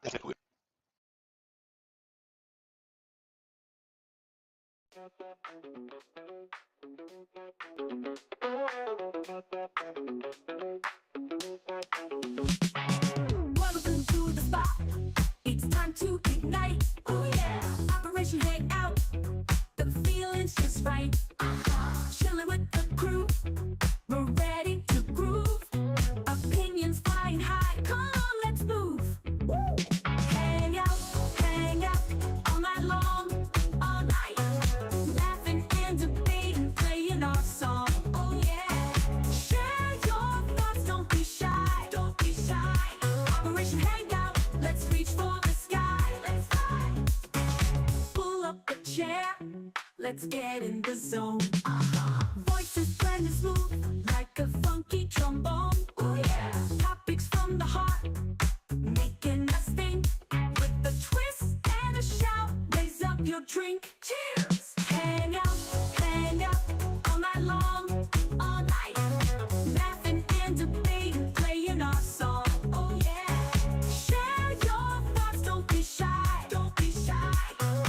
Welcome to the spot. It's time to ignite. Oh yeah. Operation Hangout. The feeling's just right. Chilling with the crew. We're ready to groove. Opinions flying high. Come on, let's move. Woo. Hang out all night long, all night. Laughing and debating, playing our song. Oh yeah. Share your thoughts, don't be shy. Don't be shy. Operation Hangout, let's reach for the sky. Let's fly. Pull up a chair, let's get in the zone. Voices blending smooth like a funky trombone. Oh yeah. Topics from the heart, making us think. With a twist and a shout, raise up your drink. Cheers. Hang out all night long, all night. Laughing and debating, playing our song. Oh yeah. Share your thoughts, don't be shy. Don't be shy.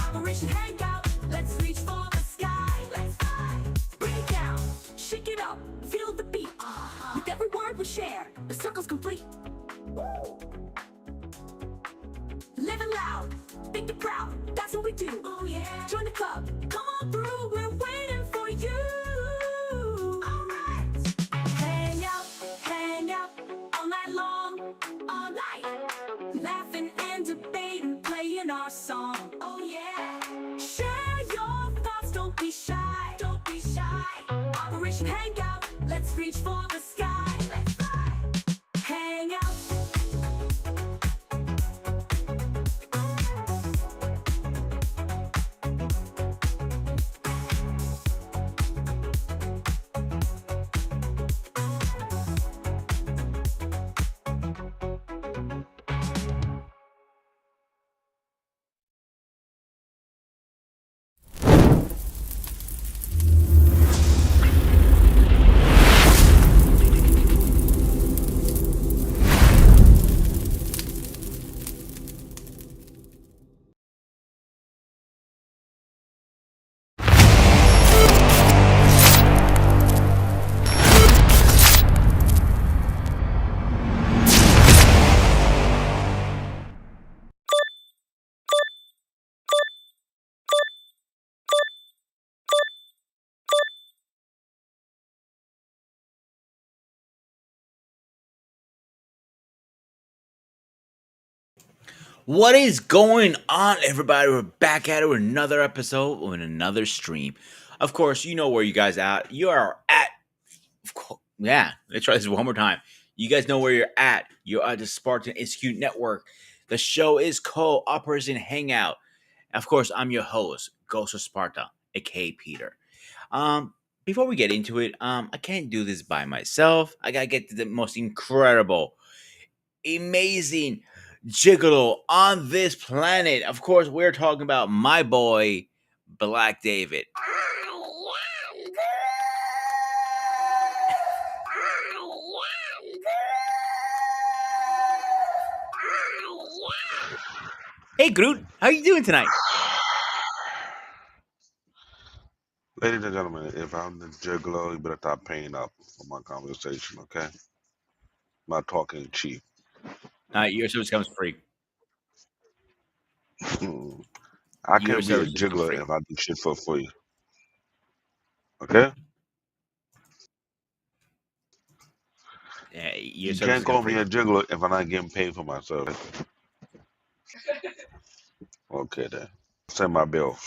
Operation Hangout, let's reach for the sky. Let's fly. Bring it down, shake it up, feel the beat. With every word we share, the circle's complete. Woo. Living loud, thinking proud, that's what we do. Oh yeah. Join the club, come on through, we're waiting for you. Alright. Hang out all night long, all night. Laughing and debating, playing our song. Oh yeah. Share your thoughts, don't be shy. Don't be shy. Operation Hangout, let's reach for the sky. Let's fly. Hang out. What is going on, everybody? We're back at it with another episode with another stream. Of course, you know where you guys at. You are at, yeah, let's try this one more time. You guys know where you're at. You're at the Spartan Institute Network. The show is called Operation Hangout. Of course, I'm your host, Ghost of Sparta, aka Peter. Before we get into it, I can't do this by myself. I gotta get to the most incredible, amazing gigolo on this planet. Of course, we're talking about my boy, Black David. Hey, Groot, how you doing tonight? Ladies and gentlemen, if I'm the gigolo, you better stop paying up for my conversation, okay? I'm not talking cheap. Your service comes free. I Your can be a service comes gigolo free. if I do shit for free, okay? Your You service can't comes call me free. a gigolo if I'm not getting paid for my service. Okay, then. Send my bill.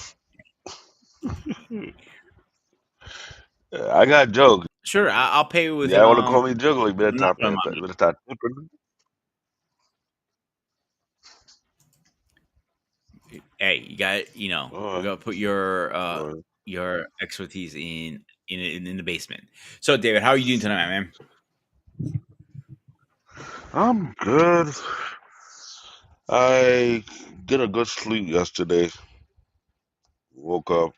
I got jokes. Sure, I'll pay you with Yeah, I want to call me gigolo. You better not stop, my you money. better start tipping. Hey, you got All we're right. gonna put All right. your expertise in the basement. So, David, how are you doing tonight, man? I'm good. I did a good sleep yesterday. Woke up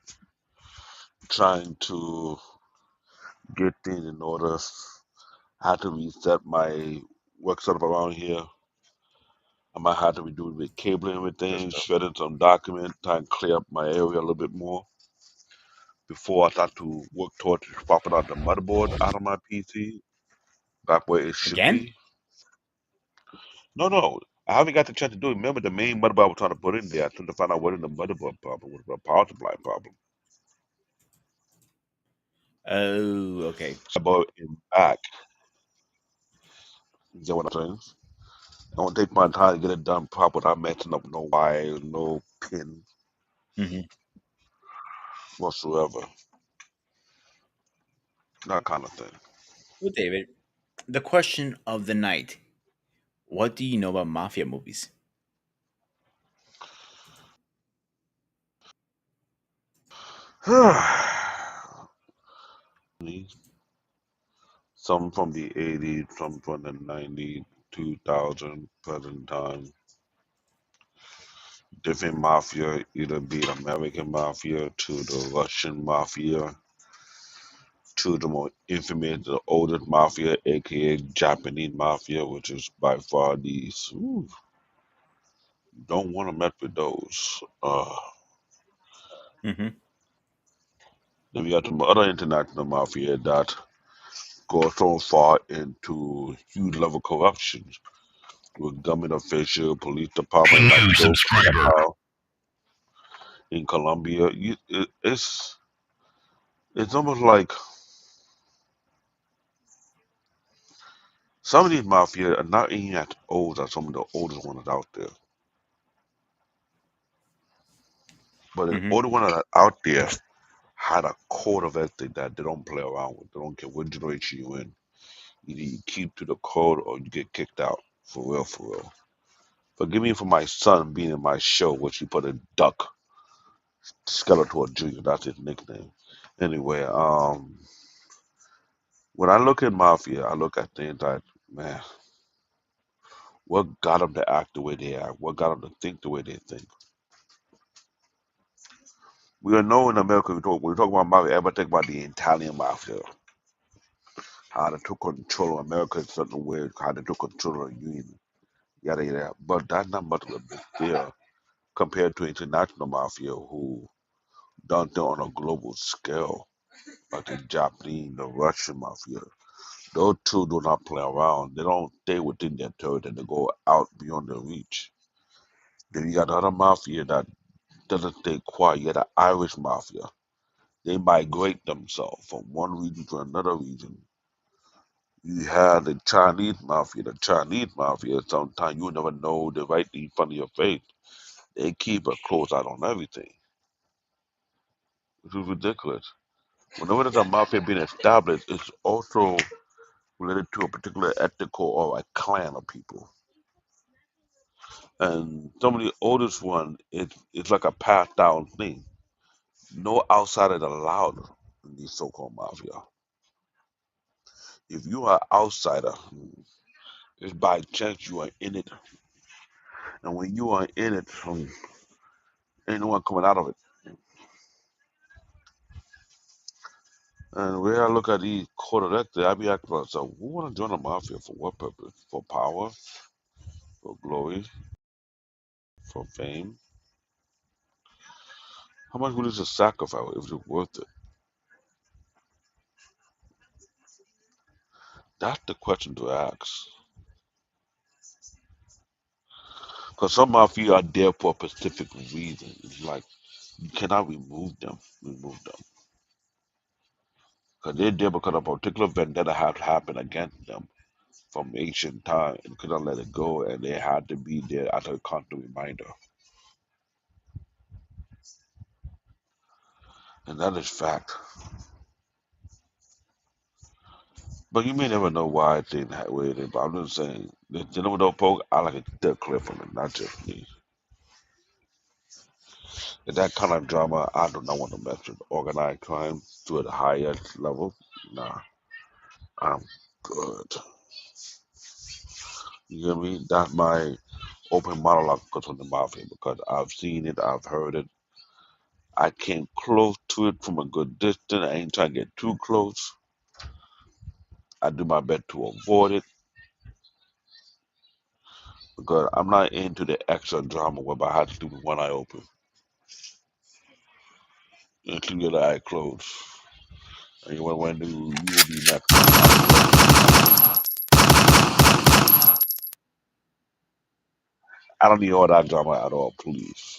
trying to get things in order. I had to reset my work setup around here. I might have to redo the cabling and Good everything, stuff. shredding some documents, try and clear up my area a little bit more before I start to work towards swapping out the motherboard out of my PC back where it should Again? be. No, no, I haven't got the chance to do it. Remember the main motherboard I was trying to put in there. I tried to find out what in the motherboard problem was the power supply problem. Oh, okay. About in back. You get what I'm saying? I want to take my time to get it done proper without messing up no wires, no pin Hmm. whatsoever. That kind of thing. Well, David, the question of the night: what do you know about mafia movies? Some from the 80s, some from the 90s, 2000, present time. Different mafia, either be it American mafia to the Russian mafia to the more infamous, the oldest mafia, aka Japanese mafia, which is by far these. Ooh, don't want to mess with those. Hmm. Then we got some other international mafia that go so far into huge level corruption with government official, police department like Goodfellas in Colombia. It's almost like some of these mafia are not even as old as some of the oldest ones out there. But the Hmm. older ones that are out there had a code of ethic that they don't play around with. They don't care what generation you in. Either you keep to the code or you get kicked out. For real, for real. Forgive me for my son being in my show, which he put a duck, Skeletor Jr. That's his nickname. Anyway, when I look at Mafia, I look at things like, man, what got them to act the way they act? What got them to think the way they think? We are know in America, when we talk about Mafia, everybody think about the Italian Mafia, how they took control of America in certain ways, how they took control of the Union, yada, yada. But that's not much of a big deal compared to international Mafia who done things on a global scale, like the Japanese, the Russian Mafia. Those two do not play around. They don't stay within their territory. They go out beyond their reach. Then you got the other mafia that doesn't stay quiet. You got the Irish mafia. They migrate themselves from one region to another region. You have the Chinese mafia. The Chinese mafia, sometimes you never know the right thing in front of your face. They keep a close eye on everything, which is ridiculous. Whenever there's a mafia being established, it's also related to a particular ethical or a clan of people. And some of the oldest one, it's like a passed down thing. No outsiders allowed in these so-called mafia. If you are outsider, it's by chance you are in it, and when you are in it, ain't no one coming out of it. And when I look at these court elected, I be asking myself, who want to join the mafia for what purpose? For power, for glory, for fame? How much would it sacrifice if it's worth it? That's the question to ask. Because some mafia are there for a specific reason. It's like you cannot remove them. Because they're there because a particular vendetta had happened against them from ancient time and couldn't let it go, and they had to be there as a constant reminder. And that is fact. But you may never know why it didn't have way it is. But I'm just saying, the gentleman don't poke, I like a dead clear from it, not just me. And that kind of drama, I do not want to mess with organized crime to the highest level. Nah, I'm good. You get me? That's my open monologue concerning the mafia because I've seen it, I've heard it. I came close to it from a good distance. I ain't trying to get too close. I do my best to avoid it. because I'm not into the extra drama whereby I have to do with one eye open and keep the other eye closed. And when you will be next. I don't do that. I don't need all that drama at all, please.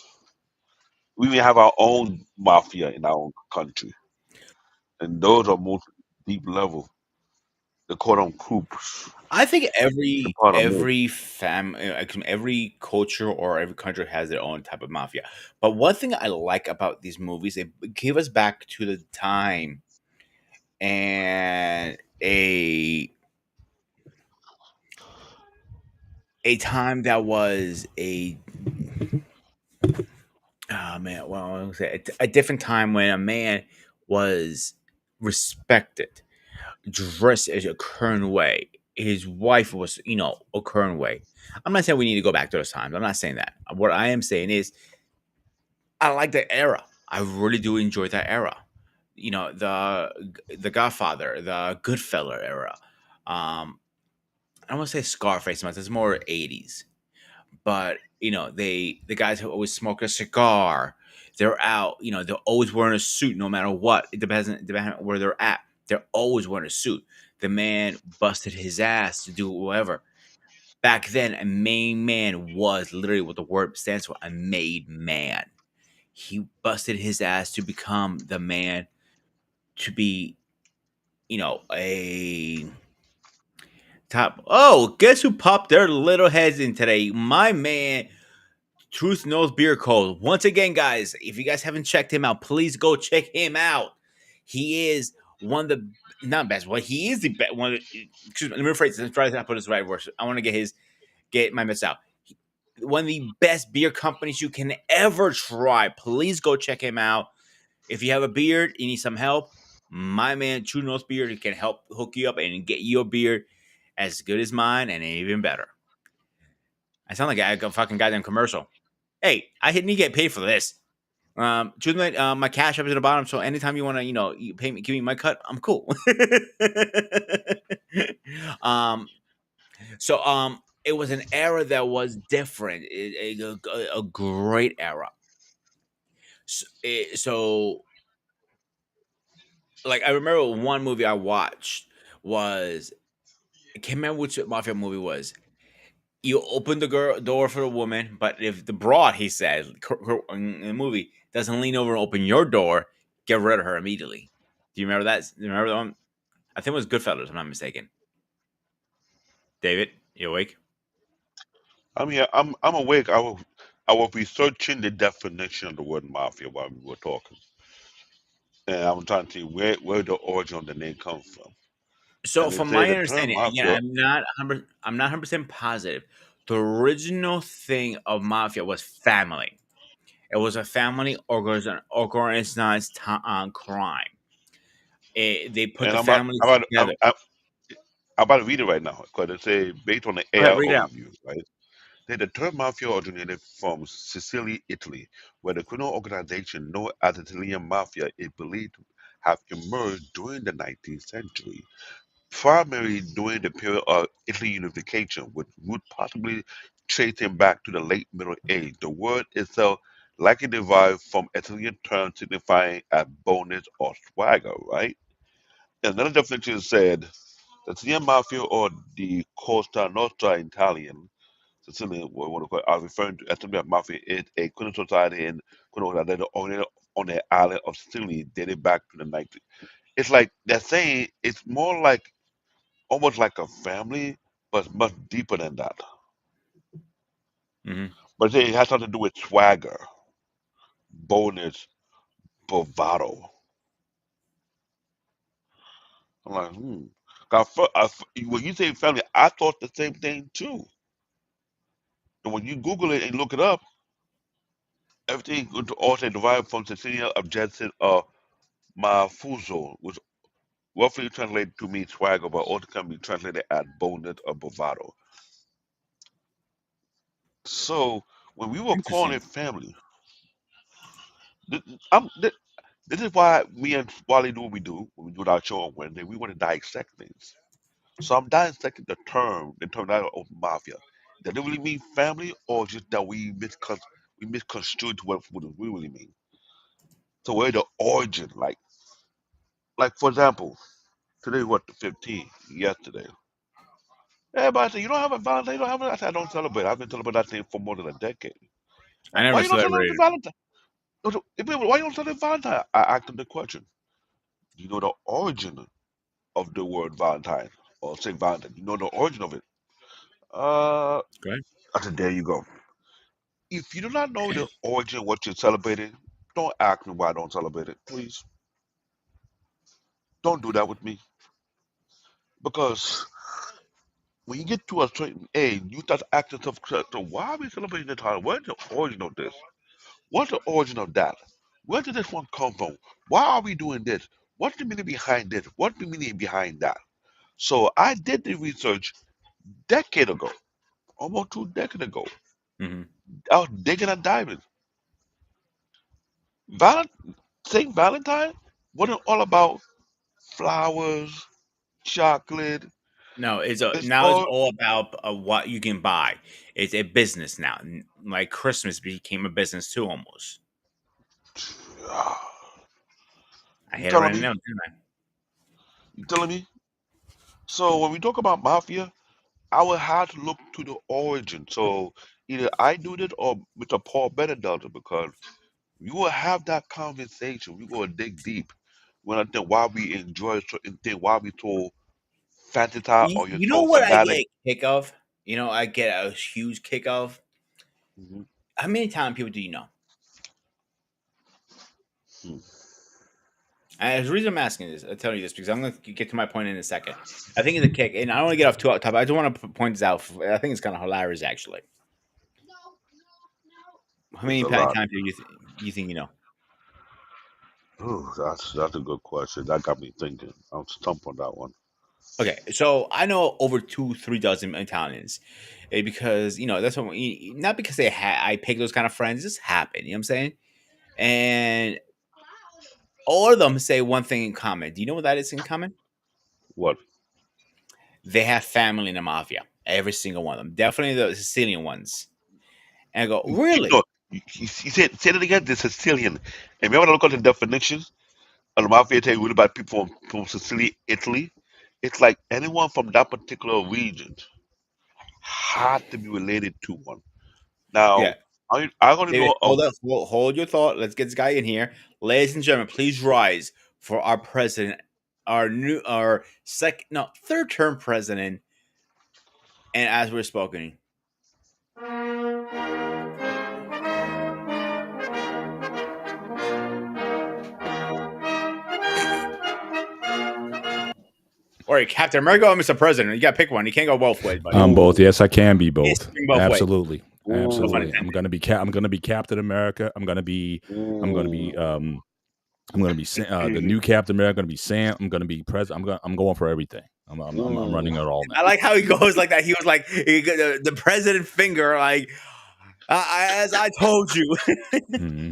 We even have our own mafia in our own country, and those are most deep level. They call them coups. I think They're every part of most. every every culture or every country has their own type of mafia. But one thing I like about these movies, it give us back to the time and a time that was a man, well, I was gonna say a different time when a man was respected, dressed a current way. His wife was, a current way. I'm not saying we need to go back to those times. I'm not saying that. What I am saying is I like that era. I really do enjoy that era. The Godfather, the Goodfellas era. I don't want to say Scarface, but it's more '80s. But the guys who always smoke a cigar. They're out. They're always wearing a suit, no matter what. It depends on where they're at. They're always wearing a suit. The man busted his ass to do whatever. Back then, a made man was literally what the word stands for, a made man. He busted his ass to become the man, to be, a top. Oh, guess who popped their little heads in today? My man, Truth Knows Beer Code. Once again, guys, if you guys haven't checked him out, please go check him out. He is one of the not best. Well, he is the best one. Excuse me. Let me rephrase this. Try to put this right words. I want to get my mess out. One of the best beer companies you can ever try. Please go check him out. If you have a beard, you need some help. My man, True North Beard, can help hook you up and get your beard as good as mine and even better. I sound like a fucking goddamn commercial. Hey, I didn't get paid for this. Truthfully, my cash up is at the bottom, so anytime you want to, you pay me, give me my cut, I'm cool. um, it was an era that was different, a great era. So, like, I remember one movie I watched was I can't remember which mafia movie it was. You open the girl door for the woman, but if the broad, he said, in the movie, doesn't lean over and open your door, get rid of her immediately. Do you remember that? Do you remember that one? I think it was Goodfellas, if I'm not mistaken. David, you awake? I'm here. I'm awake. I was researching the definition of the word mafia while we were talking, and I'm trying to see where the origin of the name comes from. So, And they from say my the term understanding, again, mafia. I'm not 100% positive. The original thing of mafia was family. It was a family organized crime. They put And the families together. I'm about to read it right now because it say based on the Go ahead, AI read it out. overview, right? The term mafia originated from Sicily, Italy, where the criminal organization known as the Italian mafia is believed to have emerged during the 19th century, primarily during the period of Italy unification, with root possibly tracing back to the late Middle Age. The word itself likely derived from Italian term signifying a bonus or swagger, right? Another definition said the Italian mafia or the Costa Nostra in Italian Sicilian, what we call, are referring to Ethiopian mafia is a criminal society in criminal organization on the island of Sicily dated back to the 19th. It's like they're saying it's more like almost like a family, but much deeper than that. Hmm. But it has something to do with swagger, boldness, bravado. I'm like, hmm. 'Cause when you say family, I thought the same thing too. And when you Google it and look it up, everything also derived from Sicilian adjective of Mafuso, which roughly translated to mean swagger, but also can be translated as boldness or bravado. So when we were calling Interesting. it family, th- I'm, th- this is why me and Wally do what we do when we do our show on Wednesday. We want to dissect things. So I'm dissecting the term, the terminology of mafia. Does it really mean family, or just that we misconstrued what it really mean? So where the origin, like for example, today what the 15th, yesterday. Everybody say you don't have a Valentine, you don't have it. I said I don't celebrate. I've been celebrating that thing for more than a decade. I Why never you don't celebrate celebrated. Valentine? Why you don't celebrate Valentine? I asked them the question. Do you know the origin of the word Valentine or Saint Valentine? You know the origin of it? Uh, Okay. I said there you go. If you do not know the origin of what you're celebrating, don't ask me why I don't celebrate it. Please don't do that with me because when you get to a certain age, you start asking yourself, so why are we celebrating this holiday? Where's the origin of this? What's the origin of that? Where did this one come from? Why are we doing this? What's the meaning behind this? What's the meaning behind that? So I did the research decade ago, almost 2 decades ago. Hmm. I was digging and diving. Saint Valentine wasn't all about flowers, chocolate. No, It's now it's all all about what you can buy. It's a business now. Like Christmas became a business too, almost. I you hit it telling right me? now, didn't I? You telling me? So when we talk about mafia, I would have to look to the origin. So either I do it or Mr. Paul Bennett does it because you will have that conversation. We go dig deep. When I think why we enjoy certain things, why we so fantasize or you're You know so what I get fanatic. a kick of? I get a huge kick of. Mhm. How many Italian people do you know? Hmm. And the reason I'm asking this, I'll tell you this because I'm going to get to my point in a second. I think it's a kick, and I don't want to get off too off topic. I just want to point this out. I think it's kind of hilarious, actually. How It's many a lot. Italian people you think you know? Ooh, that's a good question. That got me thinking. I'm stumped on that one. Okay, so I know over 3 dozen Italians, because that's what not because I pick those kind of friends. It just happen. You know what I'm saying? And all of them say one thing in common. Do you know what that is in common? What? They have family in the mafia. Every single one of them. Definitely the Sicilian ones. And I go, No, really? you said it again. The Sicilian. And remember when I look at the definitions of the mafia, tell you really about people from Sicily, Italy. It's like anyone from that particular region had to be related to one. Now, Yeah. I only David, know of. hold your thought. Let's get this guy in here. Ladies and gentlemen, please rise for our president, our second, no, third term president. And as we're spoken, or Captain America or Mr. President, you got to pick one. You can't go both ways, buddy. I'm both. Ooh, Yes, I can be It's both. both ways. Absolutely, No fun ooh, absolutely. I'm intended. gonna be I'm gonna be Captain America. I'm gonna be ooh. I'm gonna be the new Captain America. I'm gonna be Sam. I'm gonna be president. I'm going for everything. I'm Mm. running it all now. I like how he goes like that. He was like the president finger, like as I told you. hmm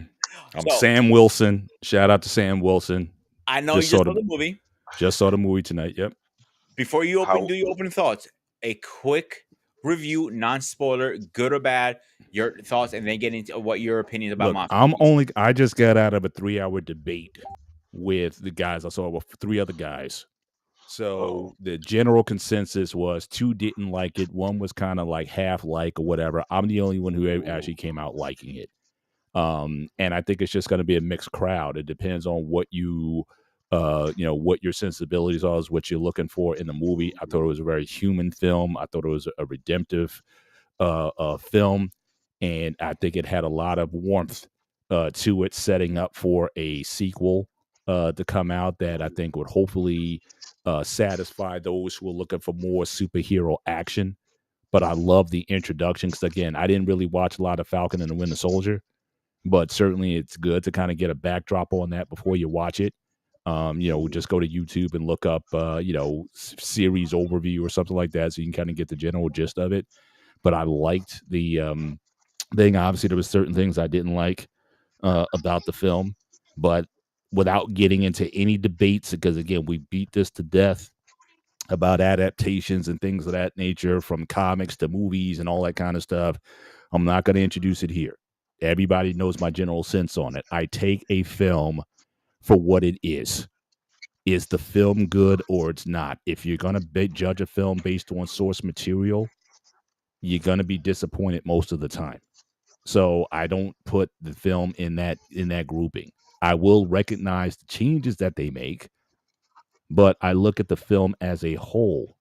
I'm So Sam Wilson. Shout out to Sam Wilson. I know you Just just saw saw the the movie. just saw the movie tonight. Yep. Before you How? do your opening thoughts, a quick review, non spoiler, good or bad, your thoughts, and then get into what your opinions about Look, Mafia. I just got out of a 3 hour debate with the guys. I saw with three other guys. Oh, So the general consensus was two didn't like it. One was kind of like half like or whatever. I'm the only one who ooh. actually came out liking it. And I think it's just going to be a mixed crowd. It depends on what what your sensibilities are, is what you're looking for in the movie. I thought it was a very human film. I thought it was a redemptive film, and I think it had a lot of warmth to it, setting up for a sequel to come out that I think would hopefully satisfy those who are looking for more superhero action. But I love the introduction because, again, I didn't really watch a lot of Falcon and the Winter Soldier, but certainly it's good to kind of get a backdrop on that before you watch it. Mm. Just go to YouTube and look up, series overview or something like that, so you can kind of get the general gist of it. But I liked the thing. Obviously, there was certain things I didn't like about the film, but without getting into any debates, because again, we beat this to death. about adaptations and things of that nature, from comics to movies and all that kind of stuff. I'm not going to introduce it here. Everybody knows my general sense on it. I take a film for what it is. Is the film good or it's not? If you're going to judge a film based on source material, you're going to be disappointed most of the time. So I don't put the film in that grouping. I will recognize the changes that they make, but I look at the film as a whole,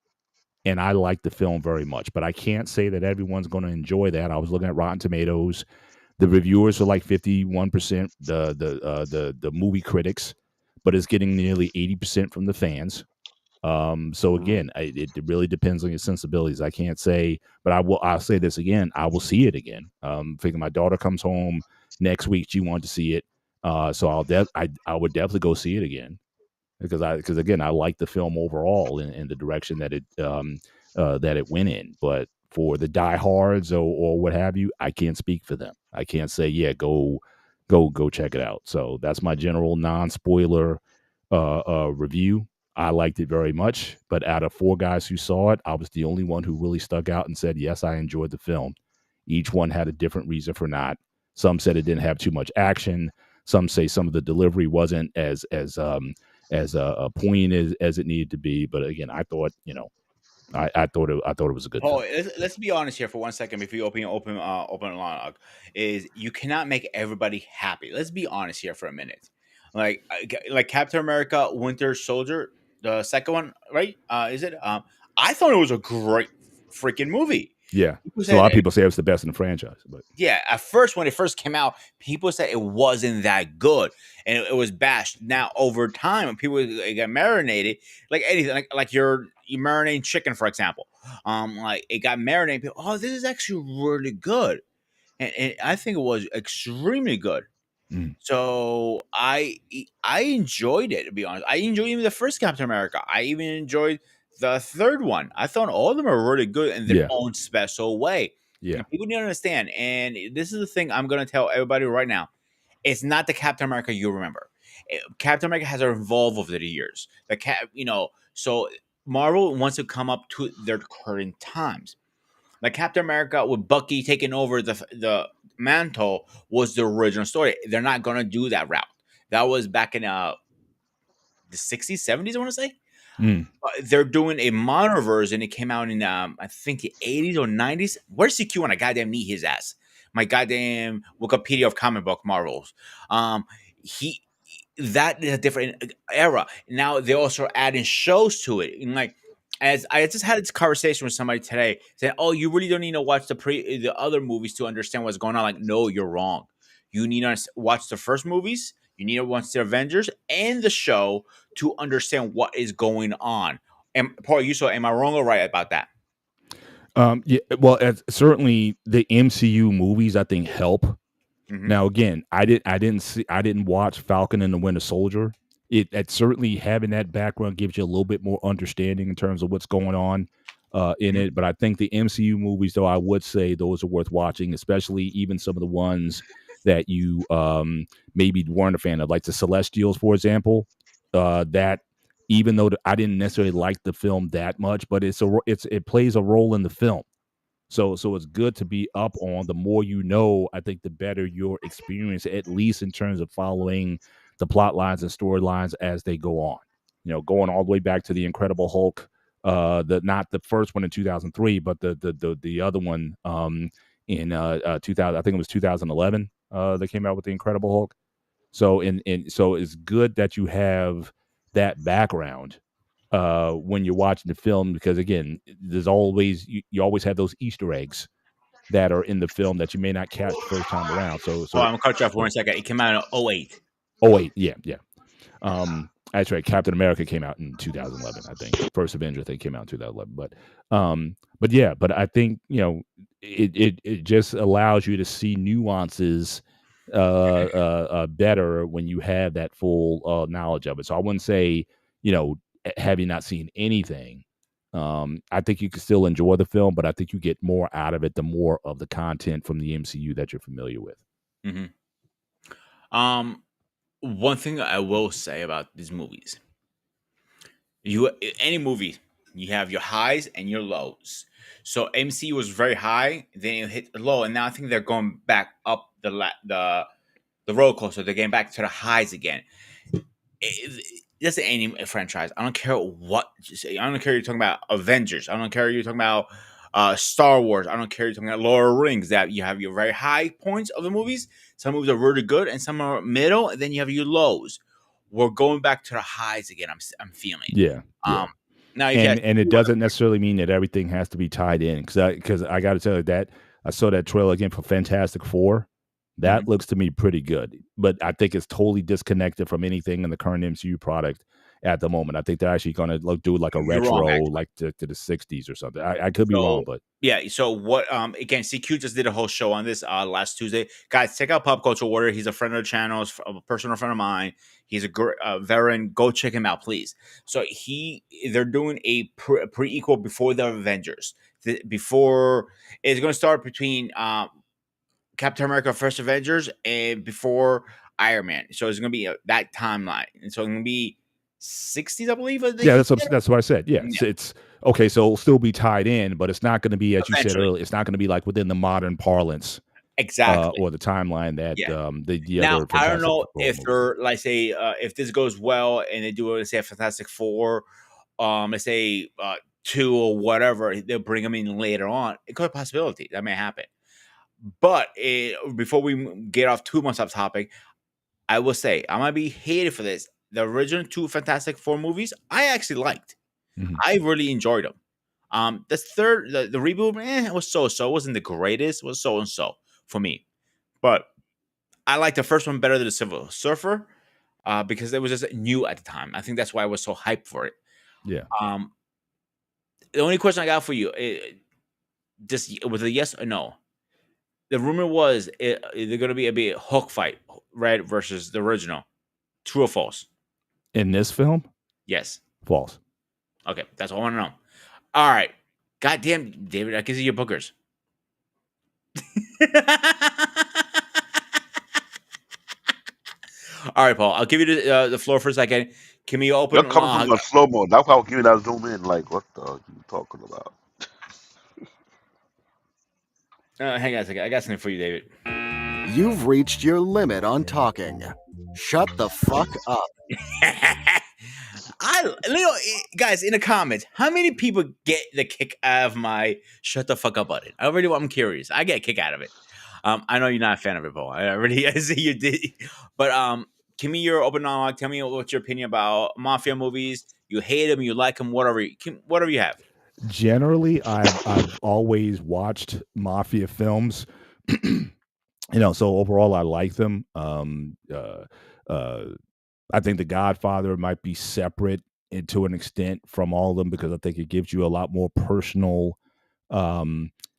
and I like the film very much. But I can't say that everyone's going to enjoy that. I was looking at Rotten Tomatoes. The reviewers are like 51%. The movie critics, but it's getting nearly 80% from the fans. So Mhm. again, it really depends on your sensibilities. I can't say, but I'll say this again. I will see it again. Figure my daughter comes home next week. She wanted to see it. So I would definitely go see it again, because again, I like the film overall in the direction that it went in. But for the diehards or what have you, I can't speak for them. I can't say, yeah, go check it out. So that's my general non-spoiler review. I liked it very much, but out of four guys who saw it, I was the only one who really stuck out and said, yes, I enjoyed the film. Each one had a different reason for not. Some said it didn't have too much action. Some say some of the delivery wasn't as poignant as it needed to be. But again, I thought, I thought it was a good Paul, film. let's be honest here for 1 second before you open monologue. Is you cannot make everybody happy. Let's be honest here for a minute. Like Captain America: Winter Soldier, the second one, right? Is it? I thought it was a great freaking movie. Yeah. People So a said, lot of people say it's the best in the franchise, but yeah, at first when it first came out, people said it wasn't that good, and it was bashed. Now over time, when people get marinated, like anything, like you marinating chicken, for example, like it got marinated. People, oh, this is actually really good, and I think it was extremely good. mm, So I enjoyed it, to be honest. I enjoyed even the first Captain America. I even enjoyed the third one. I thought all of them are really good in their yeah, own special way. yeah, And people need to understand, and this is the thing I'm gonna tell everybody right now. It's not the Captain America you remember. Captain America has evolved over the years. So Marvel wants to come up to their current times. Like Captain America with Bucky taking over the mantle was the original story. They're not gonna do that route. That was back in the 60s, 70s, I want to say. mm, They're doing a modern version. It came out in I think the 80s or 90s. Where's CQ when I goddamn need his ass? My goddamn Wikipedia of comic book Marvels. He that is a different era. Now they also are adding shows to it. And like as I just had this conversation with somebody today, saying, "Oh, you really don't need to watch the other movies to understand what's going on." Like, no, you're wrong. You need to watch the first movies. You need to watch the Avengers and the show to understand what is going on. And Paul, you saw, am I wrong or right about that? yeah. Well, certainly the MCU movies I think help. Hmm. Now, again, I didn't watch Falcon and the Winter Soldier. It certainly having that background gives you a little bit more understanding in terms of what's going on in Hmm. it. But I think the MCU movies, though, I would say those are worth watching, especially even some of the ones that you maybe weren't a fan of, like the Celestials, for example. That even though I didn't necessarily like the film that much, but it plays a role in the film. So it's good to be up on. The more you know, I think the better your experience, at least in terms of following the plot lines and storylines as they go on. Going all the way back to the Incredible Hulk, the not the first one in 2003, but the other one in 2000. I think it was 2011. They came out with the Incredible Hulk. So it's good that you have that background when you're watching the film, because again, there's always you always have those Easter eggs that are in the film that you may not catch the first time around. So Hold so on, I'm gonna cut you off for 1 second. It came out in '08. oh wait, yeah, yeah. That's right. Captain America came out in 2011, I think. First Avenger, I think, came out in 2011. But yeah, but I think it just allows you to see nuances better when you have that full knowledge of it. So I wouldn't say have you not seen anything. I think you can still enjoy the film, but I think you get more out of it the more of the content from the MCU that you're familiar with. Hmm. Um, One thing I will say about these movies, you any movie, You have your highs and your lows. So MC was very high, then you hit the low, and now I think they're going back up the roller coaster. They're getting back to the highs again. That's any franchise. I don't care what you say. I don't care you're talking about Avengers. I don't care you're talking about Star Wars. I don't care you're talking about Lord of the Rings. That you have your very high points of the movies. Some movies are really good, and some are middle, and then you have your lows. We're going back to the highs again. I'm feeling. Yeah. Um, now if you had And it doesn't necessarily mean that everything has to be tied in, because I got to tell you that I saw that trailer again for Fantastic Four. That looks to me pretty good, but I think it's totally disconnected from anything in the current MCU product at the moment. I think they're actually going to do like a You're wrong, retro, actually. like to the '60s or something. I could be wrong, but yeah. So what? Again, CQ just did a whole show on this last Tuesday. Guys, check out Pop Culture Warrior. He's a friend of the channel. He's a personal friend of mine. He's a veteran. Go check him out, please. So they're doing a pre-equal before the Avengers. Before it's going to start between Captain America: First Avengers and before Iron Man. So it's going to be that timeline, and so it's going to be 60s, I believe. yeah, that's what I said. Yeah, it's okay. So it'll still be tied in, but it's not going to be, as you said Eventually. earlier, it's not going to be like within the modern parlance, Exactly. or the timeline that Yeah. the Now, other. I don't Fantastic know Four if movies. they're like say if this goes well and they do let's say a Fantastic Four, let's say 2 or whatever, they'll bring them in later on. It could be a possibility that may happen. But before we get off too much off topic, I will say I might be hated for this. The original 2 Fantastic Four movies, I actually liked. Mhm. I really enjoyed them. The third, the reboot, it was so. It wasn't the greatest. It was so and so for me. But I like the first one better than the Silver Surfer because it was just new at the time. I think that's why I was so hyped for it. Yeah. Um, the only question I got for you, just was a yes or no. The rumor was they're going to be a bit hook fight, Red versus the original. True or false? In this film, Yes. false. Okay, that's all I want to know. All right. Goddamn, David, I can see your bookers. All right, Paul. I'll give you the floor for a second. Can we open? You're coming from a slow mo. That's why I was giving that zoom in. Like, what the are you talking about? Hang on a second. I got something for you, David. You've reached your limit on talking. Shut the fuck up. Guys, in the comments, how many people get the kick out of my "shut the fuck up" button? I'm curious. I get a kick out of it. I know you're not a fan of it, Paul. I see you did. But give me your open dialogue. Tell me what's your opinion about mafia movies. You hate them, you like them, whatever you have. Generally, I've always watched mafia films. So overall, I like them. I think The Godfather might be separate to an extent from all of them because I think it gives you a lot more personal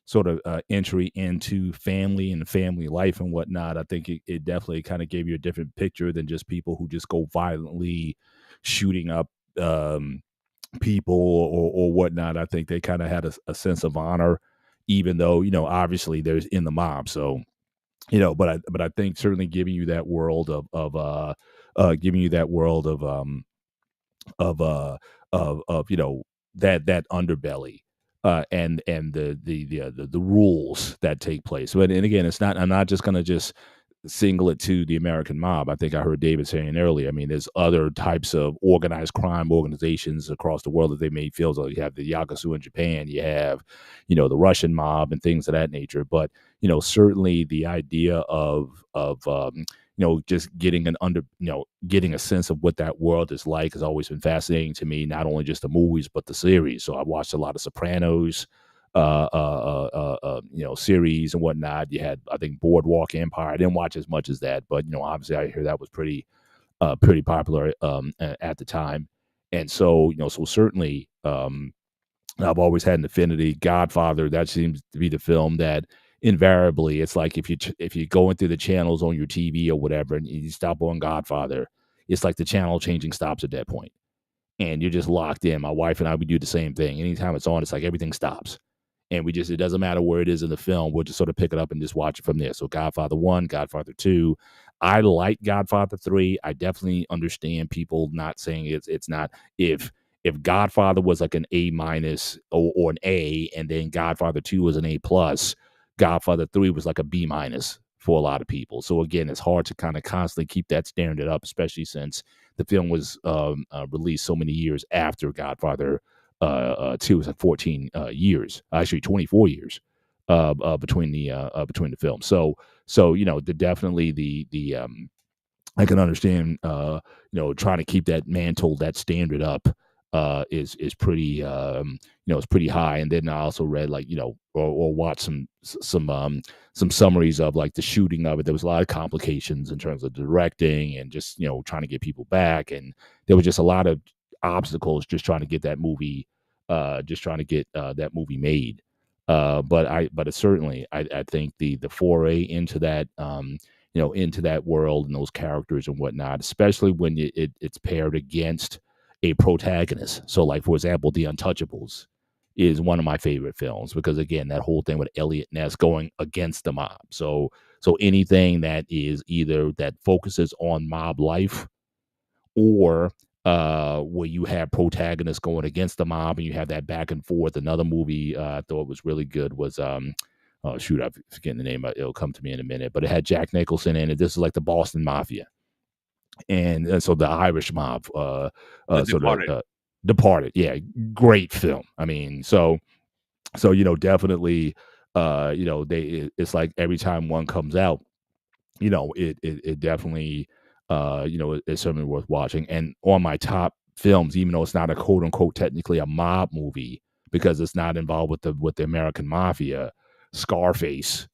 sort of entry into family and family life and whatnot. I think it definitely kind of gave you a different picture than just people who just go violently shooting up people or whatnot. I think they kind of had a sense of honor, even though, obviously there's in the mob. So, but I think certainly giving you that world giving you that world of that underbelly and the rules that take place. But and again, I'm not just gonna just single it to the American mob. I think I heard David saying earlier. I mean, there's other types of organized crime organizations across the world that they made fields of. You have the Yakuza in Japan, you have, the Russian mob and things of that nature. But, certainly the idea of just getting getting a sense of what that world is like has always been fascinating to me, not only just the movies, but the series. So I watched a lot of Sopranos, series and whatnot. You had, I think, Boardwalk Empire. I didn't watch as much as that, but obviously I hear that was pretty popular at the time. And so, so certainly, I've always had an affinity. Godfather, that seems to be the film that invariably it's like if you're going through the channels on your TV or whatever, and you stop on Godfather, it's like the channel changing stops at that point, and you're just locked in. My wife and I, we do the same thing. Anytime it's on, it's like everything stops. And it doesn't matter where it is in the film. We'll just sort of pick it up and just watch it from there. So Godfather 1, Godfather 2. I like Godfather 3. I definitely understand people not saying it's not. If if Godfather was like an A minus or an A, and then Godfather 2 was an A plus, Godfather 3 was like a B minus for a lot of people. So again, it's hard to kind of constantly keep that standard up, especially since the film was released so many years after Godfather 2. It was like 14 years, actually 24 years between the films. So definitely the I can understand, trying to keep that mantle, that standard up, is pretty, it's pretty high. And then I also read like, or watched some summaries of like the shooting of it. There was a lot of complications in terms of directing and just trying to get people back, and there was just a lot of obstacles just trying to get that movie, that movie made. But it's certainly, I think the foray into that. Into that world and those characters and whatnot, especially when it's paired against a protagonist. So, like, for example, The Untouchables is one of my favorite films because, again, that whole thing with Elliot Ness going against the mob. So anything that is either that focuses on mob life or where you have protagonists going against the mob and you have that back and forth. Another movie I thought was really good was oh shoot, I'm forgetting the name. It'll come to me in a minute. But it had Jack Nicholson in it. This is like the Boston Mafia, and so the Irish mob. Departed. Yeah, great film. I mean, so definitely, it's like every time one comes out, it definitely, it's certainly worth watching. And on my top films, even though it's not a quote unquote technically a mob movie because it's not involved with the American Mafia, Scarface,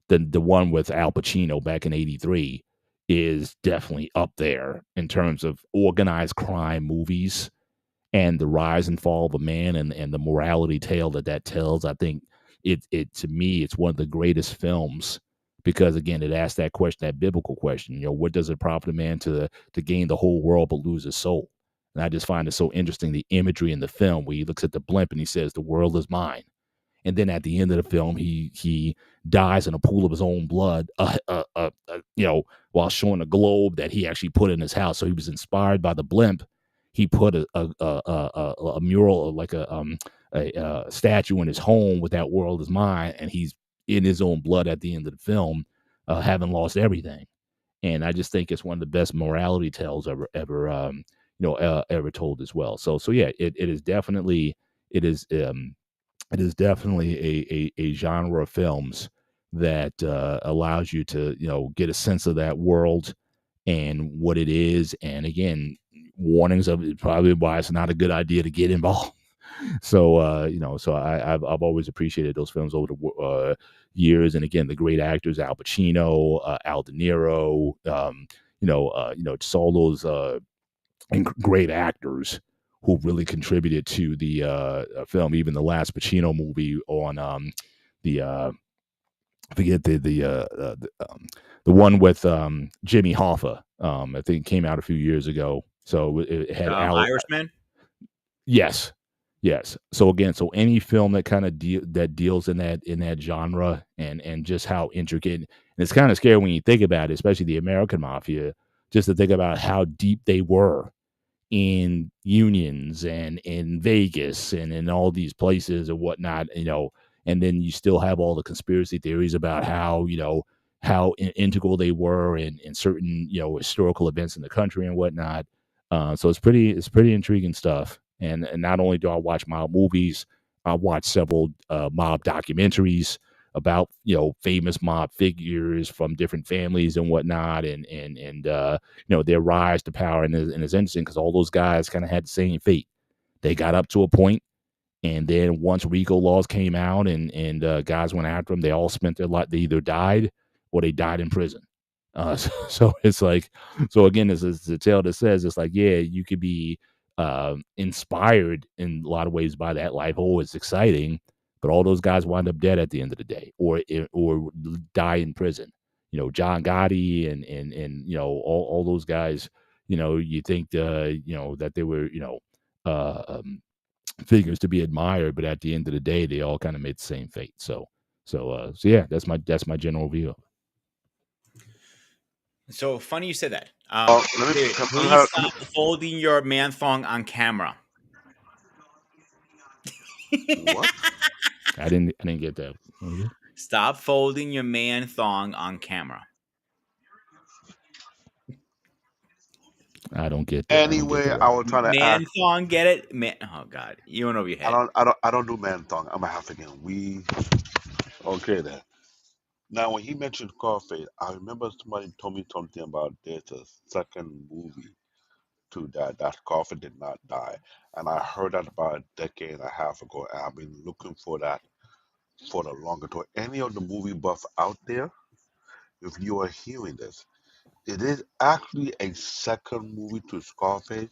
the one with Al Pacino back in '83, is definitely up there in terms of organized crime movies and the rise and fall of a man and the morality tale that tells. I think it to me it's one of the greatest films because again it asks that question, that biblical question. What does it profit a man to gain the whole world but lose his soul? And I just find it so interesting, the imagery in the film where he looks at the blimp and he says, "The world is mine." And then at the end of the film, he dies in a pool of his own blood, while showing a globe that he actually put in his house. So he was inspired by the blimp. He put a mural, like a statue in his home with "That world is mine," and he's in his own blood at the end of the film, having lost everything. And I just think it's one of the best morality tales ever told as well. So yeah, it is definitely it is. It is definitely a genre of films that allows you to get a sense of that world and what it is. And again, warnings of it, probably why it's not a good idea to get involved. So I've always appreciated those films over the years. And again, the great actors, Al Pacino, Al De Niro, just all those great actors who really contributed to the film. Even the last Pacino movie on the I forget the one with Jimmy Hoffa. I think it came out a few years ago. So it had Irishman. Yes. So again, any film that kind of that deals in that genre and just how intricate, and it's kind of scary when you think about it, especially the American Mafia, just to think about how deep they were in unions and in Vegas and in all these places and whatnot, and then you still have all the conspiracy theories about how integral they were in certain historical events in the country and whatnot. So it's pretty intriguing stuff. And not only do I watch mob movies, I watch several mob documentaries about famous mob figures from different families and whatnot, and their rise to power. And it's interesting because all those guys kind of had the same fate. They got up to a point, and then once RICO laws came out and guys went after them, they all spent their life. They either died or they died in prison. So it's like, so again, this is the tale that says it's like, yeah, you could be inspired in a lot of ways by that life. Oh, it's exciting. But all those guys wind up dead at the end of the day, or die in prison. John Gotti and all those guys. You think that they were figures to be admired, but at the end of the day, they all kind of made the same fate. So yeah, that's my general view. So funny you said that. Let me David, come please stop folding your man thong on camera. What? I didn't get that. Okay. Stop folding your man thong on camera. I don't get that. I don't get the Anyway, I was reference. trying to Man ask. thong, get it? Man, oh god, you went over your head. I don't do man thong. I'm a African. We okay then. Now, when he mentioned Scarface, I remember somebody told me something about there's a second movie to that Scarface did not die, and I heard that about a decade and a half ago, and I've been looking for that for the longer time. Any of the movie buff out there, if you are hearing this, it is actually a second movie to Scarface.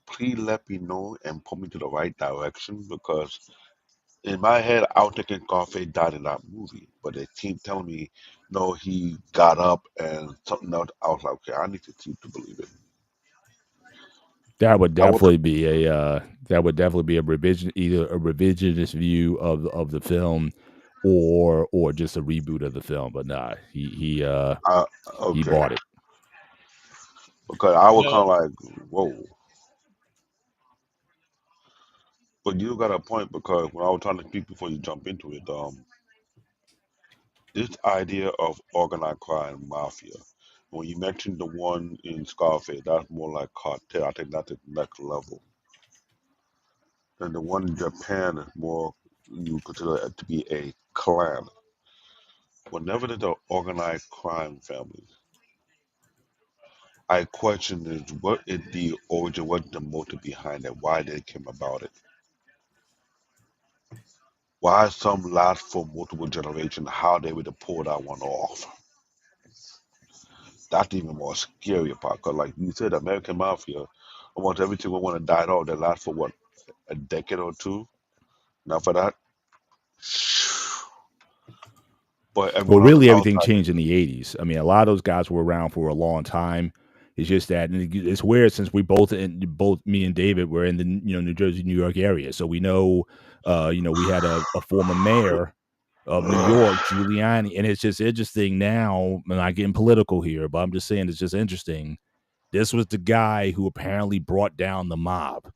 Please let me know and put me to the right direction because in my head, I was thinking Scarface died in that movie, but they keep telling me, no, he got up and something else. I was like, okay, I need to see to believe it. That would I would, definitely be a revision, either a revisionist view of the film, or just a reboot of the film. But nah, uh, he okay, bought it. because I was kind No, of like, whoa. But you got a point because when I was trying to speak before you jump into it, this idea of organized crime, mafia. When you mentioned the one in Scarface, that's more like cartel. I think that's the next level. And the one in Japan is more you consider it to be a clan. Whenever there's an organized crime family, I question is what is the origin, what's the motive behind it, why they came about it, why some last for multiple generations, how they would pull that one off. That's even more scary part. Cause like you said, American Mafia, almost every single one that died off, they last for what, a decade or two. Now for that, but Well, everyone on the really, everything outside, changed in the '80s. I mean, a lot of those guys were around for a long time. It's just that and it's weird since we both me and David were in the New Jersey, New York area, so we know, we had a former mayor of New York, Giuliani, and it's just interesting now. I'm not getting political here, but I'm just saying it's just interesting. This was the guy who apparently brought down the mob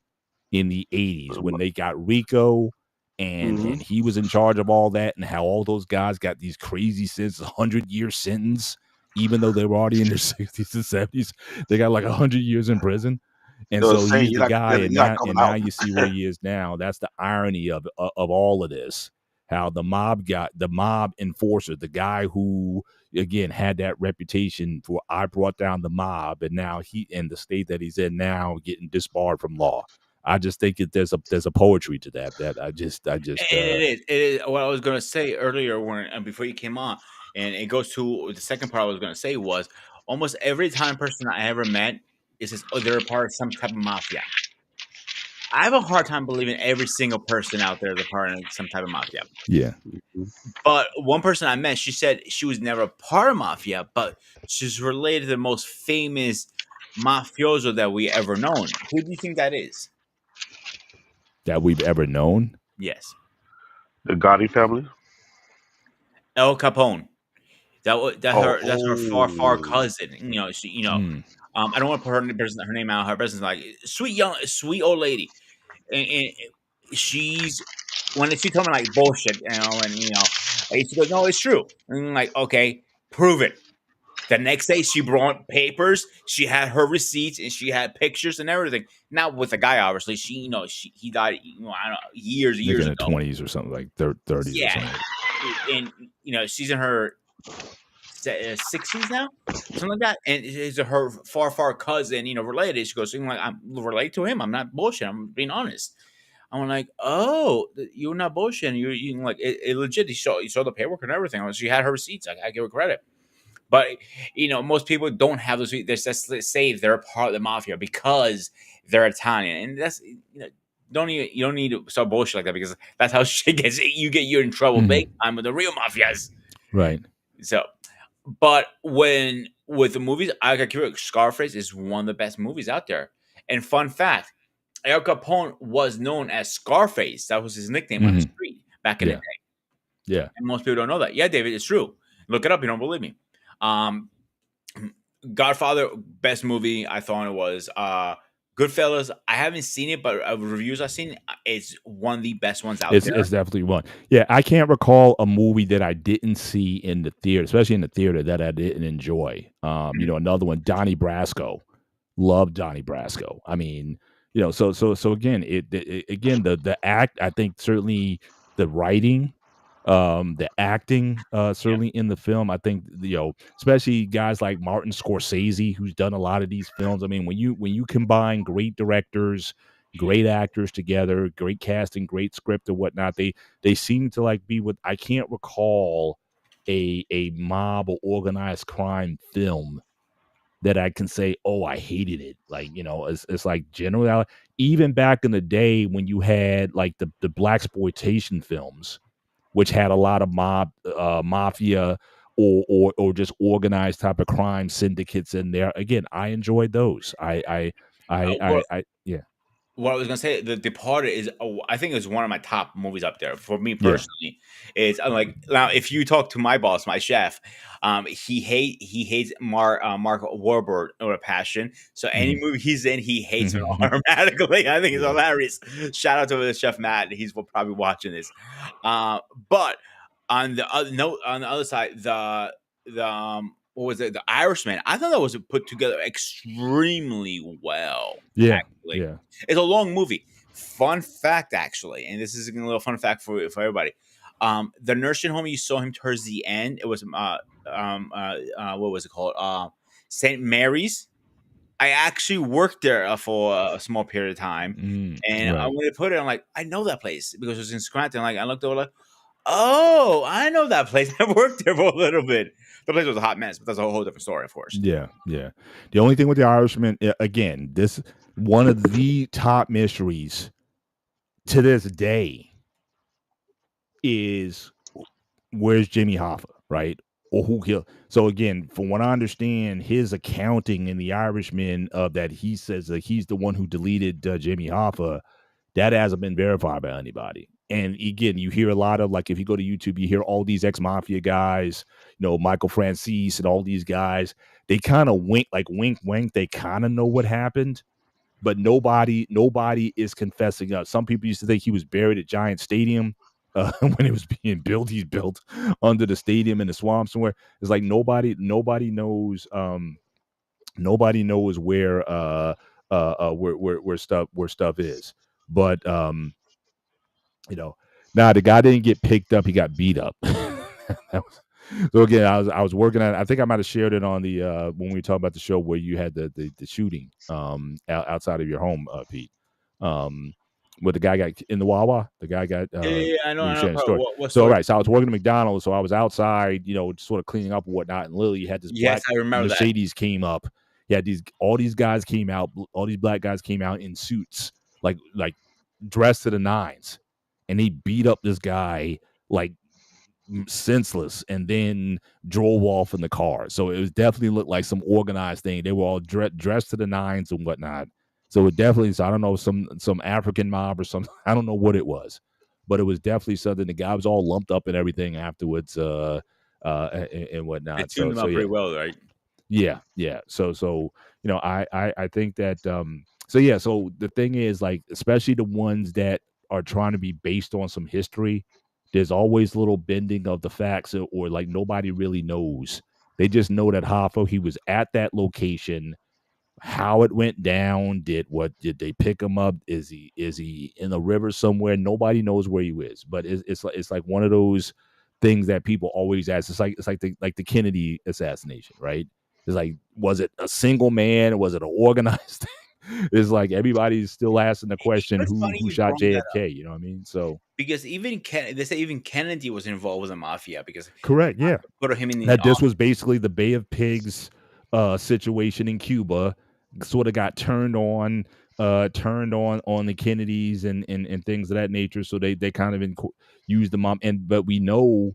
in the 80s when they got Rico, mm-hmm. and he was in charge of all that, and how all those guys got these crazy sentences, 100-year sentence, even though they were already in their 60s and 70s. They got like 100 years in prison. And They're so saying he's the guy, and you're not now coming and now out. you see where he is now. That's the irony of all of this. How the mob enforcer, the guy who again had that reputation for I brought down the mob, and now he in the state that he's in now getting disbarred from law. I just think there's a poetry to that I just and it is. It is what I was going to say earlier when before you came on, and it goes to the second part I was going to say was almost every time person I ever met is says, "Oh, they're a part of some type of mafia." I have a hard time believing every single person out there is a part of some type of mafia. yeah. But one person I met, she said she was never a part of mafia, but she's related to the most famous mafioso that we ever known. Who do you think that is? That we've ever known. Yes, The Gotti family. El Capone. Oh, That's her far oh, cousin. She Mm. I don't want to put her name out. Her business like sweet old lady, and she's when she told me like bullshit, and she goes, no, it's true. And I'm like, okay, prove it. The next day, she brought papers. She had her receipts and she had pictures and everything. Not with the guy, obviously. He died. I don't know, Like years in the ago. 20s or something, like 30s or Yeah, something. and she's in her 60s now, something like that. And it's her far cousin, related. She goes, like, I'm related to him. I'm not bullshit. I'm being honest. I'm like, oh, you're not bullshit. You like it legit. You saw the paperwork and everything. She had her receipts. I give her credit. But most people don't have those. They're just say they're a part of the mafia because they're Italian, and that's don't even you don't need to start bullshit like that because that's how shit gets. You in trouble big Mhm. time with the real mafias. Right. So, but when with the movies, I got curious. Scarface is one of the best movies out there. And fun fact, Al Capone was known as Scarface. That was his nickname on the Hmm. street back in the Yeah. day. Yeah. And most people don't know that. Yeah, David, it's true. Look it up. You don't believe me. Um, Godfather, best movie I thought it was. Goodfellas, I haven't seen it, but reviews I've seen, it's one of the best ones out It's there. definitely one. Yeah, I can't recall a movie that I didn't see in the theater, especially in the theater, that I didn't enjoy. Another one, Donnie Brasco. Love Donnie Brasco. I mean, so again, again, the act, I think certainly the writing, the acting, Yeah. certainly in the film. I think, especially guys like Martin Scorsese, who's done a lot of these films. I mean, when you combine great directors, great actors together, great casting, great script and whatnot, they seem to like be what I can't recall a mob or organized crime film that I can say, oh, I hated it. Like, it's like generally, even back in the day when you had like the black exploitation films, which had a lot of mafia or just organized type of crime syndicates in there. Again, I enjoyed those. Well, Yeah, what I was gonna say, The Departed is, I think, is one of my top movies up there for me yeah. personally. Is I'm like, now if you talk to my boss, my chef, he hates Mark Wahlberg with a passion. So any movie he's in, he hates him Mhm. automatically. I think it's Yeah. hilarious. Shout out to the chef Matt. He's probably watching this. But on the other note, on the other side, the what was it? The Irishman. I thought that was put together extremely well. Yeah. Actually, Yeah. it's a long movie. Fun fact, actually, and this is a little fun fact for everybody. The nursing home you saw him towards the end, it was what was it called? St. Mary's. I actually worked there for a small period of time, and Right. when they put it, I'm like, I know that place because it was in Scranton. Like I looked over, like, oh, I know that place. I worked there for a little bit. The place was a hot mess, but that's a whole different story, of course. Yeah, yeah. The only thing with the Irishman, again, this one of the top mysteries to this day is where's Jimmy Hoffa, right? Or who killed? So again, from what I understand, his accounting in the Irishman of that he says that he's the one who deleted Jimmy Hoffa, that hasn't been verified by anybody. And again, you hear a lot of like if you go to YouTube, you hear all these ex mafia guys, Michael Francis and all these guys. They kind of wink, wink. They kind of know what happened, but nobody is confessing up. Some people used to think he was buried at Giant Stadium when it was being built. He's built under the stadium in the swamp somewhere. It's like nobody knows. Nobody knows where stuff is. But nah, the guy didn't get picked up. He got beat up. So again, I was working at. I think I might have shared it on the when we talked about the show where you had the shooting outside of your home, Pete. Where the guy got in the Wawa, the guy got Yeah, I know, we were I know. sharing the story. What So story? right, so I was working at McDonald's, so I was outside, sort of cleaning up and whatnot, and literally you had this Yes, black I remember that. Mercedes came up. You had all these guys came out, all these black guys came out in suits, like dressed to the nines, and he beat up this guy like senseless and then drove off in the car. So it was definitely looked like some organized thing. They were all dressed to the nines and whatnot. So it definitely, so I don't know, some African mob or something. I don't know what it was, but it was definitely something. The guy was all lumped up and everything afterwards, and They whatnot. tuned So them so up yeah, pretty well, right? yeah, yeah. So I think that so yeah, so the thing is like especially the ones that are trying to be based on some history, there's always a little bending of the facts or like nobody really knows. They just know that Hoffa, he was at that location, how it went down, did they pick him up? Is he in the river somewhere? Nobody knows where he is. But it's like one of those things that people always ask. It's like the Kennedy assassination, right? It's like, was it a single man? Was it an organized thing? It's like everybody's still asking the You question, know, it's who funny who you shot brought that up JFK? You know what I mean? So because they say even Kennedy was involved with the mafia because correct, yeah. put him in the That this was basically the Bay of Pigs situation in Cuba, sort of got turned on the Kennedys and things of that nature. So they kind of used the mom. But we know,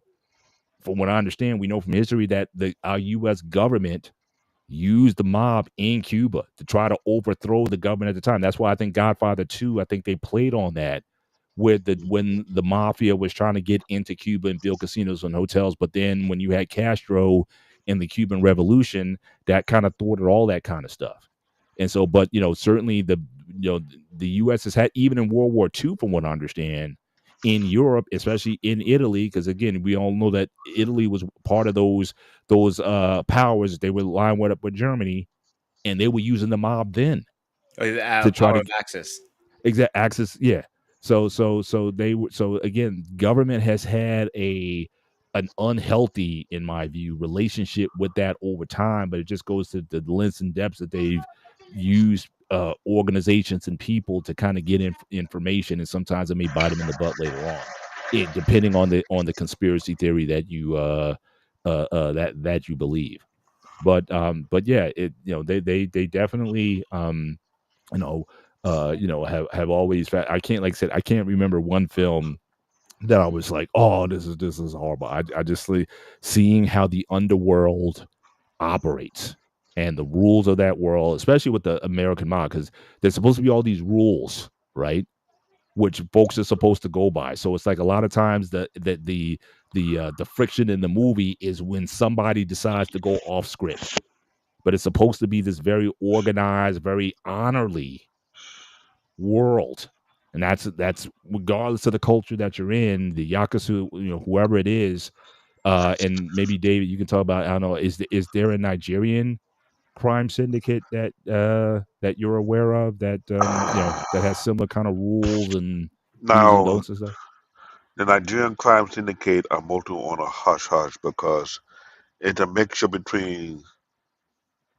from what I understand, we know from history that our U.S. government used the mob in Cuba to try to overthrow the government at the time. That's why I think Godfather 2, I think they played on that with when the mafia was trying to get into Cuba and build casinos and hotels. But then when you had Castro in the Cuban Revolution, that kind of thwarted all that kind of stuff. And so, but certainly the U.S. has had, even in World War II, from what I understand, in Europe, especially in Italy, because again, we all know that Italy was part of those powers. They were lined up with Germany, and they were using the mob then to try Power to of access. exact access. Yeah. So again, government has had an unhealthy, in my view, relationship with that over time, but it just goes to the lengths and depths that they've used organizations and people to kind of get information, and sometimes it may bite them in the butt later on, depending on the conspiracy theory that you believe. But yeah, they definitely you know have always. I can't, like I said, I can't remember one film that I was like, oh, this is horrible. I just like seeing how the underworld operates and the rules of that world, especially with the American mob, because there's supposed to be all these rules, right? Which folks are supposed to go by. So it's like a lot of times the friction in the movie is when somebody decides to go off script, but it's supposed to be this very organized, very honorly world. And that's regardless of the culture that you're in, the yakuza, whoever it is. And maybe David, you can talk about, I don't know, is there a Nigerian crime syndicate that you're aware of that that has similar kind of rules and do's and Now, don'ts and stuff? the Nigerian crime syndicate are mostly on a hush hush because it's a mixture between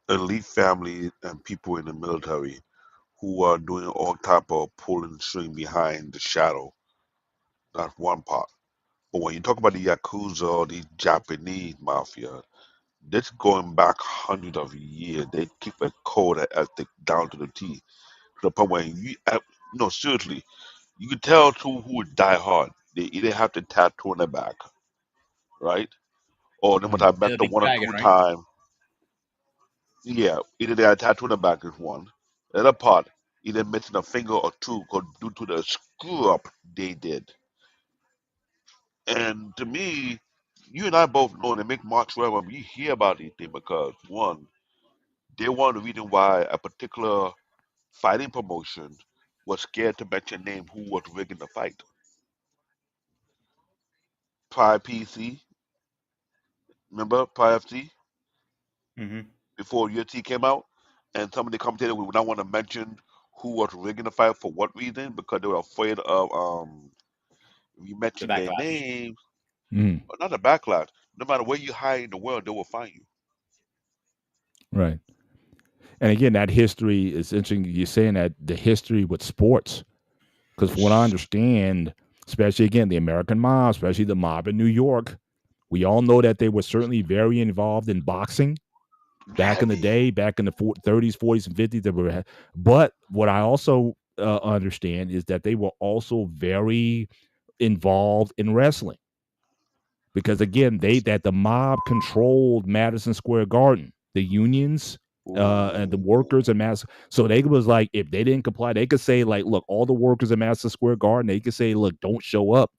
elite families and people in the military who are doing all type of pulling string behind the shadow. That's one part. But when you talk about the Yakuza or the Japanese mafia, this going back hundreds of years. They keep a code ethic down to the T. To the point where no, seriously, you can tell who would die hard. They either have the tattoo on their back, right? Or they must Mm, have met And the the big one or dragon, two right? time. Yeah, either they have a tattoo on the back is one. The other part, either missing a finger or two due to the screw up they did. And to me, you and I both know they make March well when we hear about these things because one, they want the reason why a particular fighting promotion was scared to mention name who was rigging the fight. Pride PC, remember Pride FC Mm-hmm. before UFC came out, and some of the commentators would not want to mention who was rigging the fight for what reason because they were afraid of if you The mention their backlash. names, mm, or not a backlash. No matter where you hide in the world, they will find you. right. And again, that history is interesting. You're saying that the history with sports, because from what I understand, especially again the American mob, especially the mob in New York, we all know that they were certainly very involved in boxing back in the Heavy. day, back in the 30s, 40s, and 50s. But what I also understand is that they were also very involved in wrestling because again, the mob controlled Madison Square Garden, the unions. And the workers Ooh. in Madison, so they was like, if they didn't comply, they could say like, look, all the workers in Madison Square Garden, they could say, look, don't show up,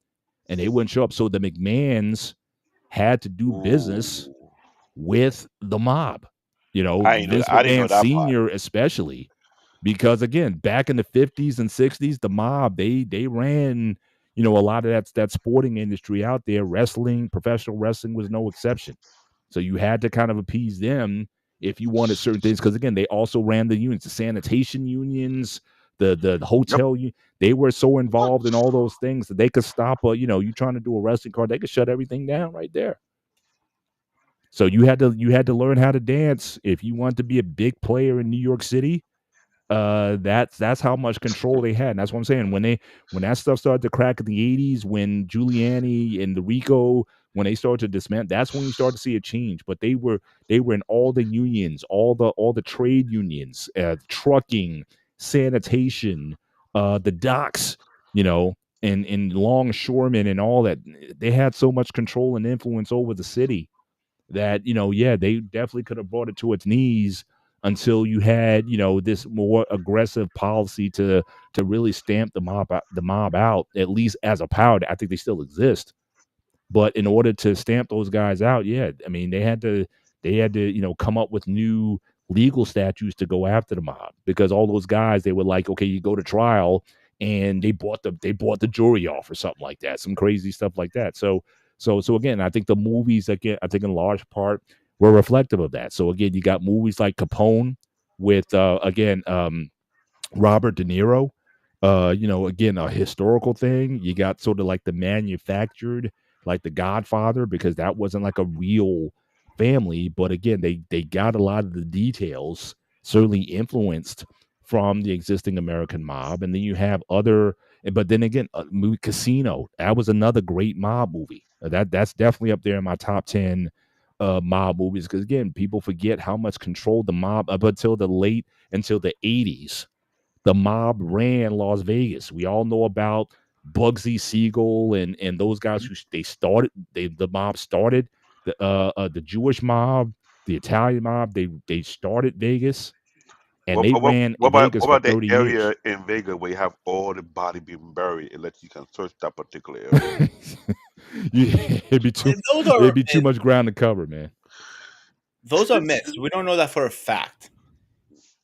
and they wouldn't show up. So the McMahons had to do business Ooh. with the mob. Vince I didn't know McMahon that part. Sr. especially, because again, back in the 50s and 60s, the mob they ran, a lot of that sporting industry out there. Wrestling, professional wrestling was no exception. So you had to kind of appease them if you wanted certain things, because again, they also ran the unions, the sanitation unions, the Yep. hotel. They were so What? involved in all those things that they could stop you trying to do a wrestling card, they could shut everything down right there. So you had to learn how to dance if you want to be a big player in New York City. That's how much control they had. And that's what I'm saying. When that stuff started to crack in the '80s, when Giuliani and the Rico, when they started to dismantle, that's when you start to see a change. But they were in all the unions, all the trade unions, trucking, sanitation, the docks, and longshoremen and all that. They had so much control and influence over the city that yeah, they definitely could have brought it to its knees until you had this more aggressive policy to really stamp the mob out, at least as a power. I think they still exist, but in order to stamp those guys out, yeah, I mean they had to come up with new legal statutes to go after the mob because all those guys they were like, okay, you go to trial and they bought the jury off or something like that, some crazy stuff like that. So again, I think the movies again, I think in large part were reflective of that. So again, you got movies like Capone with again Robert De Niro. Again, a historical thing. You got sort of like the manufactured, like the Godfather, because that wasn't like a real family. But again, they got a lot of the details certainly influenced from the existing American mob. And then you have other, but then again, movie Casino. That was another great mob movie. That's definitely up there in my top 10 mob movies because again, people forget how much control the mob up until the 80s the mob ran Las Vegas. We all know about Bugsy Siegel and those guys who the mob started the Jewish mob, the Italian mob. They started Vegas and they ran What Vegas for about the 30 area years. in Vegas where you have all the body being buried, unless you can search that particular area? It'd be too And those it'd are be too much ground to cover, man. myths. We don't know that for a fact.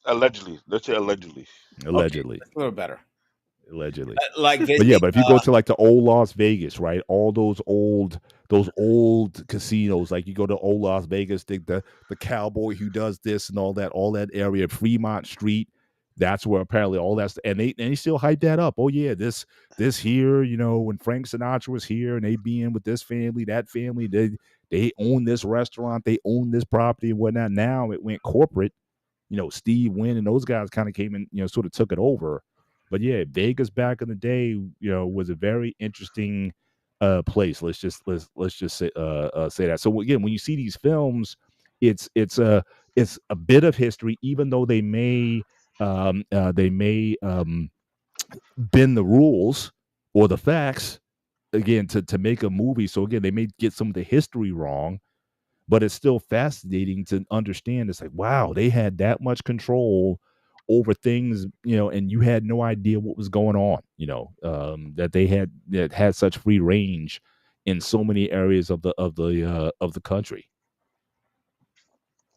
Allegedly, let's say allegedly. Okay, Allegedly. that's a little better. Allegedly. Like But yeah, visiting. but if you go to like the old Las Vegas, right? All those old casinos, like you go to old Las Vegas, the cowboy who does this and all that area, Fremont Street, that's where apparently all that's and they still hype that up. Oh yeah, this here, when Frank Sinatra was here and they being with this family, that family, they own this restaurant, they own this property and whatnot. Now it went corporate. Steve Wynn and those guys kind of came in, sort of took it over. But yeah, Vegas back in the day, was a very interesting place. Let's just say that. So again, when you see these films, it's a bit of history, even though they may bend the rules or the facts again to make a movie. So again, they may get some of the history wrong, but it's still fascinating to understand. It's like, wow, they had that much control over things, and you had no idea what was going on, that had such free range in so many areas of the country.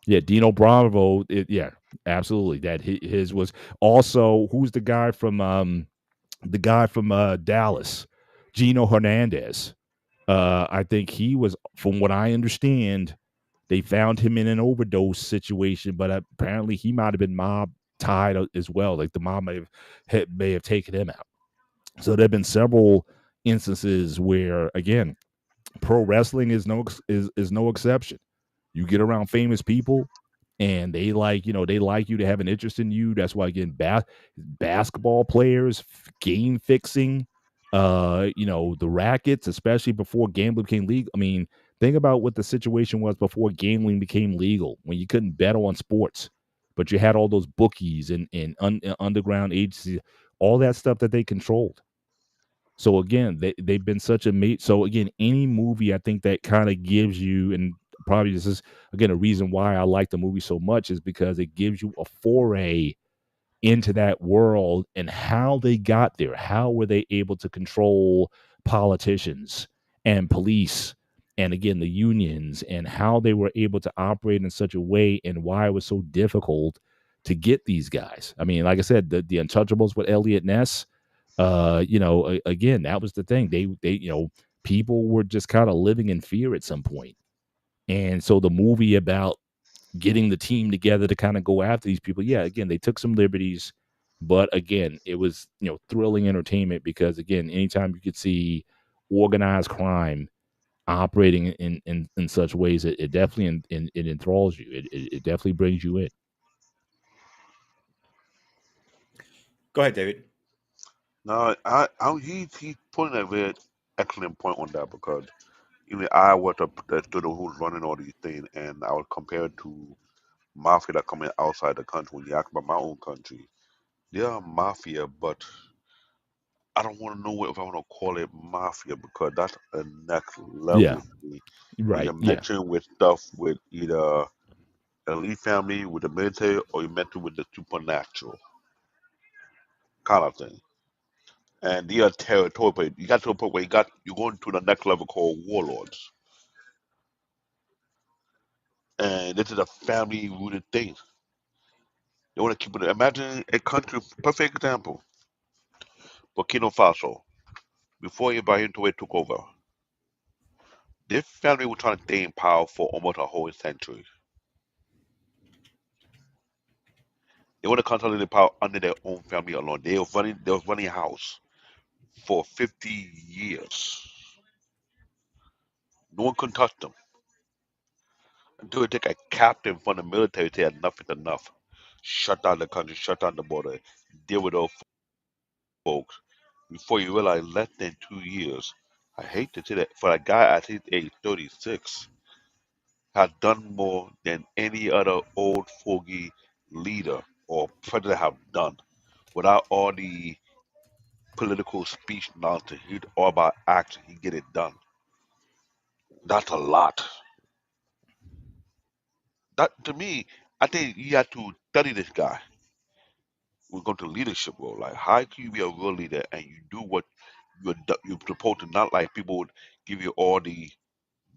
Yeah, Dino Bravo, yeah, absolutely. That his was also who's the guy from Dallas, Gino Hernandez. I think he was, from what I understand, they found him in an overdose situation, but apparently he might have been mob tied as well. Like the mob may have taken him out. So there have been several instances where, again, pro wrestling is no exception. You get around famous people, and they like you to have an interest in you. That's why again, basketball players, game fixing, the rackets, especially before gambling became legal. I mean, think about what the situation was before gambling became legal, when you couldn't bet on sports, but you had all those bookies and underground agencies, all that stuff that they controlled. So again, they've been such a mate. So again, any movie I think that kind of gives you, and probably this is again a reason why I like the movie so much, is because it gives you a foray into that world and how they got there. How were they able to control politicians and police and again the unions, and how they were able to operate in such a way, and why it was so difficult to get these guys. I mean, like I said, the Untouchables with Elliot Ness, again, that was the thing. They people were just kind of living in fear at some point. And so the movie about getting the team together to kind of go after these people, yeah, again, they took some liberties, but again, it was, thrilling entertainment because again, anytime you could see organized crime operating in such ways, it definitely it enthralls you. It definitely brings you in. Go ahead, David. No, he's putting a very excellent point on that because even I was the student who's running all these things, and I was compared to mafia that coming outside the country. When you ask about my own country, they are mafia, but I don't want to know if I want to call it mafia because that's a next Yeah, level thing. When right. you're Yeah, mixing with stuff with either elite family, with the military, or you mix it with the supernatural kind of thing. And they are territorial. But you got to a point where you're going to the next level called warlords, and this is a family rooted thing. They want to keep it. Imagine a country, perfect example, Burkina Faso. Before Ibrahim Touré took over, this family was trying to stay in power for almost a whole century. They want to consolidate power under their own family alone. They was running a house for 50 years. No one could touch them until they take a captain from the military to say enough is enough. Shut down the country, shut down the border, deal with those folks. Before you realize, less than 2 years. I hate to say that for a guy at his age, 36, has done more than any other old fogey leader or president have done without all the political speech nonsense. He's all about action. He get it done. That's a lot. That to me, I think you have to study this guy. We're going to leadership role. Like, how can you be a real leader and you do what you're supposed to? Not like people would give you all the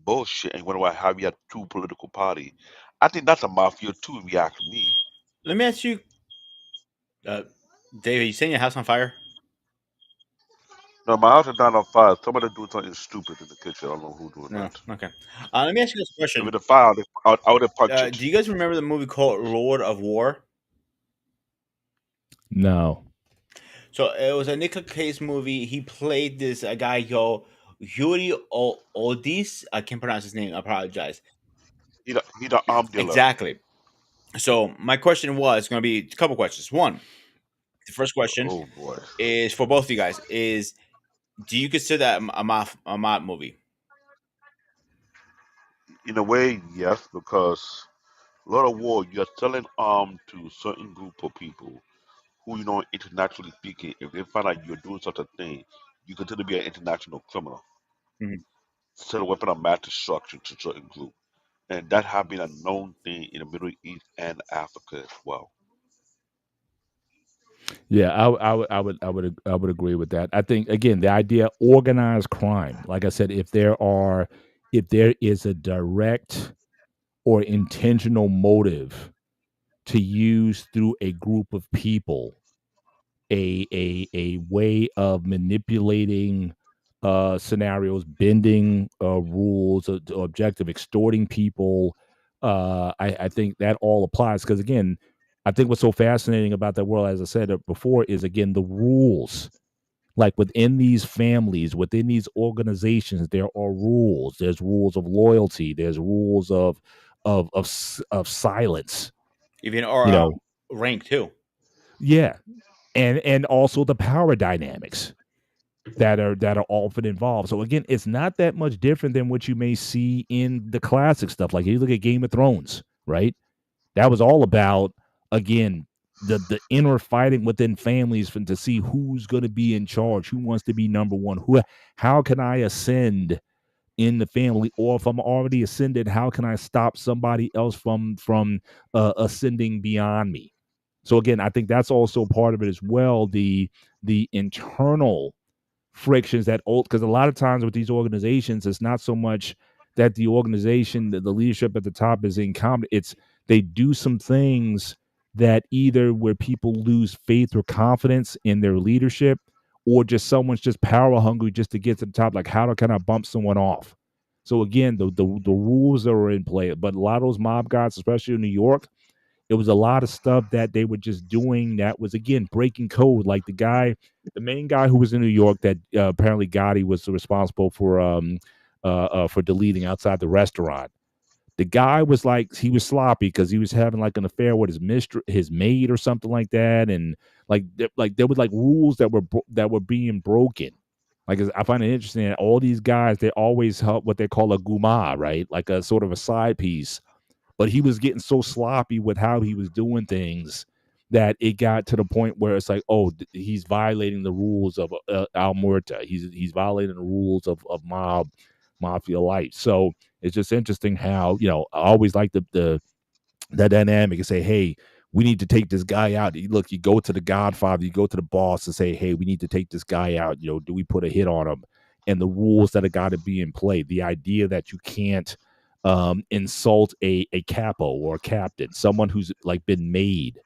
bullshit and wonder why have you had two political parties. I think that's a mafia too. If you ask me. Let me ask you, uh, David. You saying your house on fire? No, my house is not on fire. Somebody doing something stupid in the kitchen. I don't know who's doing No. that. Okay. Let me ask you this If question. it's a fire, I would have punched it. Do you guys remember the movie called Lord of War? No. So it was a Nicolas Cage movie. He played this guy called Yuri Odis. I can't pronounce his name. I apologize. He the arm dealer. Exactly. So my question was going to be a couple questions. One, the first question Oh boy. is for both of you guys: is do you consider that a mob movie? In a way, yes, because a lot of war, you're selling arm to a certain group of people who, internationally speaking, if they find out you're doing such a thing, you consider to be an international criminal. Mhm. Sell a weapon of mass destruction to a certain group. And that has been a known thing in the Middle East and Africa as well. Yeah, I would agree with that. I think again the idea organized crime. Like I said, if there is a direct or intentional motive to use through a group of people a way of manipulating scenarios, bending rules, or objective, extorting people. I think that all applies because again, I think what's so fascinating about that world, as I said before, is again the rules. Like within these families, within these organizations, there are rules. There's rules of loyalty. There's rules of silence. Even or You know, rank too. yeah, and also the power dynamics that are often involved. So again, it's not that much different than what you may see in the classic stuff. Like you look at Game of Thrones, right? That was all about again the inner fighting within families to see who's going to be in charge, who wants to be number one, how can I ascend in the family, or if I'm already ascended, how can I stop somebody else from ascending beyond me? So again, I think that's also part of it as well. The internal frictions that old because a lot of times with these organizations, it's not so much that the organization, the leadership at the top is incompetent. It's they do some things that either where people lose faith or confidence in their leadership, or just someone's just power hungry just to get to the top. Like, how can I bump someone off? So again, the rules that are in play, but a lot of those mob guys, especially in New York, it was a lot of stuff that they were just doing that was again breaking code. Like the main guy who was in New York that apparently Gotti was responsible for deleting outside the restaurant. The guy was like he was sloppy because he was having like an affair with his maid or something like that, and like there were like rules that were being broken. Like I find it interesting that all these guys they always help what they call a guma, right? Like a sort of a side piece, but he was getting so sloppy with how he was doing things that it got to the point where it's like, oh, he's violating the rules of Al Muerta. He's violating the rules of mafia life. So it's just interesting how I always like the that dynamic and say, hey, we need to take this guy out. Look, you go to the Godfather, you go to the boss and say, hey, we need to take this guy out. Do we put a hit on him? And the rules that have got to be in play. The idea that you can't insult a capo or a captain, someone who's like been made.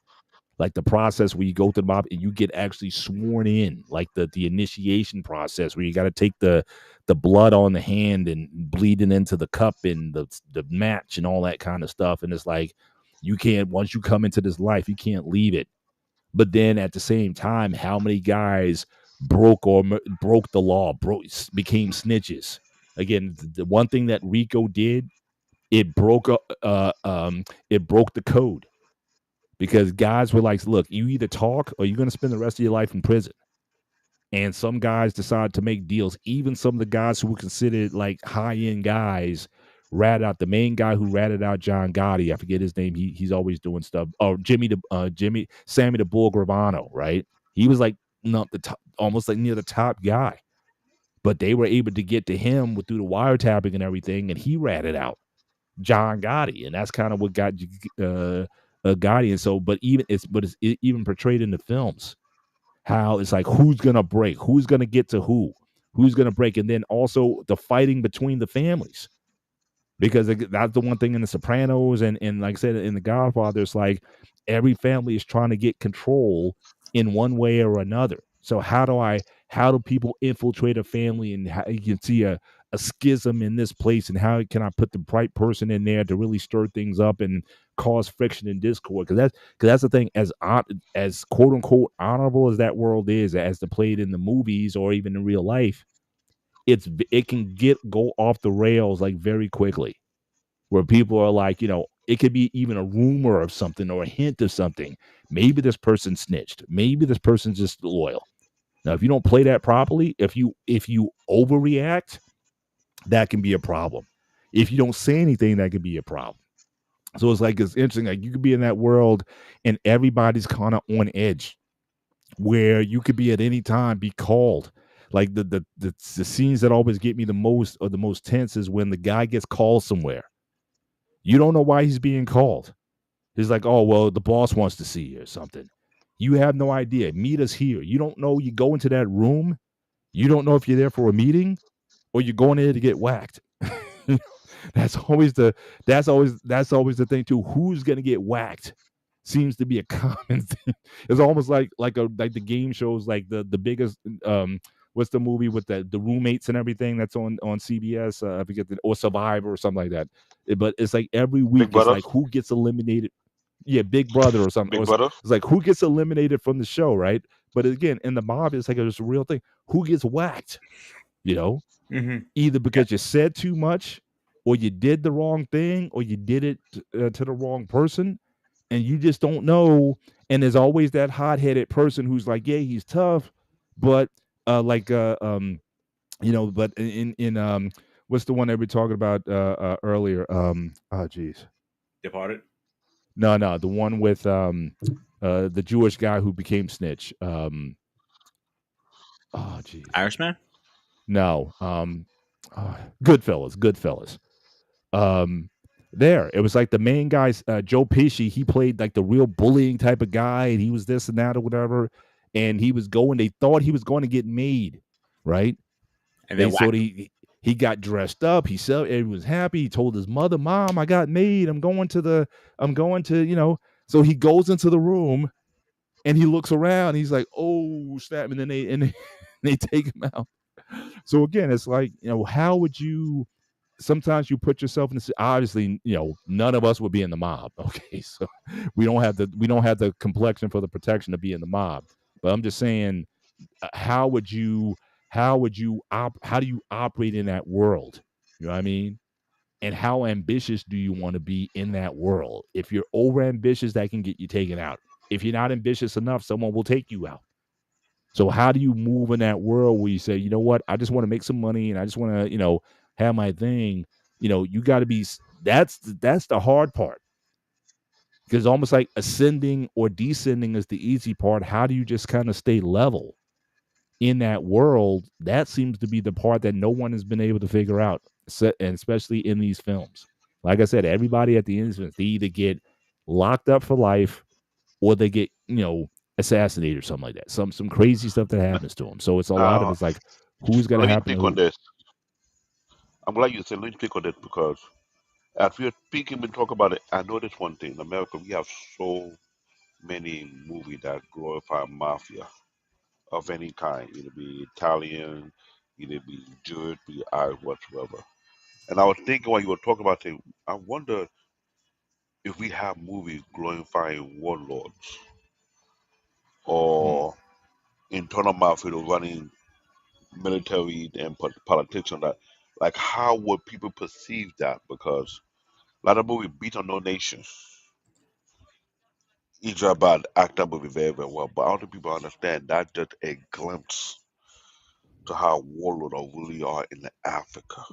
like the process where you go to the mob and you get actually sworn in, like the initiation process where you got to take the blood on the hand and bleed it into the cup and the match and all that kind of stuff. And it's like you can't, once you come into this life, you can't leave it. But then at the same time, how many guys broke the law, became snitches? Again, the one thing that Rico did, it broke it broke the code, because guys were like, look, you either talk or you're going to spend the rest of your life in prison. And some guys decided to make deals. Even some of the guys who were considered like high end guys ratted out. The main guy who ratted out John Gotti, I forget his name. He's always doing stuff. Oh, Sammy the Bull Gravano, right? He was like not the top, almost like near the top guy. But they were able to get to him through the wiretapping and everything, and he ratted out John Gotti, and that's kind of what got Gotti. And so, but it's even portrayed in the films how it's like who's gonna break, who's gonna get to who's gonna break, and then also the fighting between the families, because that's the one thing in the Sopranos and like I said in the Godfather, it's like every family is trying to get control in one way or another. So how do people infiltrate a family, and how you can see a schism in this place, and how can I put the right person in there to really stir things up and cause friction and discord? Because that's the thing, as quote unquote honorable as that world is, as played in the movies or even in real life, it can go off the rails like very quickly, where people are like, it could be even a rumor of something or a hint of something. Maybe this person snitched. Maybe this person's just loyal. Now, if you don't play that properly, if you overreact, that can be a problem. If you don't say anything, that can be a problem. So it's interesting. Like you could be in that world, and everybody's kind of on edge, where you could be at any time be called. Like the scenes that always get me the most or the most tense is when the guy gets called somewhere. You don't know why he's being called. He's like, oh, well, the boss wants to see you or something. You have no idea. Meet us here. You don't know. You go into that room. You don't know if you're there for a meeting or you're going there to get whacked. that's always the thing too. Who's gonna get whacked seems to be a common thing. It's almost like the game shows, like the biggest what's the movie with the roommates and everything that's on CBS? I forget or Survivor or something like that. But it's like every Big week it's Brother, like who gets eliminated. Yeah, Big Brother or something. Or Big it's Brother. like who gets eliminated from the show, right? But again, in the mob, it's like it's a real thing. Who gets whacked? Mm-hmm. Either because you said too much, or you did the wrong thing, or you did it to the wrong person, and you just don't know. And there's always that hot-headed person who's like, yeah, he's tough, but but in what's the one that we were talking about earlier? Oh geez. Departed. No, the one with the Jewish guy who became snitch. Oh geez. Irishman. No. Goodfellas. Um there. It was like the main guy's Joe Pesci, he played like the real bullying type of guy, and he was this and that or whatever. And they thought he was going to get made, right? And They then sort whack. of he got dressed up. He said he was happy. He told his mother, "Mom, I got made. I'm going to." So he goes into the room and he looks around. He's like, "Oh snap!" And then they take him out. So again, it's like, how would you? Sometimes you put yourself in this. Obviously, none of us would be in the mob. Okay, so we don't have the complexion for the protection to be in the mob. But I'm just saying, how would you how do you operate in that world? You know what I mean? And how ambitious do you want to be in that world? If you're over ambitious, that can get you taken out. If you're not ambitious enough, someone will take you out. So how do you move in that world where you say, you know what, I just want to make some money and I just want to, have my thing. You got to be. That's the hard part, because almost like ascending or descending is the easy part. How do you just kind of stay level in that world? That seems to be the part that no one has been able to figure out, and especially in these films. Like I said, everybody at the end, they either get locked up for life or they get, assassinated or something like that. Some crazy stuff that happens to them. So it's a lot of Uh, it's like, who's going to Let me happen to speak on who? this. I'm glad you said let me speak on this because as we're speaking, we talk about it. I noticed one thing: in America, we have so many movies that glorify mafia of any kind, either be Italian, either be Jewish, be Irish, whatsoever. And I was thinking while you were talking about it, I wonder if we have movies glorifying warlords Mm, or internal mafia running military and politics on that. Like, how would people perceive that? Because a lot of movies beat on no nation. Ijabad act that movie very, very well, but I don't think people understand that's just a glimpse to how warlords really are in Africa.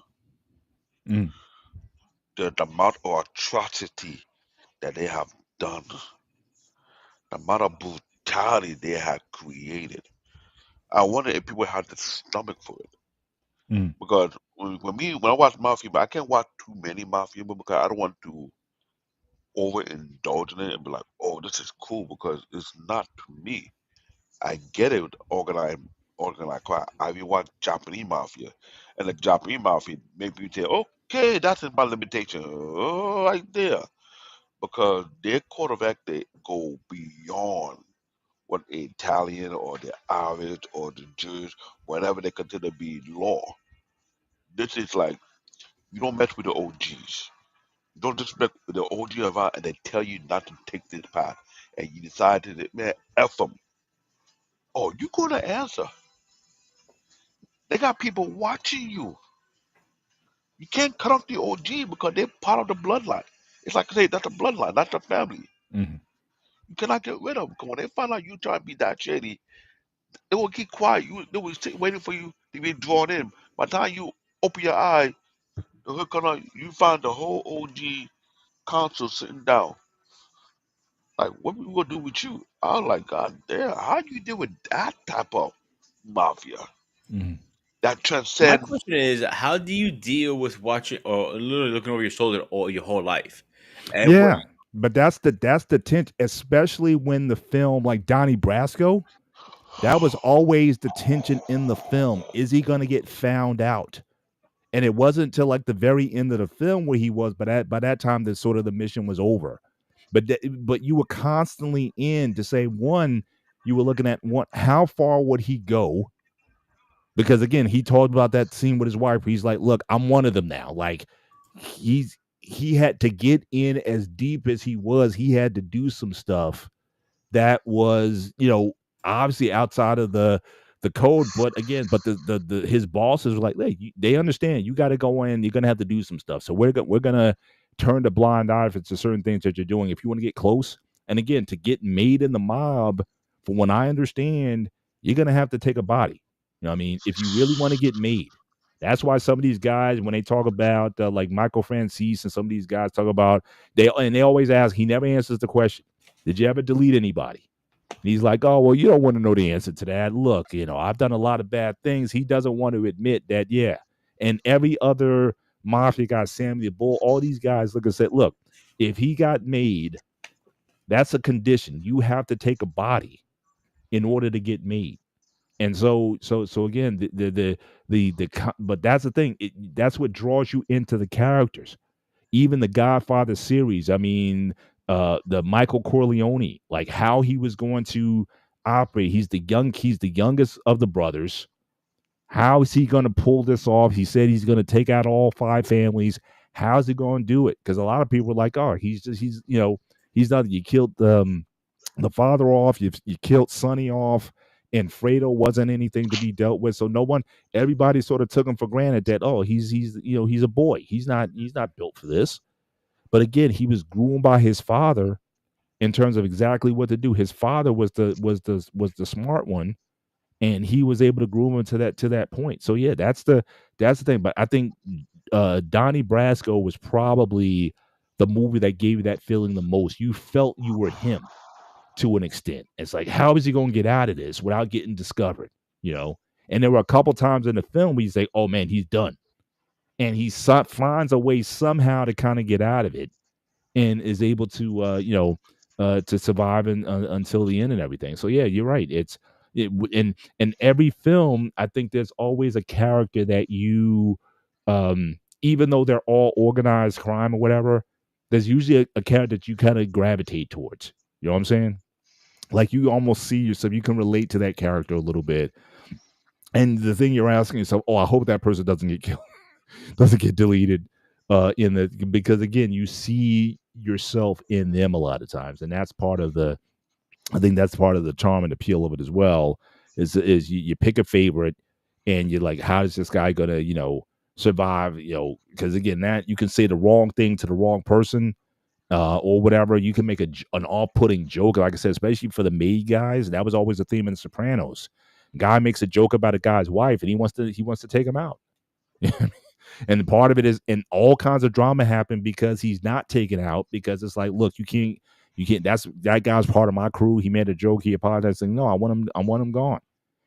mm, The amount of atrocity that they have done, the amount of brutality they have created. I wonder if people have the stomach for it. mm, Because when I watch Mafia, but I can't watch too many Mafia movies because I don't want to overindulge in it and be like, oh, this is cool because it's not to me. I get it with organized crime. I even watch Japanese Mafia. And the Japanese Mafia make me say, okay, that's in my limitation. Oh, right there. Because their quarterback, they go beyond what the Italian or the Irish or the Jews, whatever they consider to be law. This is like you don't mess with the OGs. You don't disrespect the OG around and they tell you not to take this path. And you decide to man, F them. Oh, you gonna answer. They got people watching you. You can't cut off the OG because they're part of the bloodline. It's like I say, that's a bloodline, that's the family. mm, You cannot get rid of them. Because when they find out you trying to be that shady, they will keep quiet. They will sit waiting for you to be drawn in. By the time you open your eye, the hook on you find the whole OG council sitting down. Like, what we gonna do with you? I was like, God damn, how do you deal with that type of mafia mm. that My transcend? question is, how do you deal with watching or literally looking over your shoulder all your whole life? And Yeah, but that's the tension, especially when the film like Donnie Brasco. That was always the tension in the film. Is he going to get found out? And it wasn't until like the very end of the film where he was, but by that time, the sort of the mission was over. But you were constantly in to say one, you were looking at one, how far would he go? Because again, he talked about that scene with his wife. Where he's like, "Look, I'm one of them now." Like he had to get in as deep as he was. He had to do some stuff that was, obviously outside of the code. But again, but the his bosses were like, hey, they understand you got to go in. You're gonna have to do some stuff. So we're gonna turn the blind eye for to certain things that you're doing if you want to get close. And again, to get made in the mob, from what I understand, you're gonna have to take a body. You know what I mean? If you really want to get made. That's why some of these guys, when they talk about like Michael Francis and some of these guys talk about they always ask, he never answers the question. Did you ever delete anybody? And he's like, oh, well, you don't want to know the answer to that. Look, I've done a lot of bad things. He doesn't want to admit that, yeah. And every other mafia guy, Sammy the Bull, all these guys look and said, look, if he got made, that's a condition. You have to take a body in order to get made. And so again, but that's the thing. That's what draws you into the characters. Even the Godfather series. I mean, the Michael Corleone, like how he was going to operate. He's the youngest of the brothers. How is he going to pull this off? He said he's going to take out all five families. How's he going to do it? Because a lot of people were like, oh, he's not. You killed the father off. You killed Sonny off. And Fredo wasn't anything to be dealt with. So everybody sort of took him for granted that, oh, he's a boy. He's not built for this. But again, he was groomed by his father in terms of exactly what to do. His father was the smart one, and he was able to groom him to that point. So yeah, that's the thing. But I think Donnie Brasco was probably the movie that gave you that feeling the most. You felt you were him to an extent. It's like, how is he going to get out of this without getting discovered? You know. And there were a couple times in the film where you say, "Oh man, he's done," and he finds a way somehow to kind of get out of it and is able to survive until the end and everything. So yeah, you're right. In every film, I think there's always a character that even though they're all organized crime or whatever, there's usually a character that you kind of gravitate towards. You know what I'm saying? Like you almost see yourself, you can relate to that character a little bit. And the thing you're asking yourself, oh, I hope that person doesn't get killed, doesn't get deleted in the because again, you see yourself in them a lot of times, and that's part of the I think that's part of the charm and appeal of it as well. Is you pick a favorite and you're like, how is this guy gonna survive? Because again, that you can say the wrong thing to the wrong person, or whatever. You can make an off-putting joke, like I said, especially for the maid guys. That was always a theme in The Sopranos. Guy makes a joke about a guy's wife, and he wants to take him out. And part of it is, and all kinds of drama happen because he's not taken out, because it's like, look, you can't. That guy's part of my crew. He made a joke. He apologized, saying, no, I want him gone.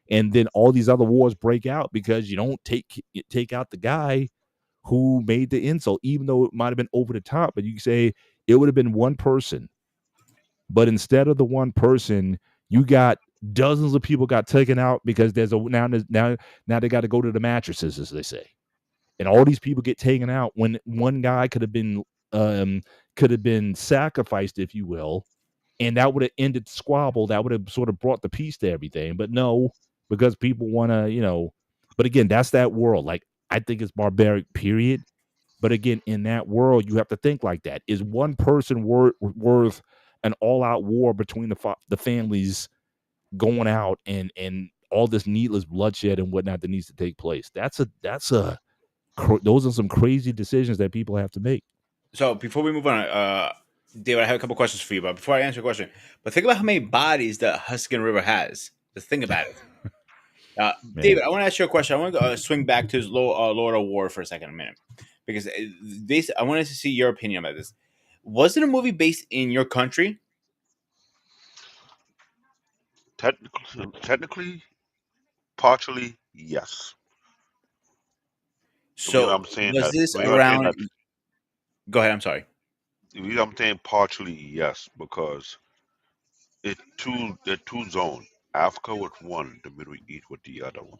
And then all these other wars break out because you don't take out the guy who made the insult, even though it might have been over the top. But you say it would have been one person, but instead of the one person, you got dozens of people got taken out because now they got to go to the mattresses, as they say, and all these people get taken out when one guy could have been sacrificed, if you will, and that would have ended the squabble. That would have sort of brought the peace to everything. But no, because people want to. But again, that's that world. Like, I think it's barbaric, period. But again, in that world, you have to think like that. Is one person worth an all-out war between the families going out and all this needless bloodshed and whatnot that needs to take place? Those are some crazy decisions that people have to make. So before we move on, David, I have a couple questions for you. But before I answer your question, but think about how many bodies the Huskin River has. Just think about it. Man, David, I want to ask you a question. I want to swing back to Lord of War for a second, a minute, because I wanted to see your opinion about this. Was it a movie based in your country? Technically, partially, yes. The reason So I'm saying was that, this the reason I'm saying around? that, Go ahead. I'm sorry. the reason I'm saying partially, yes, because they're two zones. Africa was one, the Middle East was the other one.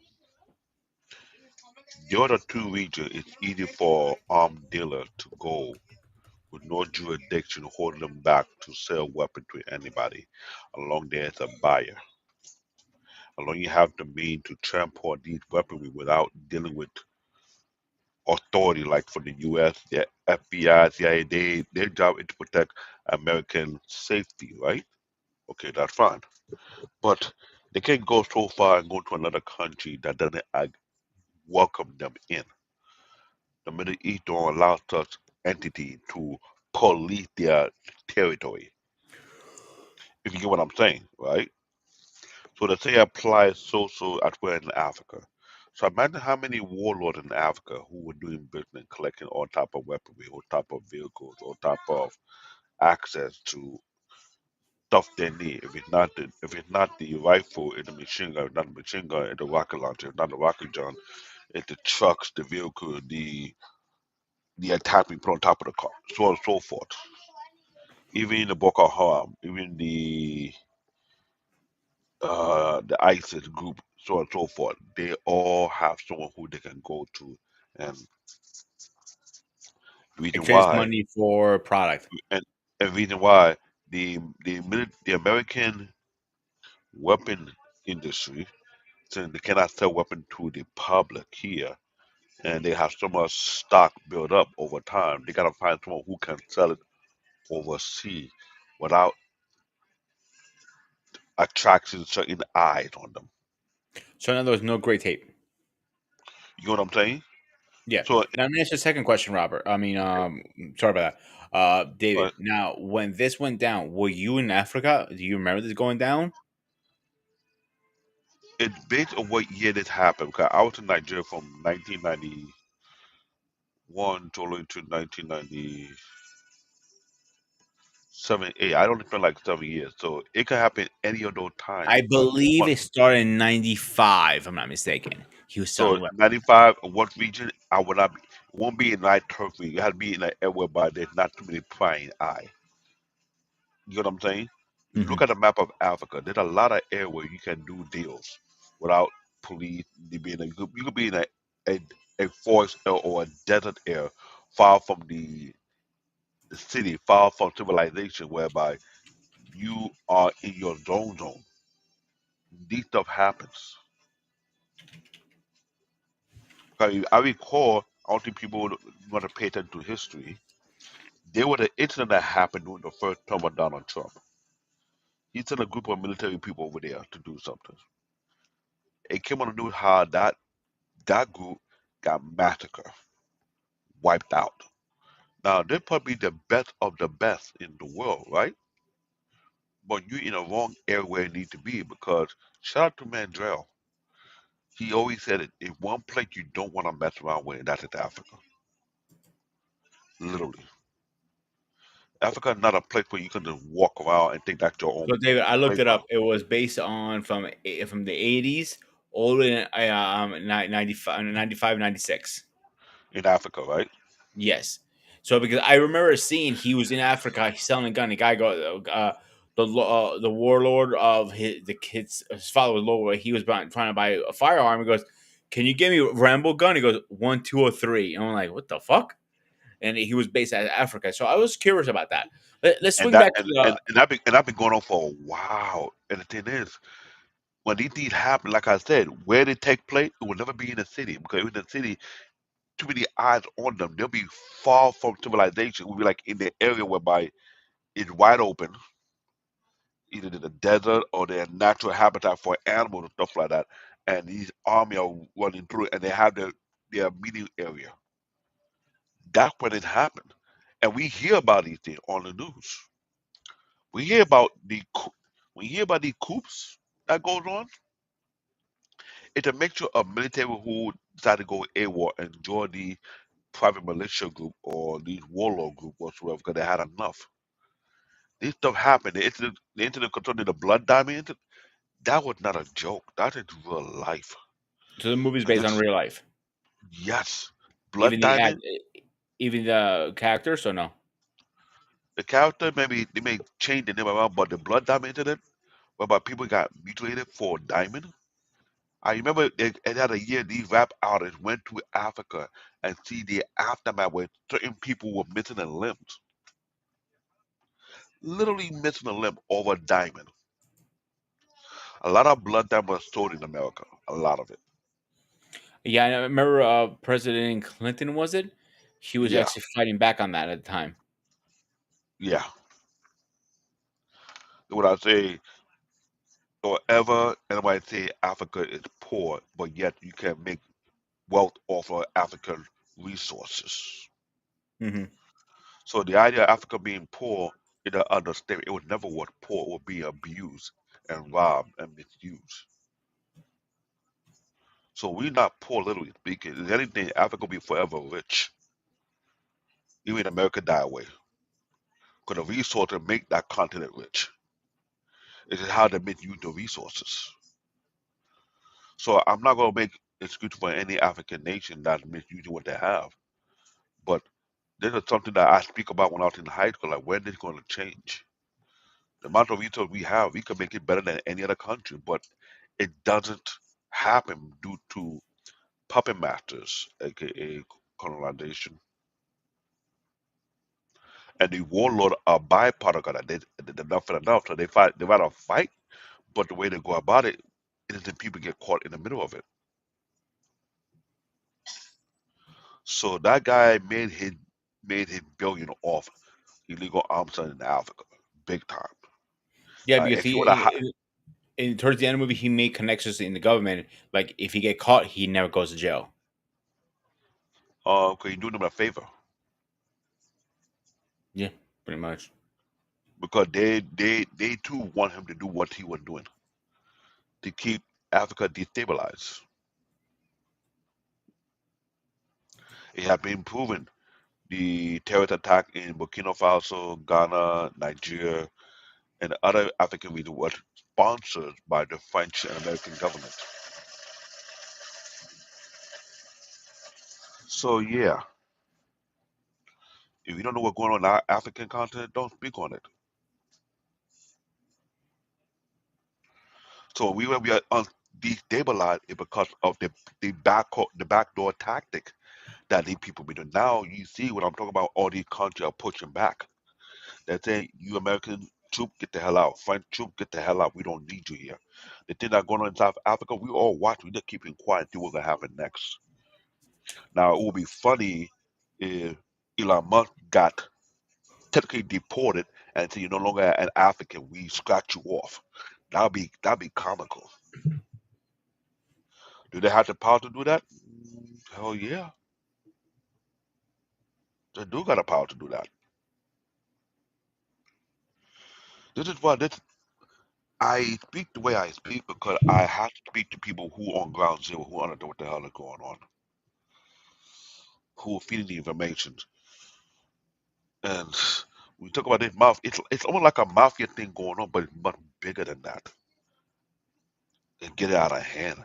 The other two regions, it's easy for armed dealers to go with no jurisdiction holding them back to sell weapons to anybody, along there as a buyer. Along you have the means to transport these weaponry without dealing with authority, like for the U.S., the FBI, CIA, their job is to protect American safety, right? Okay, that's fine. But they can't go so far and go to another country that doesn't welcome them in. The Middle East don't allow such entity to police their territory. If you get what I'm saying, right? So the thing applies also as well in Africa. So imagine how many warlords in Africa who were doing business, collecting all type of weaponry, all type of vehicles, all type of access to stuff they need. If it's not the rifle, it's the machine gun. If not the machine gun, it's the rocket launcher. If not the rocket gun, it's the trucks, the vehicle, the attack we put on top of the car, so on and so forth. Even in the Boko Haram, even the ISIS group, so on and so forth, they all have someone who they can go to, and reason Exchange why, money for product. and, and reason why the American weapon industry, since they cannot sell weapons to the public here, and they have so much stock built up over time, they gotta find someone who can sell it overseas without attracting certain eyes on them. So in other words, no great tape. You know what I'm saying? Yeah. So, Now let me ask you a second question, Robert. I mean, sorry about that. David. uh, Now, when this went down, were you in Africa? Do you remember this going down? it's based on what year this happened. Because I was in Nigeria from 1991 to all the way to 1997, 8. I don't feel like 7 years. So it could happen any of those times I because believe what? it started in '95. If I'm not mistaken. He was So selling weapons. 95, what region? I would not be. Won't be in my turf region. It had to be in an area where there's not too many prying eye. You know what I'm saying? If you Hmm. look at the map of Africa, there's a lot of area where you can do deals without police. You could be in a, a forest or a desert area, far from the city, far from civilization, whereby you are in your zone. These stuff happens. I recall, I don't think people would want to pay attention to history. There was an incident that happened during the first term of Donald Trump. He sent a group of military people over there to do something. It came on the news how that group got massacred, wiped out. Now they're probably the best of the best in the world, right? But you're in the wrong area where you need to be because shout out to Mandrell. He always said it. If one place you don't want to mess around with, and that's in Africa. Literally, Africa is not a place where you can just walk around and think that's your So, own David, I looked it playground. up. It was based on from the 80s all the way to 95, 95, 96. In Africa, right? Yes. So because I remember seeing he was in Africa, he's selling a gun. The guy got the warlord of the kids. His father was low. He was trying to buy a firearm. He goes, "Can you give me a Rambo gun?" He goes, "One, two, or three." And I'm like, "What the fuck?" And he was based out of Africa. So I was curious about that. Let's And swing that back to the. and I've been going on for a while. And the thing is, when these things happen, like I said, where they take place, it will never be in the city because in the city, too many eyes on them. They'll be far from civilization. We'll be like in the area whereby it's wide open, either in the desert or their natural habitat for animals and stuff like that. And these army are running through it, and they have their meeting area. That's when it happened. And we hear about these things on the news. We hear about we hear about the coups that goes on. It's a mixture of military who decide to go AWOL and join the private militia group or these warlord group whatsoever because they had enough. This stuff happened. The incident concerning the blood diamond incident, that was not a joke. That is real life. So the movie's And based on this, real life. yes, blood Even the diamond. even the characters. So no. The character maybe they may change the name around, but the blood diamond incident, whereby people got mutilated for diamond. I remember it had a year these rap artists went to Africa and see the aftermath where certain people were missing a limbs, literally missing a limb over diamond. A lot of blood diamond was sold in America. A lot of it. Yeah, I remember President Clinton was it? He was Yeah, actually fighting back on that at the time. yeah. What I say, or ever anybody say Africa is poor, but yet you can make wealth off of African resources. Hmm. So the idea of Africa being poor in the understatement, it was never what poor would be abused and robbed and misused. So we're not poor, literally speaking. If anything, Africa will be forever rich. Even America die away. Because the resources make that continent rich. It's just how they misuse the resources. So I'm not going to make excuse for any African nation that's misusing what they have. But this is something that I speak about when I was in high school. Like, when is it going to change? The amount of resources we have, we can make it better than any other country. But it doesn't happen due to puppet masters, aka colonization. And the warlord are byproduct of that. They're enough and enough, so they fight. They rather fight, but the way they go about it is that people get caught in the middle of it. So that guy made his billion off illegal arms selling in Africa, big time. Yeah, because If you want to, towards the end of the movie, he made connections in the government. Like if he get caught, he never goes to jail. can you do them a favor Yeah, pretty much. because they too want him to do what he was doing to keep Africa destabilized. It has been proven the terrorist attack in Burkina Faso, Ghana, Nigeria, and other African regions was sponsored by the French and American government. So yeah, if you don't know what's going on in our African continent, don't speak on it. So we are destabilized is because of the backdoor tactic that these people be doing. Now you see what I'm talking about. All these countries are pushing back. They're saying you Americans Troop, get the hell out. French troop, get the hell out. We don't need you here. The thing that going on in South Africa, we all watch. We just keeping quiet and see what's gonna happen next. Now it would be funny if Elon Musk got technically deported and say you're no longer an African. We scratch you off. That'd be comical. Do they have the power to do that? Hell yeah, they do got the power to do that. This is why this I speak the way I speak because I have to speak to people who on ground zero who understand what the hell is going on, who are feeding the information. And we talk about this mafia. It's almost like a mafia thing going on, but it's much bigger than that. And get it out of hand.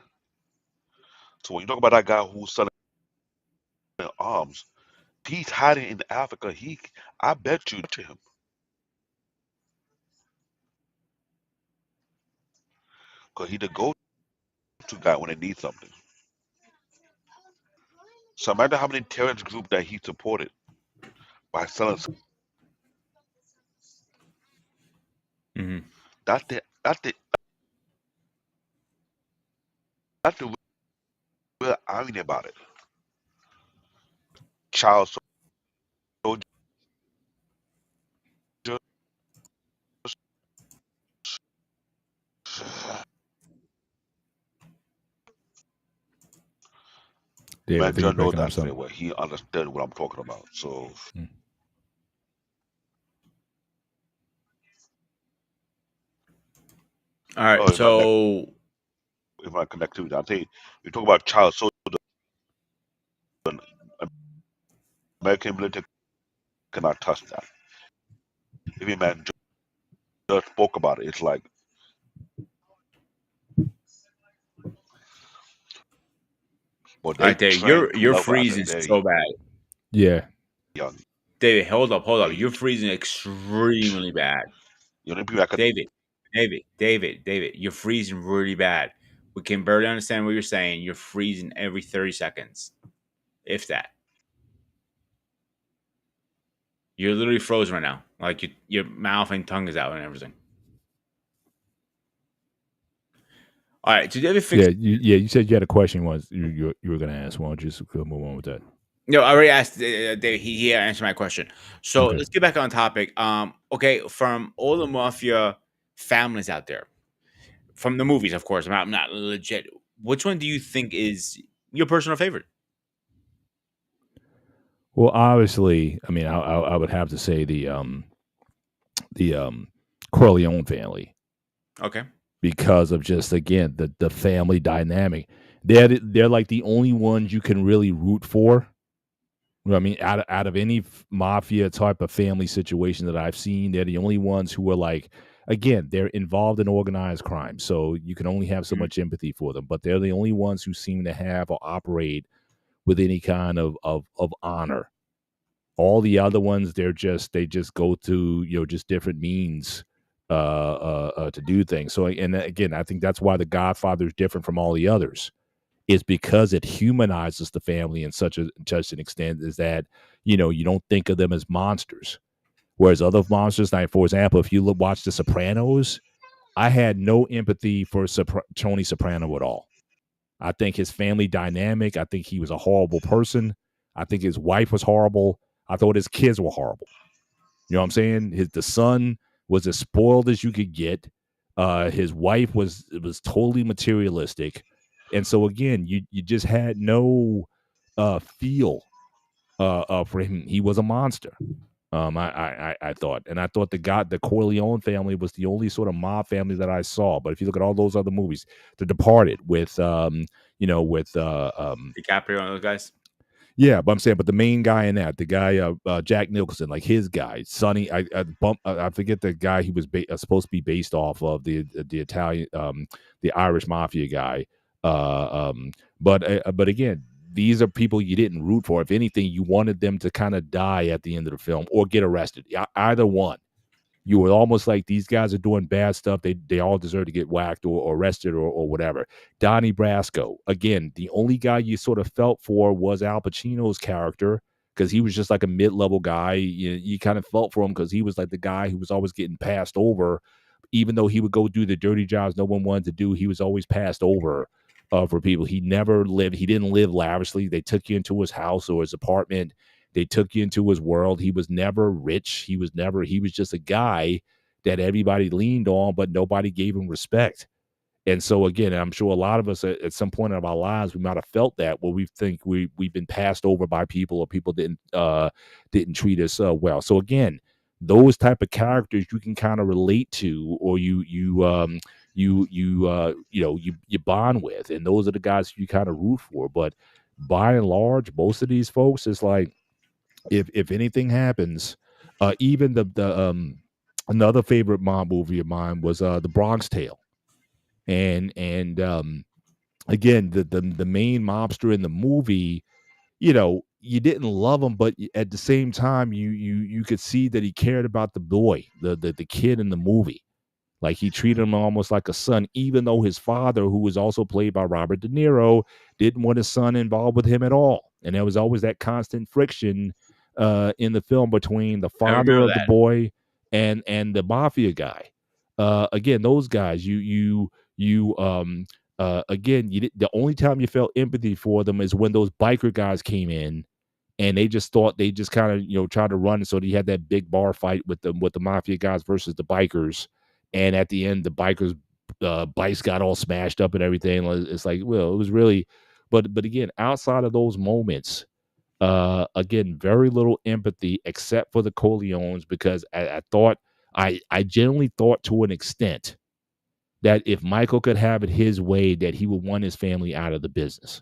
So when you talk about that guy who's selling arms, he's hiding in Africa. I bet you to him because he the go-to guy when they need something. So imagine how many terrorist groups that he supported by selling. Hmm. That's the real irony about it. Child soldiers, David, I man, think you're John knows breaking up that very some. well. He understood what I'm talking about. So Mm. All right. oh, So if I connect to it, I'll tell you, you talk about child soldiers, American military cannot touch that. Every man just spoke about it. It's like, but all they right, David, train you're two you're levels at a freezing so very bad. Yeah, young David, hold up. You're age. freezing extremely bad. You know, people that can, David, you're freezing really bad. We can barely understand what you're saying. You're freezing every 30 seconds, if that. You're literally frozen right now. Like your mouth and tongue is out and everything. All right, so David yeah, fixed. you said you had a question once you were going to ask. Why don't you just go move on with that? No, I already asked David. He answered my question. So Okay. let's get back on topic. Okay, from all the mafia families out there, from the movies, of course. I'm not legit. Which one do you think is your personal favorite? Well, obviously, I mean, I would have to say the Corleone family Okay. because of just again the family dynamic. They're like the only ones you can really root for. You know what I mean, out of any mafia type of family situation that I've seen, they're the only ones who are like, again, they're involved in organized crime, so you can only have so Mhm. much empathy for them. But they're the only ones who seem to have or operate with any kind of honor. All the other ones, they just go to just different means to do things. So, and again, I think that's why the Godfather is different from all the others. Is because it humanizes the family in such an extent is that you don't think of them as monsters. Whereas other monsters, like for example, if you watch The Sopranos, I had no empathy for Tony Soprano at all. I think his family dynamic. I think he was a horrible person. I think his wife was horrible. I thought his kids were horrible. You know what I'm saying? The son was as spoiled as you could get. His wife was totally materialistic, and so again, you just had no feel for him. He was a monster. I thought, and I thought the Corleone family was the only sort of mob family that I saw. But if you look at all those other movies, The Departed with with DiCaprio and those guys. yeah, but I'm saying, but the main guy in that, the guy, Jack Nicholson, like his guy, Sonny, I forget the guy he was supposed to be based off of the Italian, the Irish mafia guy. But again, these are people you didn't root for. If anything, you wanted them to kind of die at the end of the film or get arrested. Either one. You were almost like these guys are doing bad stuff. They all deserve to get whacked or arrested or whatever. Donnie Brasco, again, the only guy you sort of felt for was Al Pacino's character because he was just like a mid-level guy. You kind of felt for him because he was like the guy who was always getting passed over, even though he would go do the dirty jobs no one wanted to do. He was always passed over for people. He didn't live lavishly. They took you into his house or his apartment. They took you into his world. He was never rich. He was just a guy that everybody leaned on, but nobody gave him respect. And so again, I'm sure a lot of us at some point of our lives, we might have felt that where we think we've been passed over by people, or people didn't treat us well. So again, those type of characters you can kind of relate to, or you bond with, and those are the guys you kind of root for. But by and large, most of these folks, it's like if anything happens, even the another favorite mob movie of mine was the Bronx Tale. And again, the main mobster in the movie, you didn't love him, but at the same time, you could see that he cared about the boy, the kid in the movie. Like, he treated him almost like a son, even though his father, who was also played by Robert De Niro, didn't want his son involved with him at all. And there was always that constant friction in the film between the father of the boy and the mafia guy. Again, those guys, again, the only time you felt empathy for them is when those biker guys came in, and they just thought they just kind of tried to run. So you had that big bar fight with the mafia guys versus the bikers, and at the end the bikers bikes got all smashed up and everything. It's like, well, it was really, but again, outside of those moments, again, very little empathy except for the Corleones, because I genuinely thought to an extent that if Michael could have it his way, that he would want his family out of the business,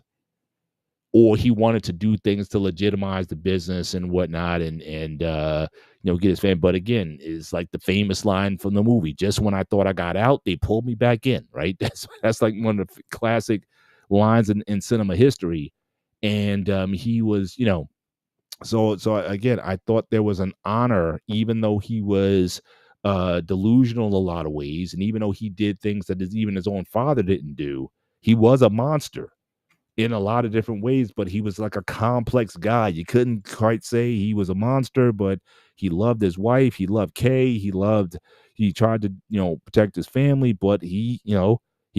or he wanted to do things to legitimize the business and whatnot, and get his family. But again, it's like the famous line from the movie: "Just when I thought I got out, they pulled me back in." Right? That's like one of the classic lines in cinema history. And he was, so again, I thought there was an honor, even though he was delusional in a lot of ways, and even though he did things that even his own father didn't do. He was a monster in a lot of different ways, but he was like a complex guy. You couldn't quite say he was a monster, but he loved his wife. He loved Kay. He tried to, protect his family, but he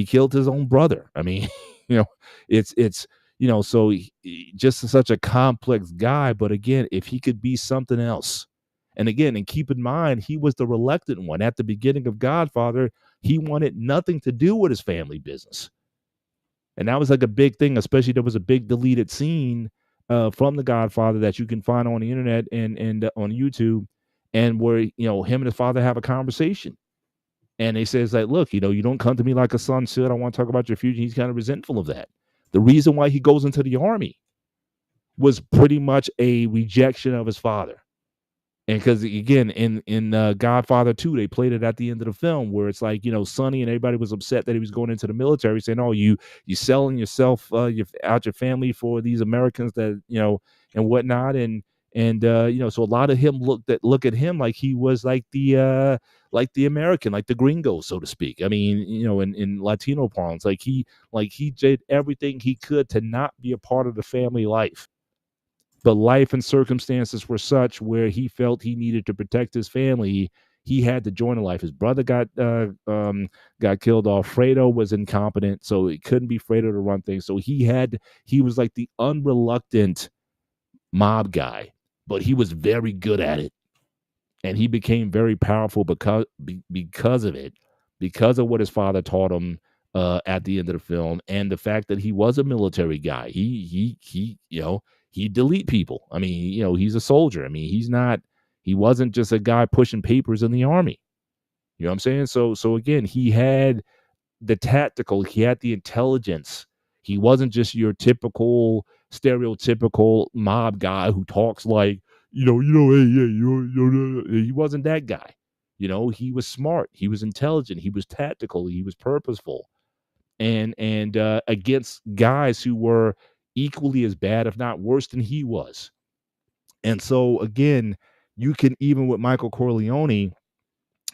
killed his own brother. I mean, it's, so just such a complex guy. But again, if he could be something else, and again, and keep in mind, he was the reluctant one at the beginning of Godfather. He wanted nothing to do with his family business. And that was like a big thing, especially there was a big deleted scene from The Godfather that you can find on the internet and on YouTube, and where, him and his father have a conversation. And he says, like, look, you don't come to me like a son should. I want to talk about your future. He's kind of resentful of that. The reason why he goes into the army was pretty much a rejection of his father. And because, again, in Godfather 2, they played it at the end of the film, where it's like, Sonny and everybody was upset that he was going into the military, saying, "Oh, you selling yourself out your family for these Americans that and whatnot." And so a lot of him look at him like he was like the American, like the gringo, so to speak. I mean, in Latino parlance, like he did everything he could to not be a part of the family life. But life and circumstances were such where he felt he needed to protect his family. He had to join a life. His brother got killed off. Fredo was incompetent, so it couldn't be Fredo to run things. So he was like the unreluctant mob guy, but he was very good at it. And he became very powerful because of it, because of what his father taught him at the end of the film, and the fact that he was a military guy. He delete people. I mean, he's a soldier. I mean, he wasn't just a guy pushing papers in the army. You know what I'm saying? So again, he had the tactical, he had the intelligence. He wasn't just your typical, stereotypical mob guy who talks like, hey, yeah, he wasn't that guy. He was smart. He was intelligent. He was tactical. He was purposeful. And against guys who were equally as bad, if not worse than he was. And so again, you can, even with Michael Corleone,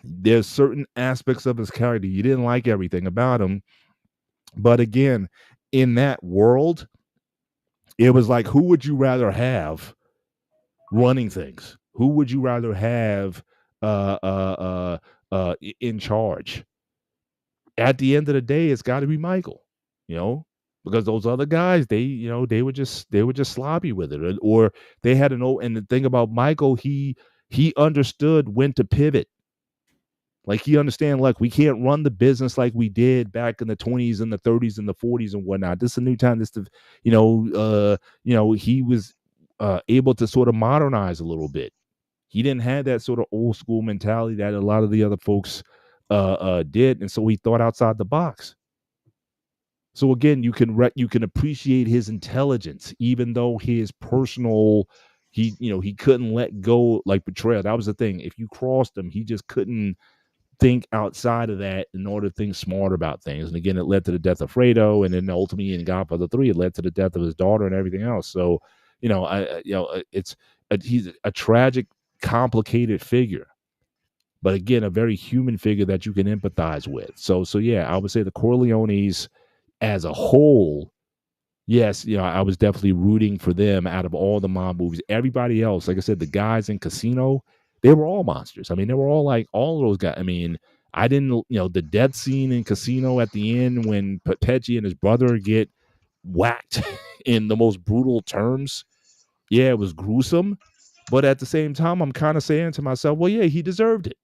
there's certain aspects of his character you didn't like everything about him, but again, in that world, it was like, who would you rather have running things? Who would you rather have in charge? At the end of the day, it's got to be Michael, you know, because those other guys, they were just sloppy with it, or they had an old. And the thing about Michael, he understood when to pivot. Like he understand, like we can't run the business like we did back in the 20s and the 30s and the 40s and whatnot. This is a new time. This, he was able to sort of modernize a little bit. He didn't have that sort of old school mentality that a lot of the other folks did, and so he thought outside the box. So again, you can appreciate his intelligence, even though his personal, he couldn't let go like Betrayal. That was the thing. If you crossed him, he just couldn't think outside of that in order to think smarter about things. And again, it led to the death of Fredo, and then ultimately in Godfather 3, it led to the death of his daughter and everything else. So, he's a tragic, complicated figure, but again, a very human figure that you can empathize with. So yeah, I would say the Corleones as a whole, yes, I was definitely rooting for them out of all the mob movies. Everybody else, like I said, the guys in Casino, they were all monsters. I mean, they were all like all of those guys. I mean, I didn't, the death scene in Casino at the end when Pecci and his brother get whacked in the most brutal terms. Yeah, it was gruesome. But at the same time, I'm kind of saying to myself, well, yeah, he deserved it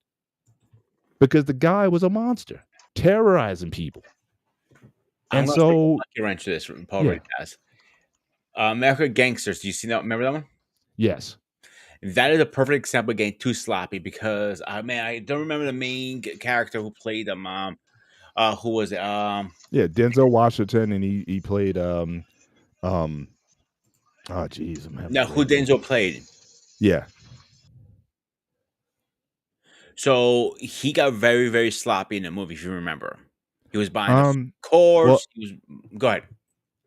because the guy was a monster, terrorizing people. I'm And going to throw a so, monkey wrench to this. Paul yeah, already has. American Gangsters. Do you see that? Remember that one? yes. That is a perfect example of getting too sloppy because I don't remember the main character who played the mom. Who was it? Yeah, Denzel Washington, and he played um oh geez, I'm having a No, who brain freeze. Denzel played. Yeah. So he got very, very sloppy in the movie. If you remember, he was buying the Um well, corpse. He was go ahead.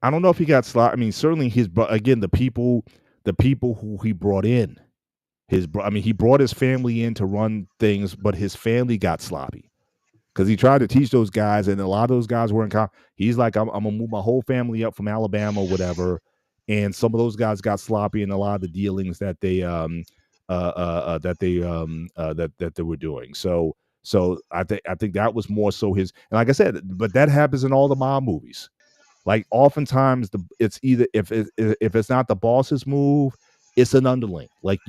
I don't know if he got slot. I mean, certainly again, the people who he brought in, I mean, he brought his family in to run things, but his family got sloppy. Because he tried to teach those guys, and a lot of those guys were he's like, I'm gonna move my whole family up from Alabama, or whatever. And some of those guys got sloppy in a lot of the dealings that they that they were doing. So I think that was more so his. And like I said, but that happens in all the mob movies. Like oftentimes it's either if it's not the boss's move, it's an underling, like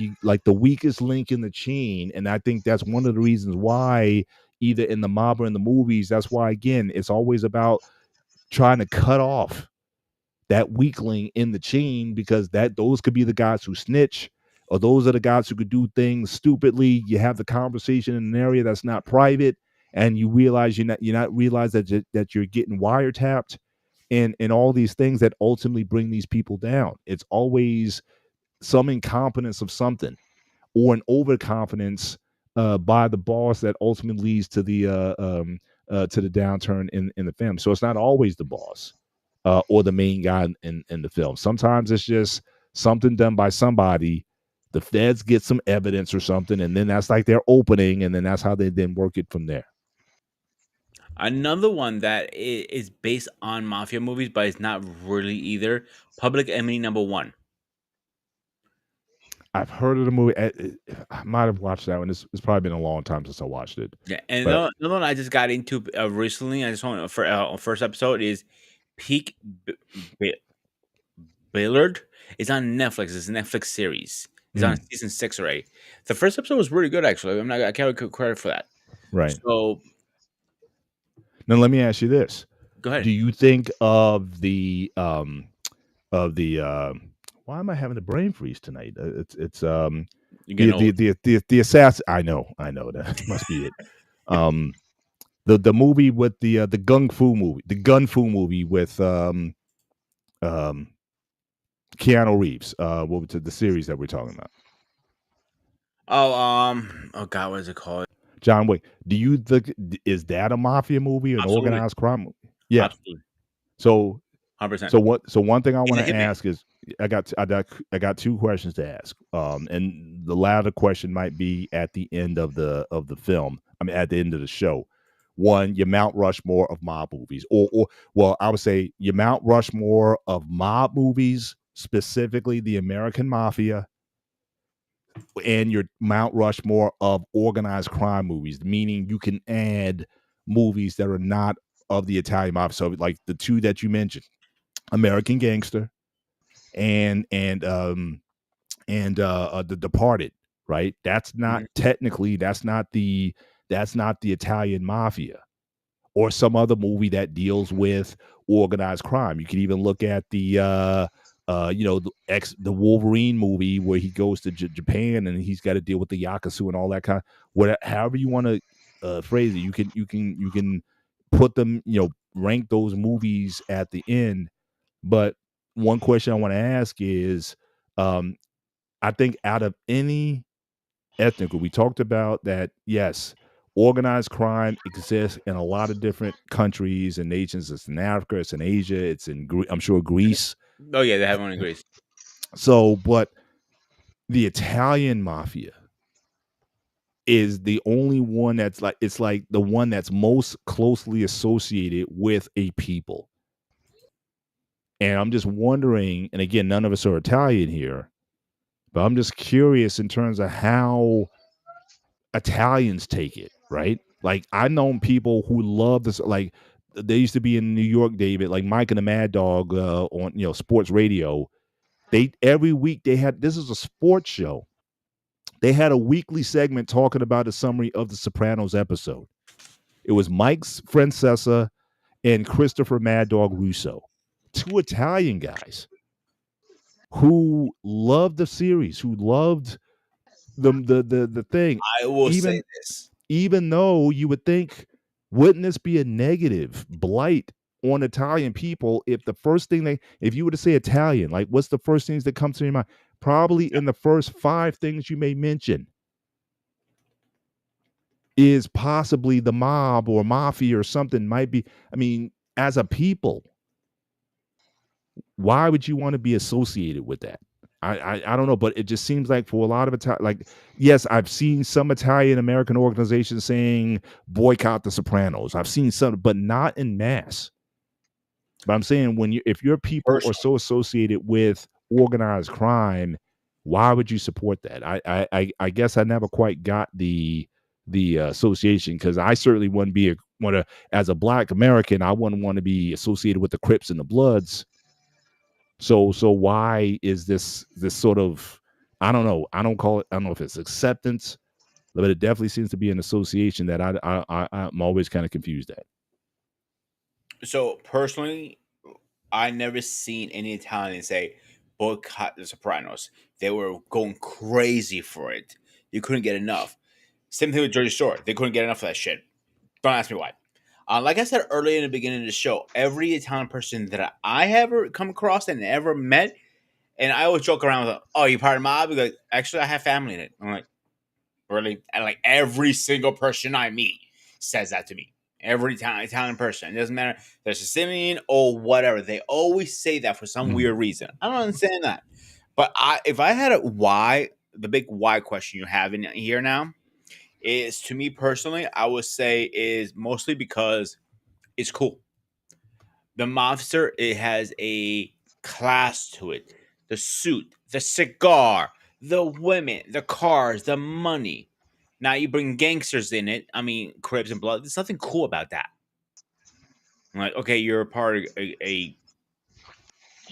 the weakest link in the chain. And I think that's one of the reasons why either in the mob or in the movies, that's why again it's always about trying to cut off that weakling in the chain, because those could be the guys who snitch, or those are the guys who could do things stupidly. You have the conversation in an area that's not private, and you realize you're not realize that you're getting wiretapped, and all these things that ultimately bring these people down. It's always some incompetence of something, or an overconfidence by the boss that ultimately leads to the downturn in the film. So it's not always the boss or the main guy in the film. Sometimes it's just something done by somebody. The feds get some evidence or something, and then that's like their opening, and then that's how they then work it from there. Another one that is based on mafia movies, but it's not really either. Public Enemy Number One. I've heard of the movie. I might have watched that one. It's probably been a long time since I watched it. Yeah, and But another one I just got into recently. I just want for first episode is Peak Billard. It's on Netflix. It's a Netflix series. It's on season 6 already. The first episode was really good, actually. I can't give credit for that. right. So Now let me ask you this: go do ahead. you think of the why am I having a brain freeze tonight? It's You're getting old. the assassin. I know that must be it. Um, the movie with the gun fu movie with um Keanu Reeves. What was the series that we're talking about? Oh God, what is it called? John Wick. Do you think is that a mafia movie, an Absolutely, organized crime movie? Yeah. absolutely, So 100%. So one thing I He's want a to hitman. ask is I got two questions to ask. And the latter question might be at the end of the film. I mean, at the end of the show. One, your Mount Rushmore of mob movies, or well, I would say your Mount Rushmore of mob movies, specifically the American Mafia, and your Mount Rushmore of organized crime movies, meaning you can add movies that are not of the Italian mob. So like the two that you mentioned, American Gangster and The Departed, right? That's not Mhm. technically that's not the Italian mafia or some other movie that deals with organized crime. You can even look at the Wolverine movie where he goes to Japan and he's got to deal with the yakuza and all that kind of whatever. However you want to phrase it, you can put them, rank those movies at the end. But one question I want to ask is, um, I think out of any ethnic group, we talked about that. Yes, organized crime exists in a lot of different countries and nations. It's in Africa, it's in Asia, it's in I'm sure Greece. Oh yeah, they have one in Greece. So, but the Italian mafia is the only one that's like it's like the one that's most closely associated with a people. And I'm just wondering, and again, none of us are Italian here, but I'm just curious in terms of how Italians take it, right? Like I've known people who love this. Like they used to be in New York, David, like Mike and the Mad Dog on sports radio. They every week they had this is a sports show. They had a weekly segment talking about a summary of the Sopranos episode. It was Mike's Francesa and Christopher Mad Dog Russo, two Italian guys who loved the series, who loved the thing. I will say Even this. even though you would think, wouldn't this be a negative blight on Italian people if the first thing if you were to say Italian, like what's the first things that come to your mind? Probably in the first five things you may mention is possibly the mob or mafia or something might be. I mean, as a people, why would you want to be associated with that? I don't know, but it just seems like for a lot of like yes, I've seen some Italian American organizations saying boycott the Sopranos. I've seen some, but not in mass. But I'm saying if your people are Personally, so associated with organized crime, why would you support that? I guess I never quite got the association because I certainly wouldn't want to as a Black American. I wouldn't want to be associated with the Crips and the Bloods. So why is this sort of I don't know. I don't know if it's acceptance, but it definitely seems to be an association that I'm always kind of confused at. so personally, I never seen any Italian say boycott the Sopranos. They were going crazy for it. You couldn't get enough. Same thing with Jersey Shore. They couldn't get enough of that shit. Don't ask me why. Like I said earlier in the beginning of the show, every Italian person that I ever come across and ever met, and I always joke around with, "Oh, you part of the mob?" Like, actually, I have family in it. I'm like, really? And like every single person I meet says that to me. Every Italian person. It doesn't matter if they're Sicilian or whatever. They always say that for some Mhm. weird reason. I don't understand that. But if I had a why, the big why question you have in here now is to me personally, I would say is mostly because it's cool. The mobster, it has a class to it. The suit, the cigar, the women, the cars, the money. Now you bring gangsters in it. I mean, Crips and Blood. There's nothing cool about that. I'm like, okay, you're a part of a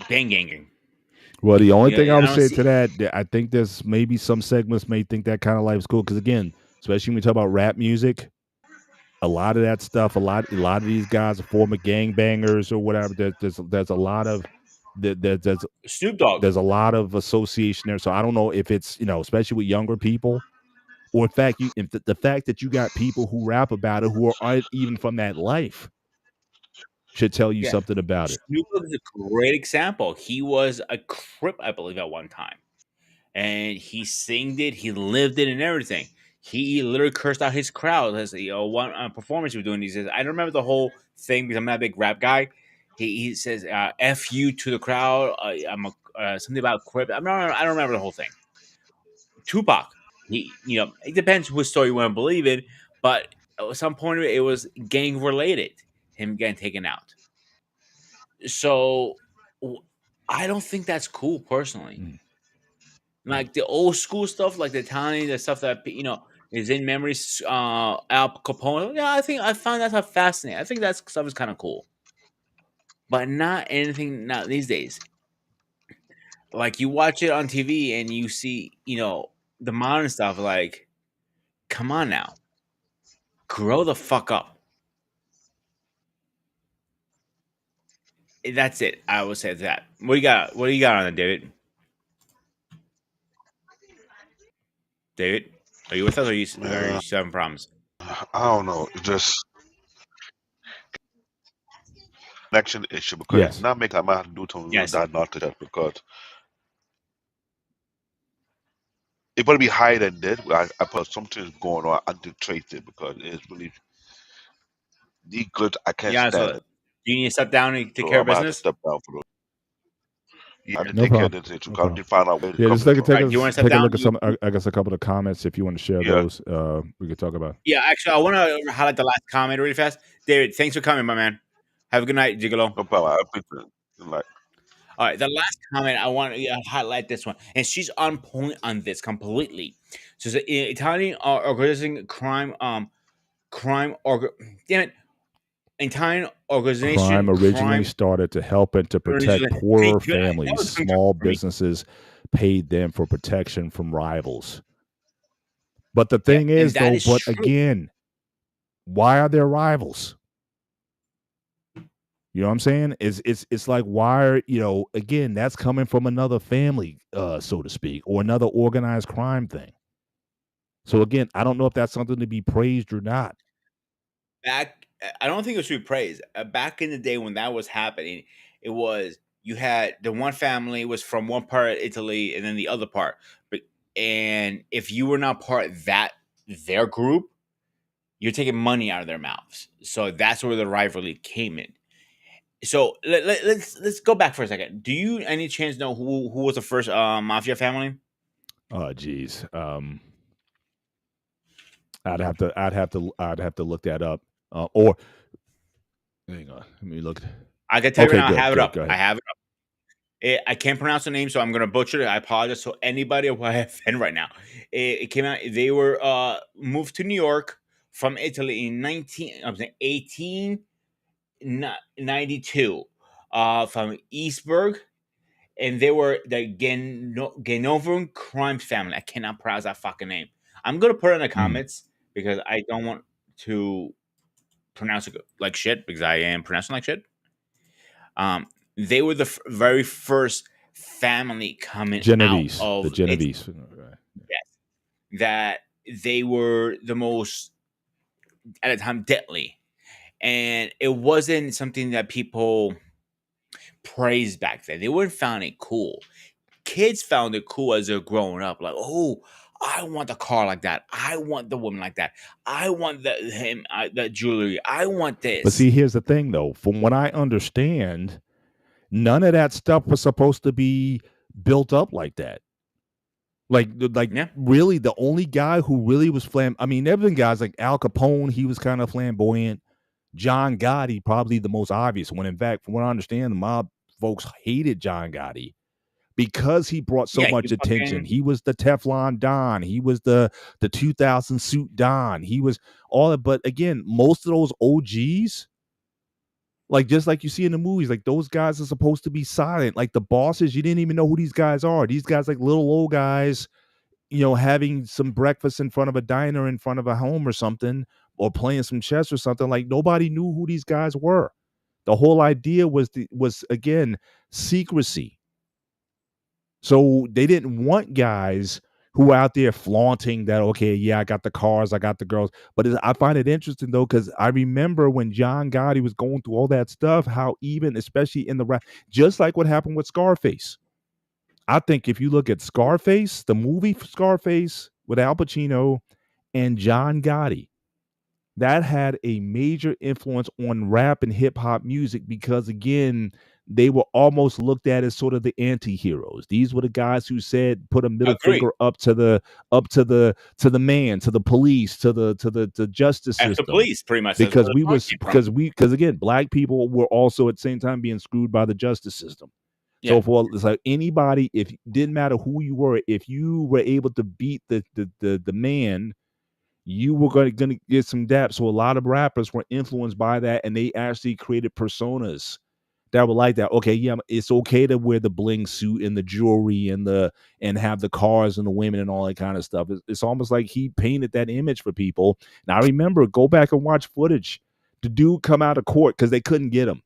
bang ganging. Well, the only thing I I would don't say see. to that, I think there's maybe some segments may think that kind of life is cool because again, especially when we talk about rap music, a lot of that stuff, a lot of these guys are former gangbangers or whatever. There's a lot of there's Snoop Dogg. there's a lot of association there. So I don't know if it's especially with younger people, or in fact, if the fact that you got people who rap about it who aren't even from that life should tell you Yeah. something about it. Snoop Dogg is a great example. He was a Crip, I believe, at one time. And he singed it, he lived it, and everything. He literally cursed out his crowd as one performance he was doing. He says, "I don't remember the whole thing because I'm not a big rap guy." He says, "F you" to the crowd. I'm something about Crip. I don't remember the whole thing. Tupac. It depends which story you want to believe in, but at some point it was gang related. Him getting taken out. So w- I don't think that's cool personally. Mm. like the old school stuff, like the Italian, the stuff that is in memories. Al Capone. Yeah, I find that stuff fascinating. I think that stuff is kind of cool, but not anything not these days. Like you watch it on TV and you see, the modern stuff. Like, come on now, grow the fuck up. That's it. I would say that. What do you got? What do you got on it, David? David, are you with us, or are you Yeah, still having problems? I don't know. It's just connection issue because it's Yes. not make I might have to do something real Yes. that not to that because it better be higher than that. I put something's going on until trace it because it's really the good I can't Yeah. stand So, it. do you need to step down and take So care I of might have to business? step down for those. Yeah, I didn't No take care of problem. this issue No because I problem. didn't find out where it's Yeah, just coming from. All right. Do you want to step take a down? look at some. I guess a couple of comments if you want to share Yeah, those. We could talk about. Yeah. Actually, I want to highlight the last comment really fast. David, thanks for coming, my man. Have a good night, Gigolo. no problem. I appreciate it. Like, All right, the last comment I want to highlight this one, and she's on point on this completely. So, it's the Italian organizing damn it, Italian Crime organization, originally crime. started to help and to protect Thank poorer you. That families. was a good Small for me. businesses paid them for protection from rivals. But the Yeah, thing and is, that though, is but true. again, why are there rivals? You know what I'm saying? It's like why are again that's coming from another family, so to speak, or another organized crime thing. So again, I don't know if that's something to be praised or not. I don't think it should be praised. Back in the day when that was happening, it was you had the one family was from one part of Italy and then the other part, but and if you were not part of their group, you're taking money out of their mouths. So that's where the rivalry came in. So let's go back for a second. Do you any chance know who was the first mafia family? Oh, geez. I'd have to look that up. Or hang on, let me look. I can tell you right Okay, now, I have it good. up. Go I ahead. have it up. I can't pronounce the name, so I'm gonna butcher it. I apologize. So anybody who I offend right now, it came out. They were moved to New York from Italy in 1892, from Eastburg, and they were the Genovan crime family. I cannot pronounce that fucking name. I'm gonna put it in the Mm. comments because I don't want to pronounce it like shit because I am pronouncing like shit. Um, they were the very first family coming out Genovese, the of it. Genovese. Right. Yes, that they were the most at the time deadly, and it wasn't something that people praised back then. They weren't found it cool. Kids found it cool as they're growing up. Like, oh, I want the car like that. I want the woman like that. I want the jewelry. I want But this. see, here's the thing, though. From what I understand, none of that stuff was supposed to be built up like that. Like Yeah, really, the only guy who really was I mean, there have been guys like Al Capone. He was kind of flamboyant. John Gotti, probably the most obvious one. In fact, from what I understand, the mob folks hated John Gotti because he brought so yeah. much He attention. fucking He was the Teflon Don. He was the 2000 suit Don. He was all that. But again, most of those OGs, like just like you see in the movies, like those guys are supposed to be silent. Like the bosses, you didn't even know who these guys are. These guys like little old guys, having some breakfast in front of a diner in front of a home or something, or playing some chess or something. Like nobody knew who these guys were. The whole idea was again secrecy. So they didn't want guys who were out there flaunting that, okay, yeah, I got the cars, I got the girls. But I find it interesting, though, because I remember when John Gotti was going through all that stuff, how even, especially in the rap, just like what happened with Scarface. I think if you look at Scarface, the movie Scarface with Al Pacino and John Gotti, that had a major influence on rap and hip hop music because again, they were almost looked at as sort of the anti-heroes. These were the guys who said put a middle agree. finger up to the man, to the police, to the justice As the system. police, pretty much. That's where Because the song came from. because again, black people were also at the same time being screwed by the justice system. Yeah. So for it's like anybody, if didn't matter who you were, if you were able to beat the man, you were gonna get some dap. So a lot of rappers were influenced by that, and they actually created personas that were like that. Okay, yeah, it's okay to wear the bling suit and the jewelry and have the cars and the women and all that kind of stuff. It's almost like he painted that image for people. Now I remember, go back and watch footage. The dude come out of court because they couldn't get him.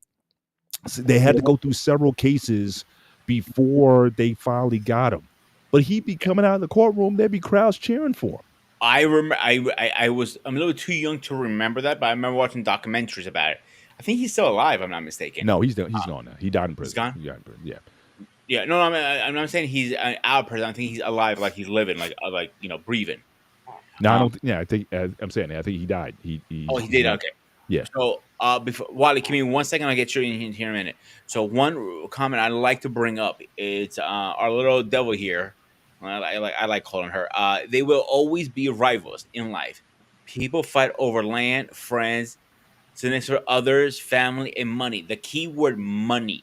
So they had to go through several cases before they finally got him. But he'd be coming out of the courtroom, there'd be crowds cheering for him. I remember. I'm a little too young to remember that, but I remember watching documentaries about it. I think he's still alive. I'm not mistaken. No, he's gone now. He died in He's prison. gone. He died in prison. Yeah. Yeah, no, I'm not saying he's out of prison. I think he's alive, like he's living, like breathing. No, I Um, don't. I think I'm saying. I think he died. oh, he did. Okay. Yeah. So, before Wally, give me 1 second. I'll get you in here in a minute. So, one comment I'd like to bring up is our little devil here. I like calling her. They will always be rivals in life. People fight over land, friends, significant others, family, and money. The key word money.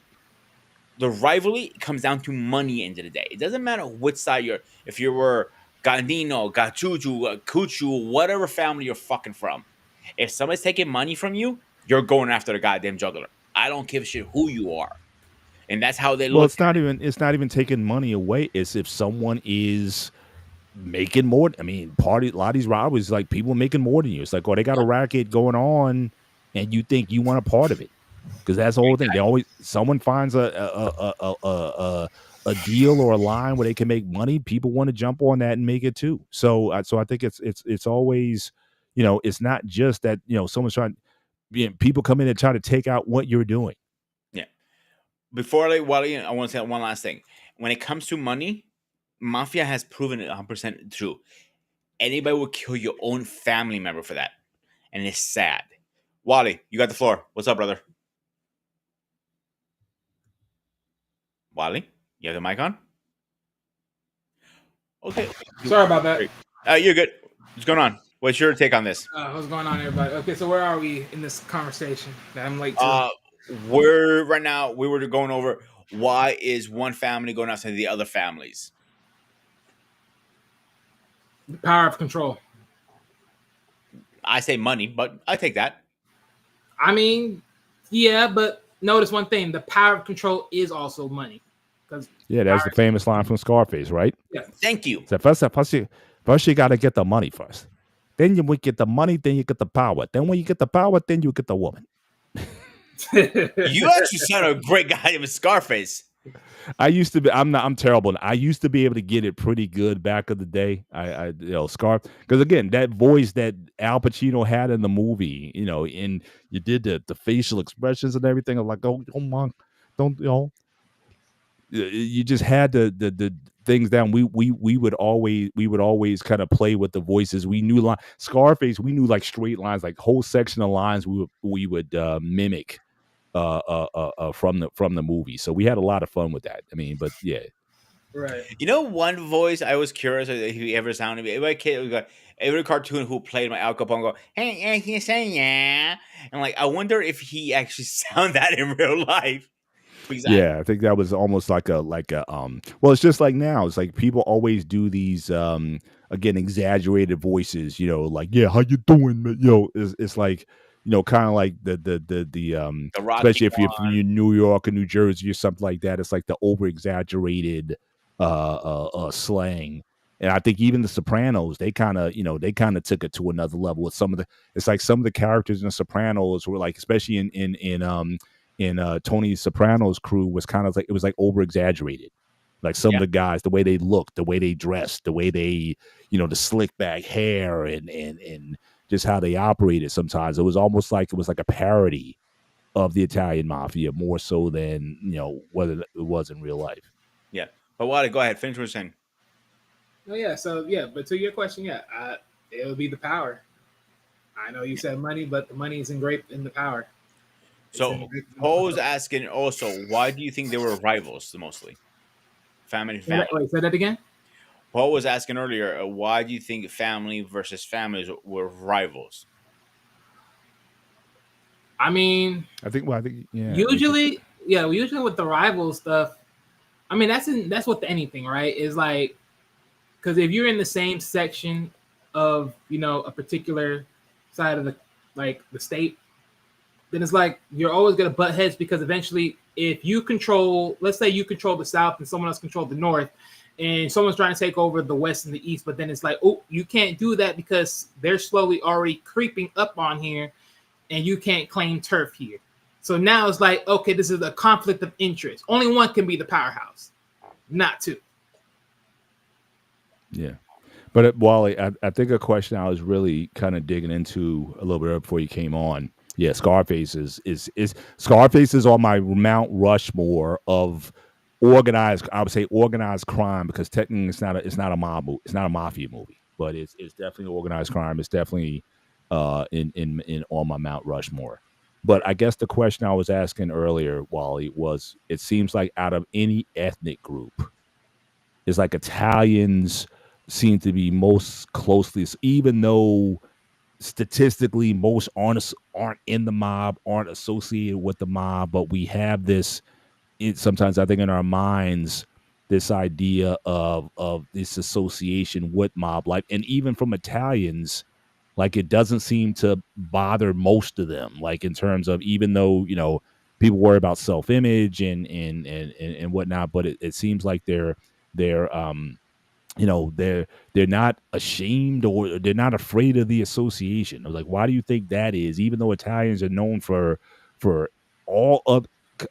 The rivalry comes down to money. End of the day, it doesn't matter which side you're. If you were Gandino, Gachuchu, Kuchu, whatever family you're fucking from, if somebody's taking money from you, you're going after the goddamn juggler. I don't give a shit who you are, and that's how they Well, look. it's not even taking money away. It's if someone is making more. I mean, a lot of these robberies, like people making more than you. It's like, oh, they got a racket going on, and you think you want a part of it because that's the whole thing. They always someone finds a deal or a line where they can make money. People want to jump on that and make it too. So I think it's always, it's not just that someone's trying. People come in and try to take out what you're doing. Yeah. Before Wally, I want to say one last thing. When it comes to money, Mafia has proven it 100% true. Anybody will kill your own family member for that, and it's sad. Wally, you got the floor. What's up, brother? Wally, you have the mic on? Okay. Sorry about that. Great. You're good. What's going on? What's your take on this? What's going on, everybody? Okay, so where are we in this conversation that I'm late to? We're right now. We were going over why is one family going after the other families. The power of control. I say money, but I take that. I mean, yeah, but notice one thing: the power of control is also money. Yeah, that's the famous line from Scarface, right? Yeah. Thank you. So first you got to get the money first. Then you get the money, then you get the power. Then when you get the power, then you get the woman. You actually sound a great guy named Scarface. I used to be. I'm terrible. I used to be able to get it pretty good back in the day. Scar, because again, that voice that Al Pacino had in the movie, and you did the facial expressions and everything. I'm like, oh my, don't you just had the things down. We would always kind of play with the voices. We knew Scarface. We knew like straight lines, like whole section of lines. We would mimic from the movie. So we had a lot of fun with that. I mean, but yeah. Right. One voice I was curious if he ever sounded me. Every cartoon who played my Al Capone go, hey, you say yeah, and like I wonder if he actually sound that in real life. Yeah, I think that was almost like a well, it's just like now. It's like people always do these again exaggerated voices, like, yeah, how you doing? It's like, kind of like the especially if you're from New York or New Jersey or something like that. It's like the over exaggerated slang. And I think even the Sopranos, they kind of took it to another level with it's like some of the characters in the Sopranos were like, especially in Tony Soprano's crew, was kind of like, it was like over exaggerated. Like some of the guys, the way they looked, the way they dressed, the way they, the slick back hair and just how they operated. Sometimes it was almost like a parody of the Italian mafia more so than, whether it was in real life. Yeah. But Wally, go ahead. Finish what you're saying. Oh yeah. So yeah, but to your question, yeah, it would be the power. I know you said money, but the money is engraved in the power. So Poe's asking also, why do you think they were rivals mostly? Family. Wait, say that again? Poe was asking earlier, why do you think family versus families were rivals? I mean, I think yeah. Usually with the rival stuff, I mean, that's with anything, right? Is like, because if you're in the same section of a particular side of the state, then it's like you're always gonna butt heads, because eventually, if you control, let's say you control the South and someone else controls the North, and someone's trying to take over the West and the East, but then it's like, oh, you can't do that because they're slowly already creeping up on here, and you can't claim turf here. So now it's like, okay, this is a conflict of interest. Only one can be the powerhouse, not two. Yeah. But Wally, I think a question I was really kind of digging into a little bit before you came on. Yeah, Scarface is Scarface is on my Mount Rushmore of organized. I would say organized crime, because technically it's not a it's not a mafia movie, but it's definitely organized crime. It's definitely in on my Mount Rushmore. But I guess the question I was asking earlier, Wally, was it seems like out of any ethnic group, it's like Italians seem to be most closely, even though statistically most aren't in the mob, aren't associated with the mob, but we have this. Sometimes I think in our minds, this idea of this association with mob life, and even from Italians, like it doesn't seem to bother most of them. Like in terms of, even though people worry about self image and whatnot, but it seems like they're they're not ashamed, or they're not afraid of the association. I was like, why do you think that is? Even though Italians are known for all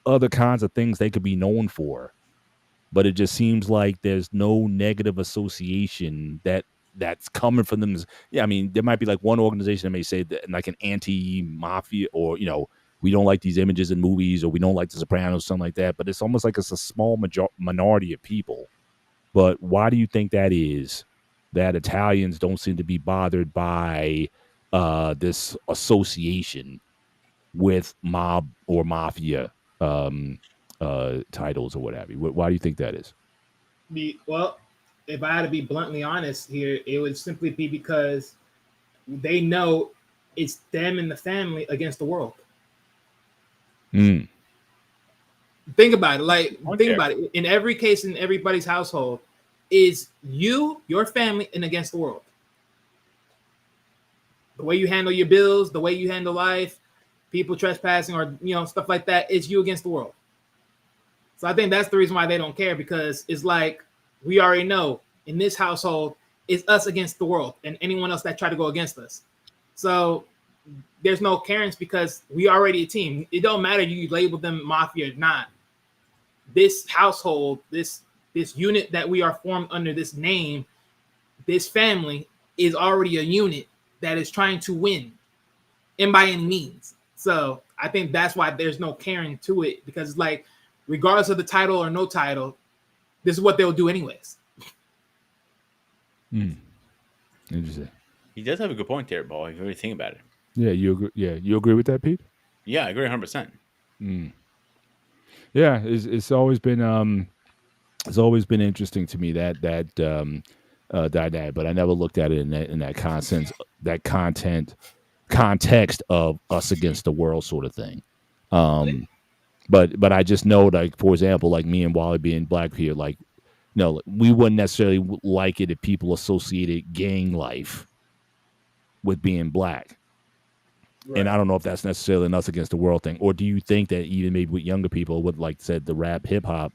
other kinds of things they could be known for, but it just seems like there's no negative association that's coming from them. Yeah, I mean, there might be like one organization that may say that, like an anti-mafia, or we don't like these images in movies, or we don't like The Sopranos, something like that. But it's almost like it's a small minority of people. But why do you think that is, that Italians don't seem to be bothered by this association with mob or mafia titles or what have you? Why do you think that is? Well, if I had to be bluntly honest here, it would simply be because they know it's them and the family against the world. Mm. Think about it. Think about it. In every case, in everybody's household, is you, your family, and against the world. The way you handle your bills, the way you handle life, people trespassing, or stuff like that, is you against the world. So I think that's the reason why they don't care, because it's like, we already know in this household it's us against the world and anyone else that try to go against us. So there's no caring, because we already a team. It don't matter you label them mafia or not. This household, this unit that we are formed under this name, this family is already a unit that is trying to win, and by any means. So I think that's why there's no caring to it, because it's like, regardless of the title or no title, this is what they'll do anyways. Interesting. He does have a good point there, Paul, if you really think about it. Yeah, you agree? Yeah, you agree with that, Pete? Yeah, I agree 100%. Yeah, it's always been interesting to me that dynamic, but I never looked at it in that context of us against the world sort of thing. But I just know, like, for example, like me and Wally being black here, like, no, we wouldn't necessarily like it if people associated gang life with being black. Right. And I don't know if that's necessarily an us against the world thing, or do you think that even maybe with younger people, with, like said, the rap hip hop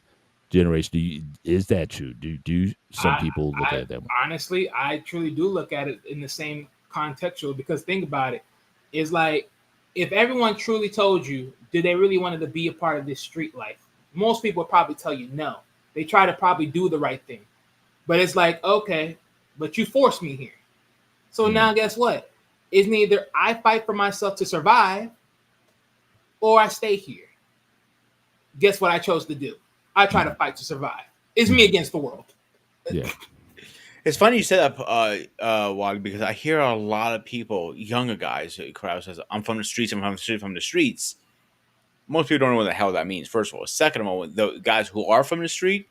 generation, is that true? Do some people look at it that way? Honestly, I truly do look at it in the same contextual, because think about it. It's like, if everyone truly told you, did they really wanted to be a part of this street life? Most people would probably tell you no. They try to probably do the right thing. But it's like, okay, but you forced me here. So now guess what? It's neither I fight for myself to survive, or I stay here. Guess what I chose to do? I try to fight to survive. It's me against the world. Yeah. It's funny you said that, Wally, because I hear a lot of people, younger guys, crowd says, I'm from the streets, from the streets. Most people don't know what the hell that means, first of all. Second of all, the guys who are from the street,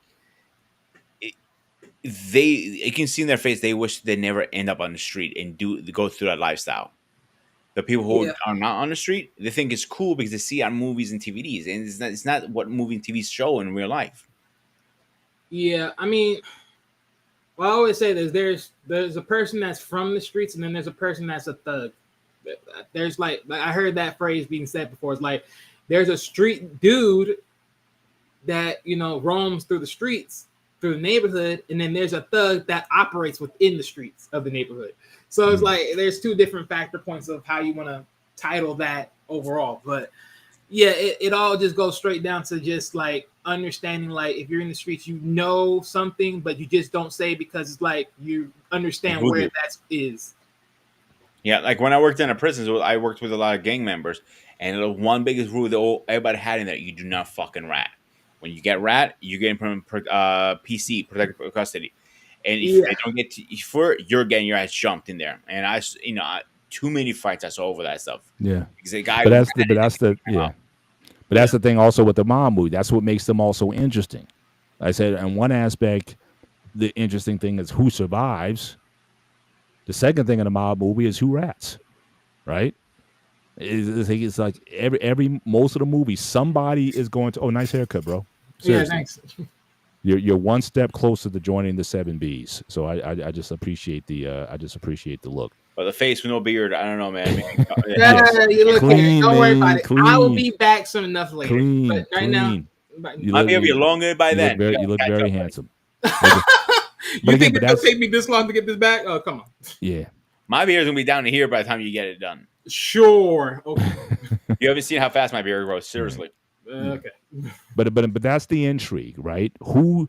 you can see in their face, they wish they never end up on the street and go through that lifestyle. The people who are not on the street, they think it's cool because they see it on movies and TVs, and it's not what movie and TVs show in real life. Yeah, I mean, well, I always say there's a person that's from the streets, and then there's a person that's a thug. There's like I heard that phrase being said before. It's like there's a street dude that roams through the streets, through the neighborhood, and then there's a thug that operates within the streets of the neighborhood. So it's like there's two different factor points of how you want to title that overall. But yeah, it all just goes straight down to just like understanding, like if you're in the streets, something, but you just don't say because it's like you understand where that is. Yeah, like when I worked in a prison, I worked with a lot of gang members, and the one biggest rule that everybody had in that: you do not fucking rat. When you get rat, you get from PC, protective custody, and if they don't get you're getting your ass jumped in there. And too many fights I saw over that stuff. Yeah, because the guy. But that's the thing. Also with the mob movie, that's what makes them also interesting. I said, in one aspect, the interesting thing is who survives. The second thing in a mob movie is who rats, right? It's like every most of the movie, somebody is going to. Oh, nice haircut, bro. Seriously. Yeah, thanks. You're one step closer to joining the 7Bs. So I just appreciate the look. But the face with no beard, I don't know, man. You look clean, don't worry about it. clean. I will be back soon enough later. Clean, but right clean. now, I'll be longer by then. You look very handsome. You think it'll take me this long to get this back? Oh, come on. Yeah. My beard's gonna be down to here by the time you get it done. Sure. Okay. You haven't seen how fast my beard grows. Seriously. Okay. But that's the intrigue, right? Who's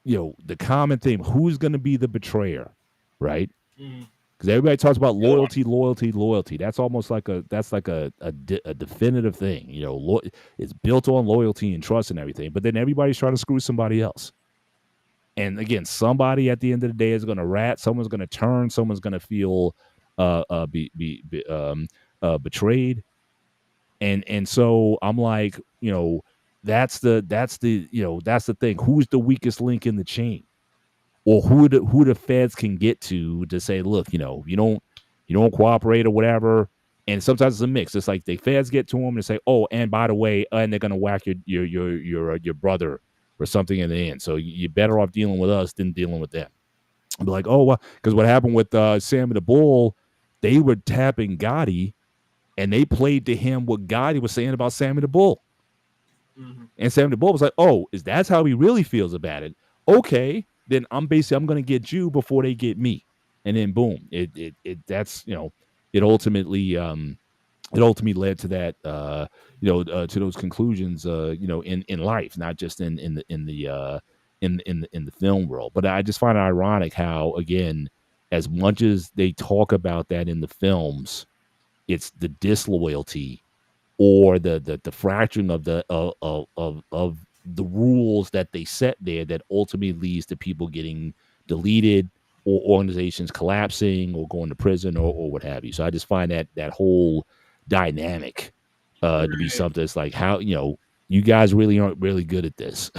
the common theme? Who's going to be the betrayer, right? Because everybody talks about loyalty. That's almost like a definitive thing. It's built on loyalty and trust and everything. But then everybody's trying to screw somebody else. And again, somebody at the end of the day is going to rat. Someone's going to turn. Someone's going to feel betrayed. And so I'm like, that's the thing. Who's the weakest link in the chain, or who the feds can get to say, look, you don't cooperate or whatever. And sometimes it's a mix. It's like the feds get to them and say, oh, and by the way, and they're gonna whack your brother or something in the end. So you're better off dealing with us than dealing with them. I'll be like, oh, well, because what happened with Sammy the Bull, they were tapping Gotti. And they played to him what Gotti was saying about Sammy the Bull. And Sammy the Bull was like, oh, that's how he really feels about it. Okay, then I'm going to get you before they get me. And then boom, it ultimately led to that, to those conclusions, in life, not just in the film world. But I just find it ironic how, again, as much as they talk about that in the films, it's the disloyalty or the fracturing of the rules that they set there that ultimately leads to people getting deleted or organizations collapsing or going to prison or what have you. So I just find that whole dynamic to be something that's like, how you guys really aren't really good at this.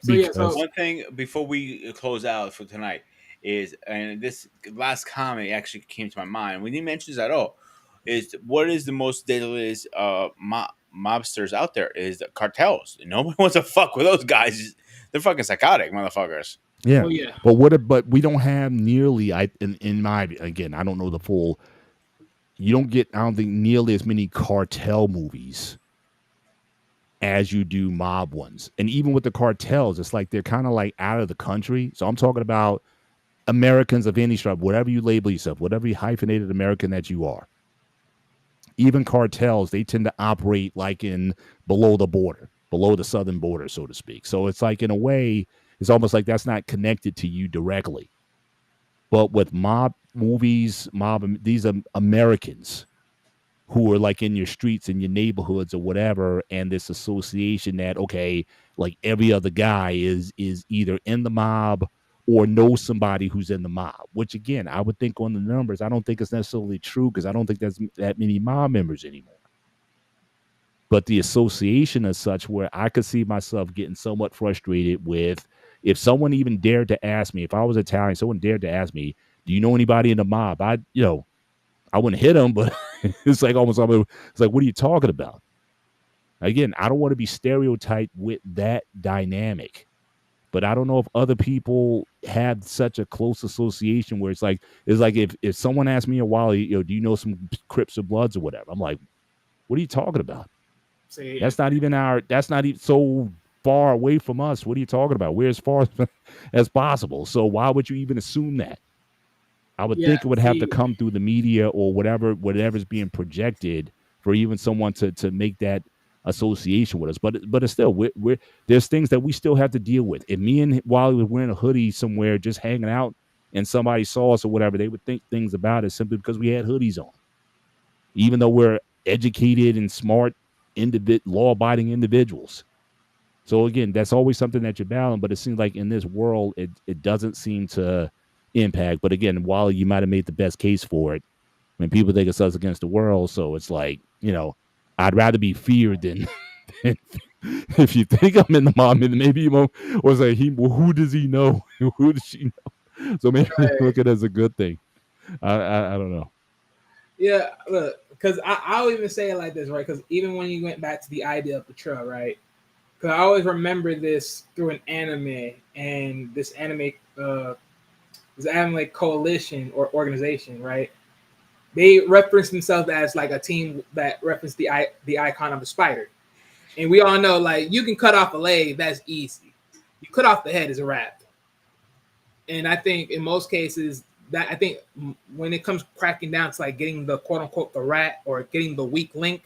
So one thing before we close out for tonight is, and this last comment actually came to my mind when you mentioned this at all, is what is the most daedalus mobsters out there is the cartels. Nobody wants to fuck with those guys. They're fucking psychotic motherfuckers. Yeah. But we don't have nearly, in my, again, I don't know the full, you don't get, I don't think nearly as many cartel movies as you do mob ones. And even with the cartels, it's like they're kind of like out of the country. So I'm talking about Americans of any stripe, whatever you label yourself, whatever you hyphenated American that you are. Even cartels, they tend to operate like below the border, below the southern border, so to speak. So it's like, in a way, it's almost like that's not connected to you directly. But with mob movies, these are Americans who are like in your streets, in your neighborhoods or whatever, and this association that, okay, like every other guy is either in the mob or knows somebody who's in the mob, which again, I would think on the numbers, I don't think it's necessarily true because I don't think there's that many mob members anymore. But the association is such where I could see myself getting somewhat frustrated with, if someone even dared to ask me, if I was Italian, someone dared to ask me, do you know anybody in the mob? I wouldn't hit them, but it's like almost, it's like, what are you talking about? Again, I don't want to be stereotyped with that dynamic. but I don't know if other people have such a close association where it's like if someone asked me a while, do you know some Crips or Bloods or whatever? I'm like, what are you talking about? See, That's not even so far away from us. What are you talking about? We're as far as possible. So why would you even assume that? I would think it would have to come through the media or whatever's being projected for even someone to make that association with us. But it's still we're there's things that we still have to deal with. If me and Wally was wearing a hoodie somewhere just hanging out and somebody saw us or whatever, they would think things about us simply because we had hoodies on. Even though we're educated and smart, law-abiding individuals. So again, that's always something that you're battling, but it seems like in this world, it doesn't seem to impact. But again, while you might have made the best case for it, when people think it's us against the world, so it's like, I'd rather be feared than if you think I'm in the mob, maybe you won't, or say, who does he know? Who does she know? So maybe look at it as a good thing. I don't know. Yeah, look, because I'll even say it like this, right? Because even when you went back to the idea of portrayal, right? Because I always remember this through an anime, and this anime coalition or organization, right? They reference themselves as like a team that reference the icon of the spider, and we all know like you can cut off a leg, that's easy. You cut off the head is a wrap, and I think in most cases that I think when it comes cracking down to like getting the quote unquote the rat or getting the weak link,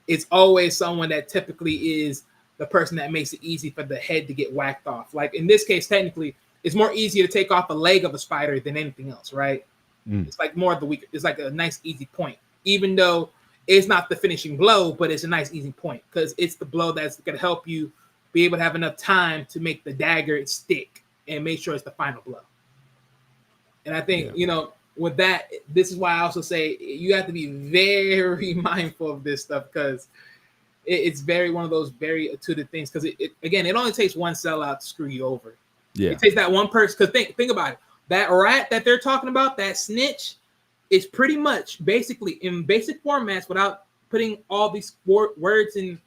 it's always someone that typically is the person that makes it easy for the head to get whacked off. Like in this case, technically, it's more easy to take off a leg of a spider than anything else, right? It's like more of the weaker. It's like a nice, easy point, even though it's not the finishing blow, but it's a nice, easy point because it's the blow that's going to help you be able to have enough time to make the dagger stick and make sure it's the final blow. And I think, with that, this is why I also say you have to be very mindful of this stuff because it's very one of those very intuitive things. Because it only takes one sellout to screw you over. Yeah, it takes that one person. Because think about it, that rat that they're talking about, that snitch, is pretty much basically in basic formats without putting all these words and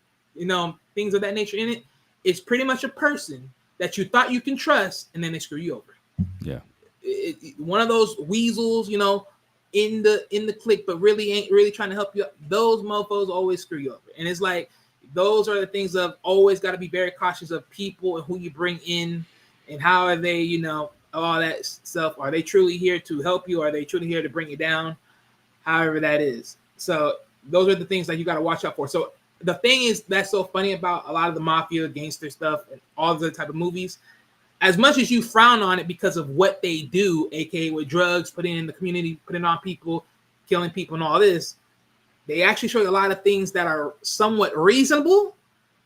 things of that nature in it. It's pretty much a person that you thought you can trust, and then they screw you over. Yeah. One of those weasels, in the clique, but really ain't really trying to help you. Those mofos always screw you over, and it's like those are the things of always got to be very cautious of people and who you bring in, and how are they, all that stuff. Are they truly here to help you? Are they truly here to bring you down? However that is. So those are the things that you got to watch out for. So the thing is that's so funny about a lot of the mafia, gangster stuff, and all the type of movies. As much as you frown on it because of what they do, aka with drugs, putting in the community, putting on people, killing people, and all this, they actually show you a lot of things that are somewhat reasonable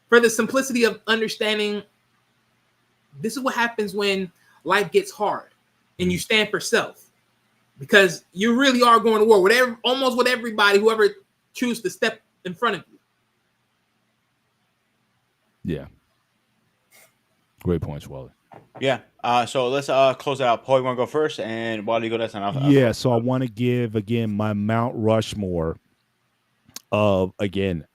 for the simplicity of understanding this is what happens when life gets hard and you stand for self, because you really are going to war with almost with everybody, whoever chooses to step in front of you. Yeah. Great points, Wally. Yeah. So let's close it out. Paul, you want to go first, and while you go next, yeah. So I want to give again my Mount Rushmore of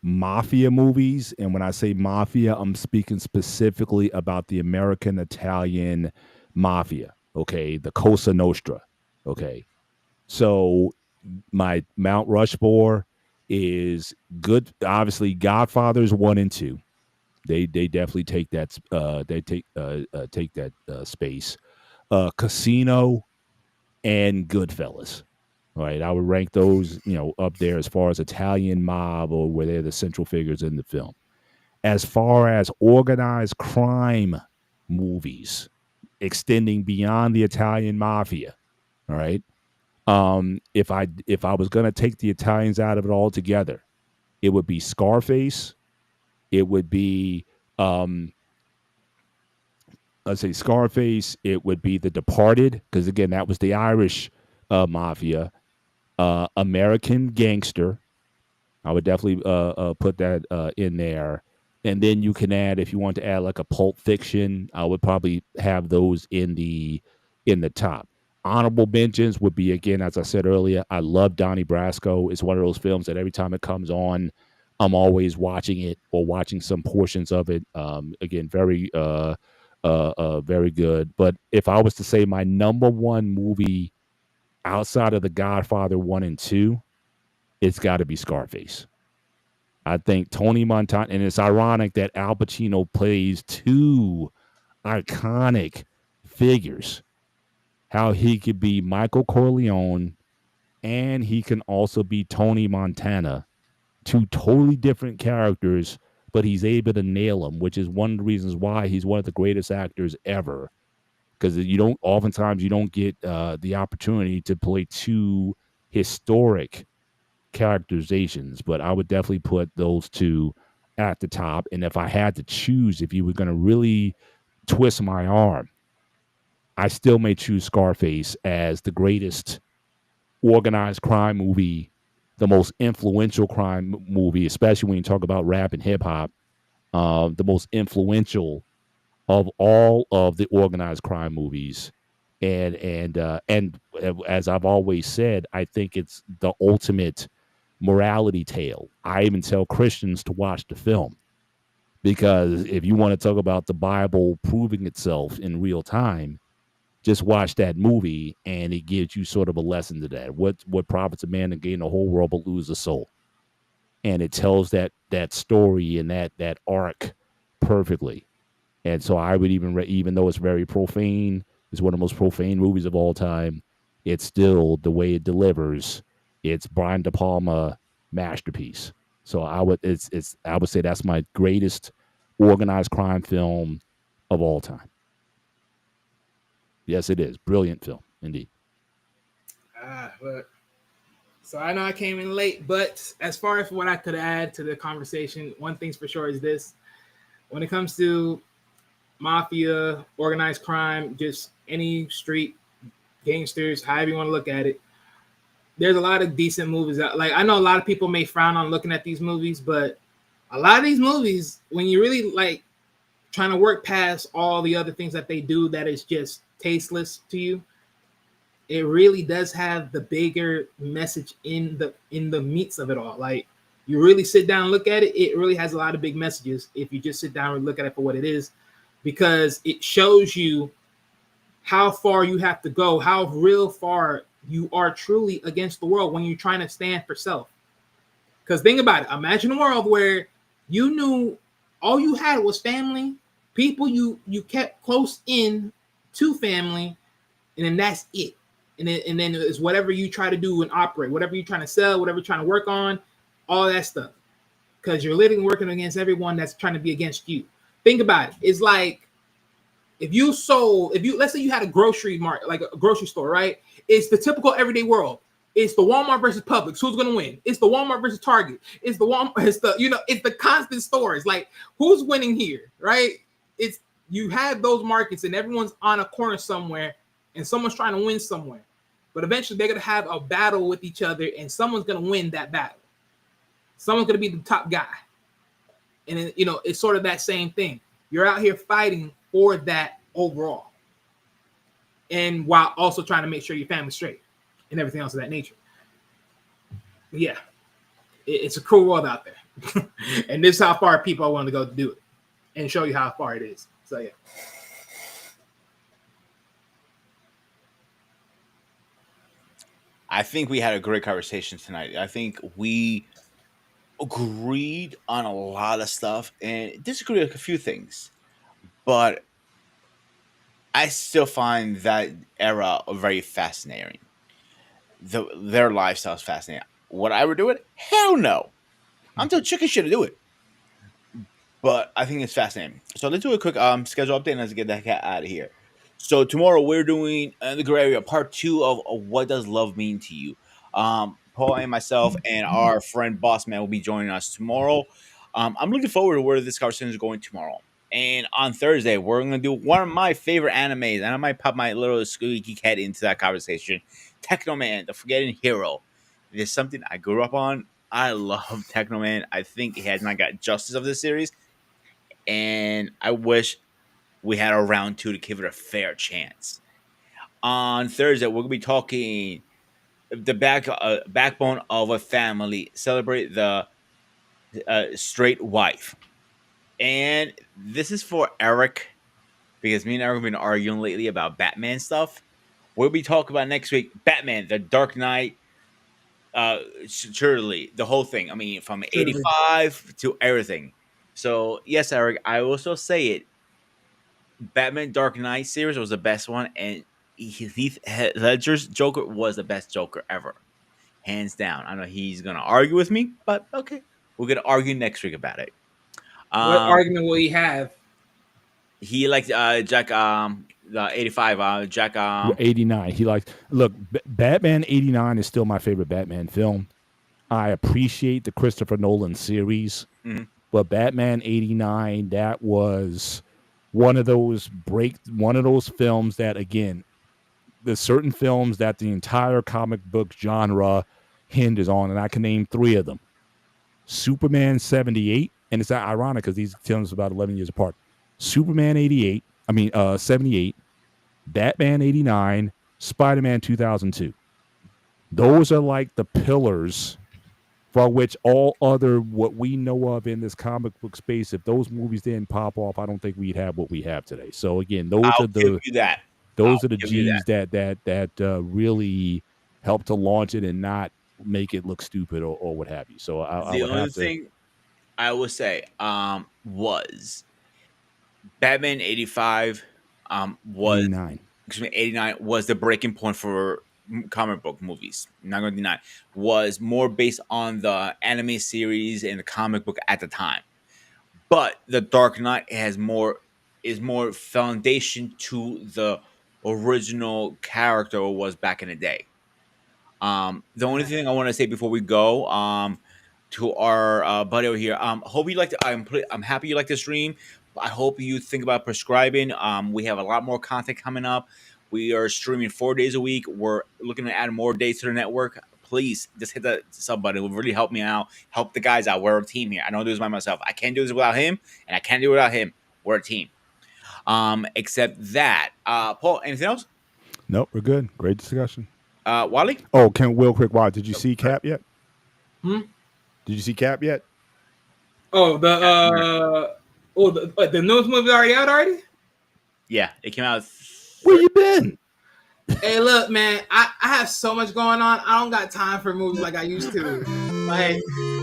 Mafia movies, and when I say Mafia, I'm speaking specifically about the American Italian Mafia. Okay, the Cosa Nostra. Okay, so my Mount Rushmore is good. Obviously, Godfathers 1 and 2. They definitely take that take that space. Casino and Goodfellas. All right, I would rank those up there as far as Italian mob, or where they're the central figures in the film. As far as organized crime movies, extending beyond the Italian mafia. All right. If I was gonna take the Italians out of it altogether, it would be Scarface. It would be let's say Scarface. It would be The Departed, because again, that was the Irish mafia. American Gangster. I would definitely put that in there. And then you can add, if you want to add like a Pulp Fiction, I would probably have those in the top. Honorable mentions would be, again, as I said earlier, I love Donnie Brasco. It's one of those films that every time it comes on, I'm always watching it or watching some portions of it. Again, very very good. But if I was to say my number one movie outside of The Godfather 1 and 2, it's got to be Scarface. I think Tony Montana, and it's ironic that Al Pacino plays two iconic figures. How he could be Michael Corleone and he can also be Tony Montana, two totally different characters, but he's able to nail them, which is one of the reasons why he's one of the greatest actors ever. Because oftentimes you don't get the opportunity to play two historic characterizations, but I would definitely put those two at the top. And if I had to choose, if you were going to really twist my arm, I still may choose Scarface as the greatest organized crime movie, the most influential crime movie, especially when you talk about rap and hip hop, the most influential of all of the organized crime movies. And as I've always said, I think it's the ultimate morality tale. I even tell Christians to watch the film because if you want to talk about the Bible proving itself in real time, just watch that movie and it gives you sort of a lesson to that. What profits a man to gain the whole world but lose a soul? And it tells that story and that arc perfectly. And so I would even though it's very profane, it's one of the most profane movies of all time. It's still the way it delivers. It's Brian De Palma masterpiece. So I would say that's my greatest organized crime film of all time. Yes, it is. Brilliant film, indeed. But so I know I came in late, but as far as what I could add to the conversation, one thing's for sure is this: when it comes to mafia, organized crime, just any street gangsters, however you want to look at it, there's a lot of decent movies out. Like, I know a lot of people may frown on looking at these movies, but a lot of these movies, when you really like trying to work past all the other things that they do that is just tasteless to you, it really does have the bigger message in the meats of it all. Like, you really sit down and look at it, it really has a lot of big messages if you just sit down and look at it for what it is, because it shows you how far you have to go, how real far you are truly against the world when you're trying to stand for self. Because think about it, imagine a world where you knew all you had was family, people you kept close in to family, and then that's it. And then it's whatever you try to do and operate, whatever you're trying to sell, whatever you're trying to work on, all that stuff. Because you're living working against everyone that's trying to be against you. Think about it. It's like let's say you had a grocery market, like a grocery store, right? It's the typical everyday world. It's the Walmart versus Publix. Who's going to win? It's the Walmart versus Target. It's the Walmart. It's the constant stores. Like, who's winning here, right? It's you have those markets and everyone's on a corner somewhere and someone's trying to win somewhere. But eventually they're going to have a battle with each other and someone's going to win that battle. Someone's going to be the top guy. And then, it's sort of that same thing. You're out here fighting for that overall. And while also trying to make sure your family's straight and everything else of that nature. But yeah, it's a cruel world out there. And this is how far people are willing to go to do it and show you how far it is. So yeah. I think we had a great conversation tonight. I think we agreed on a lot of stuff and disagreed on a few things. But I still find that era very fascinating. Their lifestyle is fascinating. Would I ever do it? Hell no. I'm too chicken shit to do it. But I think it's fascinating. So let's do a quick schedule update and let's get that cat out of here. So tomorrow we're doing the gray area part 2 of what does love mean to you. Paul and myself and our friend Boss Man will be joining us tomorrow. I'm looking forward to where this conversation is going tomorrow. And on Thursday, we're going to do one of my favorite animes, and I might pop my little squeaky cat into that conversation. Techno Man, the Forgetting Hero. It is something I grew up on. I love Techno Man. I think it has not got justice of this series, and I wish we had a round 2 to give it a fair chance. On Thursday, we're going to be talking the backbone of a family. Celebrate the straight wife. And this is for Eric because me and Eric have been arguing lately about Batman stuff. We'll be talking about next week Batman, The Dark Knight, surely the whole thing. I mean, from Trilogy. 85 to everything. So yes, Eric, I also say it. Batman Dark Knight series was the best one, and Heath Ledger's Joker was the best Joker ever, hands down. I know he's gonna argue with me, but okay, we're gonna argue next week about it. What Um, argument will he have? he liked Jack the 85 Jack 89. He likes look. Batman 89 is still my favorite Batman film. I appreciate the Christopher Nolan series, Mhm. but Batman 89, that was one of those films that, again, there's certain films that the entire comic book genre hinges on, and I can name 3 of them. Superman 78, and it's ironic because these films are about 11 years apart. Superman 78, Batman 89, Spider-Man 2002. Those are like the pillars for which all other what we know of in this comic book space, if those movies didn't pop off, I don't think we'd have what we have today. So again, those I'll are give the you that. those I'll are the give you G's that really help to launch it and not make it look stupid or what have you. So I The would only have to thing I would say was Batman 85 was 89. 89 was the breaking point for comic book movies. Not going to deny, was more based on the anime series and the comic book at the time. But the Dark Knight is more foundation to the original character it was back in the day. The only thing I want to say before we go, to our buddy over here, hope you like. I'm happy you like the stream. I hope you think about prescribing. We have a lot more content coming up. We are streaming 4 days a week. We're looking to add more days to the network. Please just hit the sub button. It will really help me out. Help the guys out. We're a team here. I don't do this by myself. I can't do this without him, and I can't do it without him. We're a team. Except that, Paul. Anything else? Nope, we're good. Great discussion. Wally. Oh, real quick, Wally, did you see Cap yet? Hmm? Did you see Cap yet? Oh, the newest movie already out already? Yeah, it came out. Where you been? Hey, look, man, I have so much going on. I don't got time for movies like I used to. Like,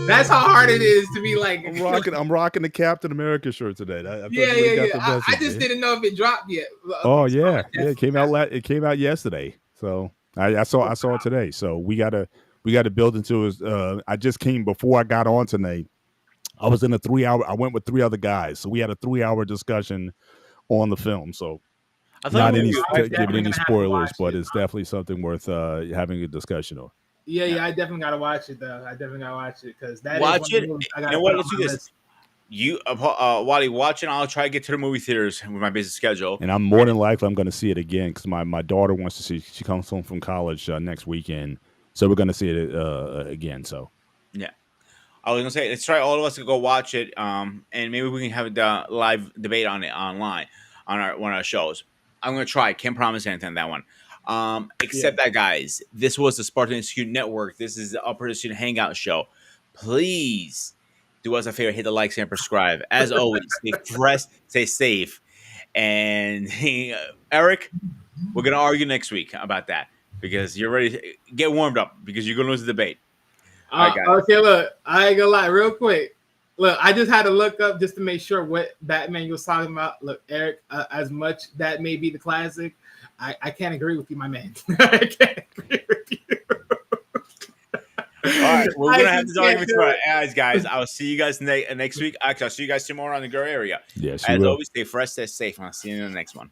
that's how hard it is to be like. I'm rocking the Captain America shirt today. Yeah. I just didn't know if it dropped yet. Oh yeah, it came out. It came out yesterday. So I saw it today. So we gotta build into it. I just came before I got on tonight. I was in a 3-hour. I went with 3 other guys, so we had a 3-hour discussion on the film. So I not thought any definitely giving any gonna have to spoilers, watch but it. it's definitely something worth having a discussion on. Yeah, I definitely gotta watch it though. I definitely gotta watch it because that Watch is one it. of the movies I You gotta know what? put Let's on do my this. list. You, Wally, watch it. I'll try to get to the movie theaters with my busy schedule. And I'm more than likely I'm going to see it again because my daughter wants to see. She comes home from college next weekend, so we're going to see it again. So Yeah, I was gonna say let's try all of us to go watch it. And maybe we can have the live debate on it online on one of our shows. I'm gonna try. Can't promise anything on that one. Except that, guys, this was the Spartan Institute Network. This is the Upper Institute Hangout Show. Please do us a favor, hit the like, share, and subscribe. As always, stay fresh, stay safe. And Eric, we're gonna argue next week about that because you're ready to get warmed up because you're gonna lose the debate. All right, guys. Okay, look, I ain't gonna lie, real quick. Look, I just had to look up just to make sure what Batman you was talking about. Look, Eric, as much that may be the classic, I can't agree with you, my man. I can't agree with you. All right, we're gonna have this argument tomorrow, guys. I'll see you guys next week. Actually, I'll see you guys tomorrow in the Gray Area. yes, As always, stay fresh, stay safe, and I'll see you in the next one.